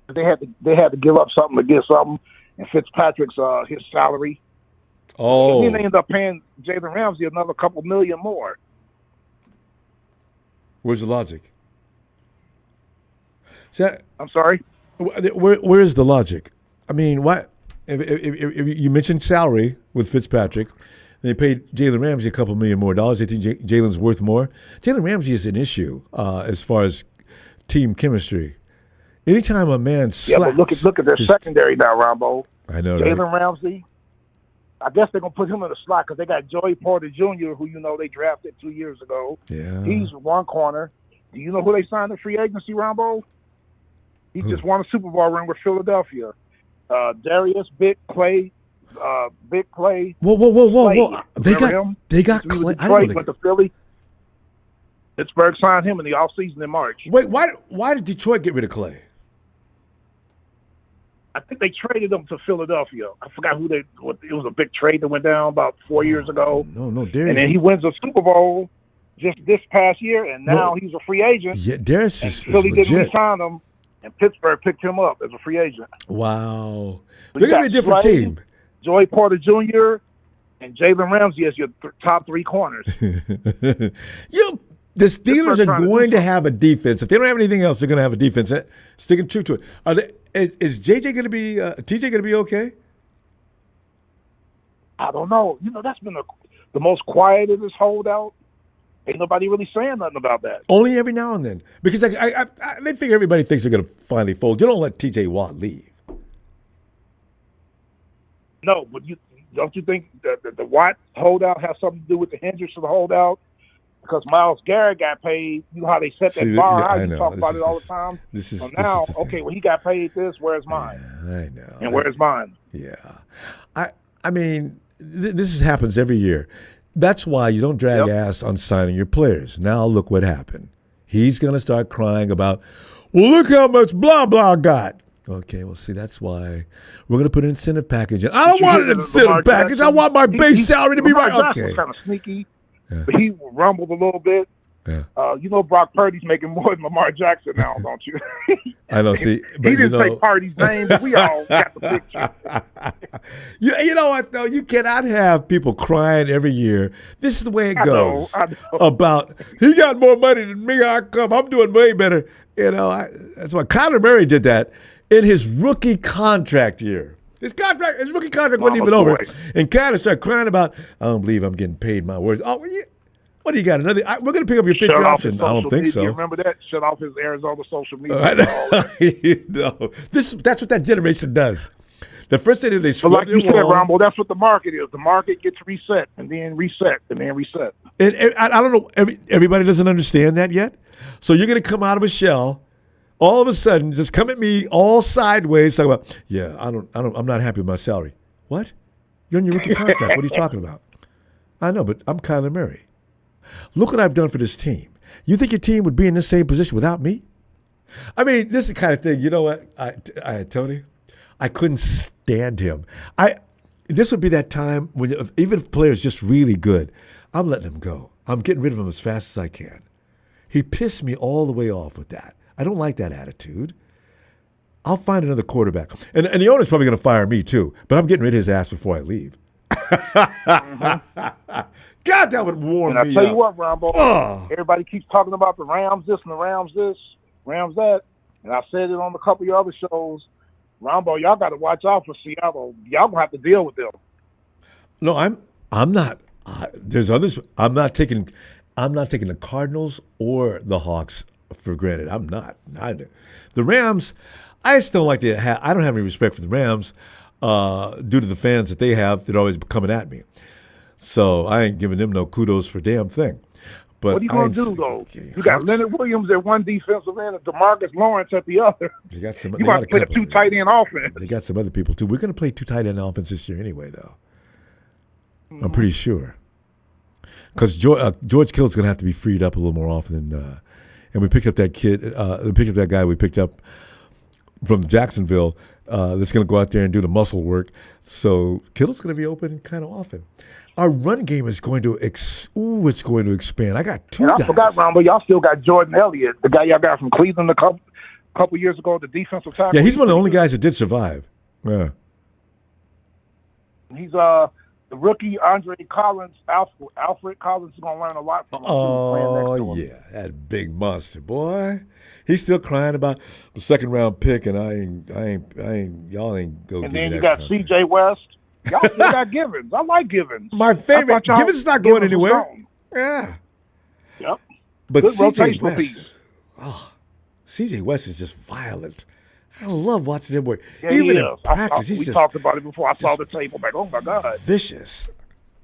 They had to give up something to get something, and Fitzpatrick's his salary. Oh. And then they ended up paying Jalen Ramsey another couple million more. Where's the logic? I'm sorry? Where is the logic? I mean, why? If you mentioned salary with Fitzpatrick, and they paid Jalen Ramsey a couple million more dollars. They think Jalen's worth more. Jalen Ramsey is an issue as far as team chemistry. Anytime a man slaps... Yeah, but look at their secondary now, Ronbo. I know, Jalen Ramsey, I guess they're gonna put him in the slot because they got Joey Porter Jr., who they drafted 2 years ago. Yeah, he's one corner. Do you know who they signed in free agency, Ronbo? He just won a Super Bowl ring with Philadelphia. Darius Big Clay. Whoa! They got Clay. I don't know. Went to Philly. Pittsburgh signed him in the offseason in March. Wait, why did Detroit get rid of Clay? I think they traded him to Philadelphia. I forgot who it was a big trade that went down about 4 years ago. No, Darius. And then he wins a Super Bowl just this past year, and now he's a free agent. Yeah, Darius is Philly legit. didn't re-sign him, and Pittsburgh picked him up as a free agent. Wow. They're going to be a different team. Joey Porter Jr. and Jalen Ramsey as your top 3 corners. The Steelers are going to have a defense. If they don't have anything else, they're going to have a defense. Sticking true to it. Is JJ going to be TJ going to be okay? I don't know. That's been the most quiet of this holdout. Ain't nobody really saying nothing about that. Only every now and then, because they figure everybody thinks they're going to finally fold. You don't let TJ Watt leave. No, but don't you think the Watt holdout has something to do with the Hendricks of the holdout? Because Myles Garrett got paid. You know how they set that bar? How you talk about it all the time? So now, he got paid this. Where's mine? Yeah, I know. And where's mine? Yeah. I mean, this happens every year. That's why you don't drag ass on signing your players. Now look what happened. He's going to start crying about, well, look how much blah, blah got. Okay, well, see, that's why we're going to put an incentive package in. I don't want an incentive package. I want my base salary to be right. Okay. Kind of sneaky. Yeah. But he rumbled a little bit. Yeah. Brock Purdy's making more than Lamar Jackson now, don't you? I know. See, but he didn't say Purdy's name, but we all got the picture. You know what, though? You cannot have people crying every year. This is the way it goes. I know. About, he got more money than me. I'm doing way better. That's why Kyler Murray did that in his rookie contract year. His rookie contract wasn't even over. And Kyler started crying about, I don't believe I'm getting paid my words. Oh, what do you got? We're going to pick up your fifth year option. I don't think so. You remember that? Shut off his Arizona social media. That's what that generation does. The first thing they scrub like you said, Ronbo, that's what the market is. The market gets reset and then reset and then reset. And I don't know. Everybody doesn't understand that yet. So you're going to come out of a shell, all of a sudden, just come at me all sideways, talk about, I'm not happy with my salary. What? You're on your rookie contract. What are you talking about? I know, but I'm Kyler Murray. Look what I've done for this team. You think your team would be in this same position without me? I mean, this is the kind of thing, you know what, I Tony, I couldn't stand him. This would be that time when even if a player is just really good, I'm letting him go. I'm getting rid of him as fast as I can. He pissed me all the way off with that. I don't like that attitude. I'll find another quarterback. And the owner's probably going to fire me too, but I'm getting rid of his ass before I leave. God, that would warm me up. And I tell you what, Ronbo, everybody keeps talking about the Rams this and the Rams this, Rams that. And I said it on a couple of your other shows. Ronbo, y'all got to watch out for Seattle. Y'all going to have to deal with them. No, I'm not. There's others. I'm not taking the Cardinals or the Hawks for granted. I'm not. Neither. The Rams, I still like to I don't have any respect for the Rams due to the fans that they have that are always coming at me. So I ain't giving them no kudos for a damn thing. But what are you going to do, though? You got Leonard Williams at one defensive end and DeMarcus Lawrence at the other. You got to play a 2 tight end offense. They got some other people, too. We're going to play 2 tight end offense this year anyway, though. I'm pretty sure. Because George Kittle's going to have to be freed up a little more often. And we picked up that kid. We picked up that guy we picked up from Jacksonville that's going to go out there and do the muscle work. So Kittle's going to be open kind of often. Our run game is going to it's going to expand. I got 2 guys. I forgot, Ronbo, y'all still got Jordan Elliott, the guy y'all got from Cleveland a couple years ago, the defensive tackle. Yeah, he's one of the only guys that did survive. Yeah. He's the rookie Andre Collins, Alfred Collins is going to learn a lot from him. Oh, yeah, that big monster, boy. He's still crying about the 2nd-round pick, and y'all ain't go. And then you got C.J. West. Y'all still got Givens. I like Givens. My favorite. Givens is not going anywhere. Yeah. Yep. But C.J. West. Oh, C.J. West is just violent. I love watching him work. Yeah, Even he in is. practice, we he's just talked about it before I saw the tape. I'm like, oh my God, vicious.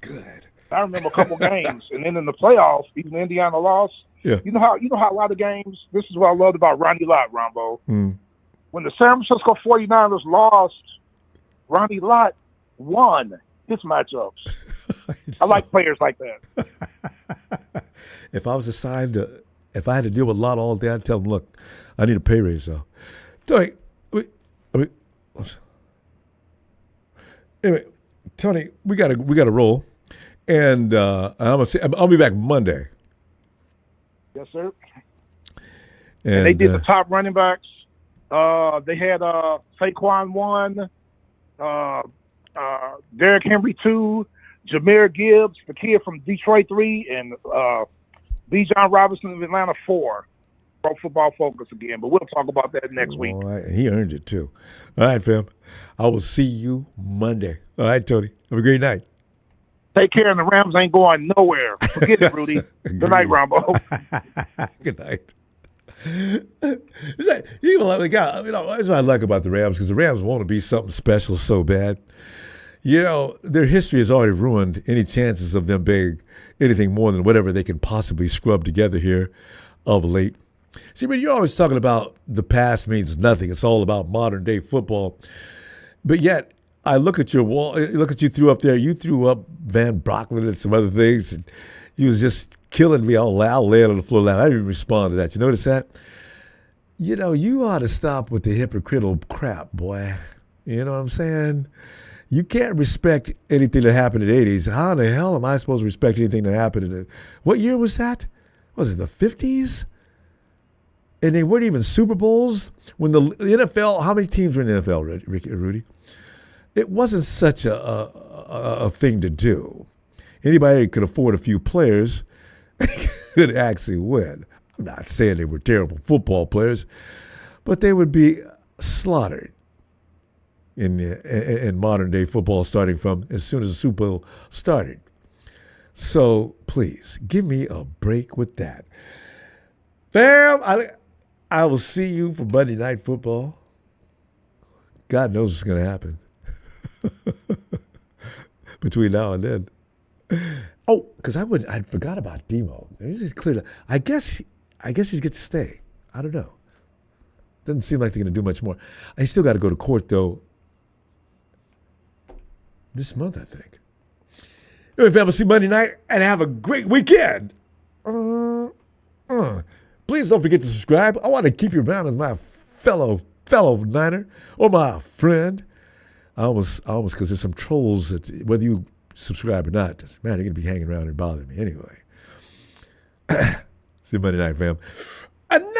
Good. I remember a couple games, and then in the playoffs, even Indiana lost. Yeah. You know how a lot of games. This is what I loved about Ronnie Lott, Ronbo. When the San Francisco 49ers lost, Ronnie Lott won his matchups. I like players like that. If I was assigned if I had to deal with Lott all day, I'd tell him, look, I need a pay raise, though. Tony, anyway, Tony, we gotta roll, and I'll be back Monday. Yes, sir. And they did the top running backs. They had Saquon 1, Derrick Henry 2, Jahmyr Gibbs, the kid from Detroit 3, and Bijan Robinson of Atlanta 4. Pro Football Focus again, but we'll talk about that next week. All right. He earned it too. All right, fam. I will see you Monday. All right, Tony. Have a great night. Take care, and the Rams ain't going nowhere. Forget it, Rudy. Good night, Ronbo. Good night. That's what I like about the Rams, because the Rams want to be something special so bad. You know, their history has already ruined any chances of them being anything more than whatever they can possibly scrub together here of late. See, but you're always talking about the past means nothing. It's all about modern day football. But yet, I look at your wall. Look at you threw up there. You threw up Van Brocklin and some other things, and you was just killing me. I'll lay it on the floor. I didn't even respond to that. You notice that? You know, you ought to stop with the hypocritical crap, boy. You know what I'm saying? You can't respect anything that happened in the 80s. How in the hell am I supposed to respect anything that happened in the... What year was that? Was it the 50s? And they weren't even Super Bowls. When the NFL, how many teams were in the NFL, Rudy? It wasn't such a thing to do. Anybody who could afford a few players could actually win. I'm not saying they were terrible football players, but they would be slaughtered in modern day football starting from as soon as the Super Bowl started. So please, give me a break with that. Fam, I will see you for Monday Night Football. God knows what's going to happen between now and then. Oh, because I forgot about Demo. This is clear. I guess he's get to stay. I don't know. Doesn't seem like they're going to do much more. I still got to go to court though this month, I think. Anyway, fam, we'll see Monday night and have a great weekend. Please don't forget to subscribe. I want to keep you around as my fellow Niner or my friend. I almost because there's some trolls that whether you subscribe or not, man, they're gonna be hanging around and bothering me anyway. See you Monday night, fam. A Niners!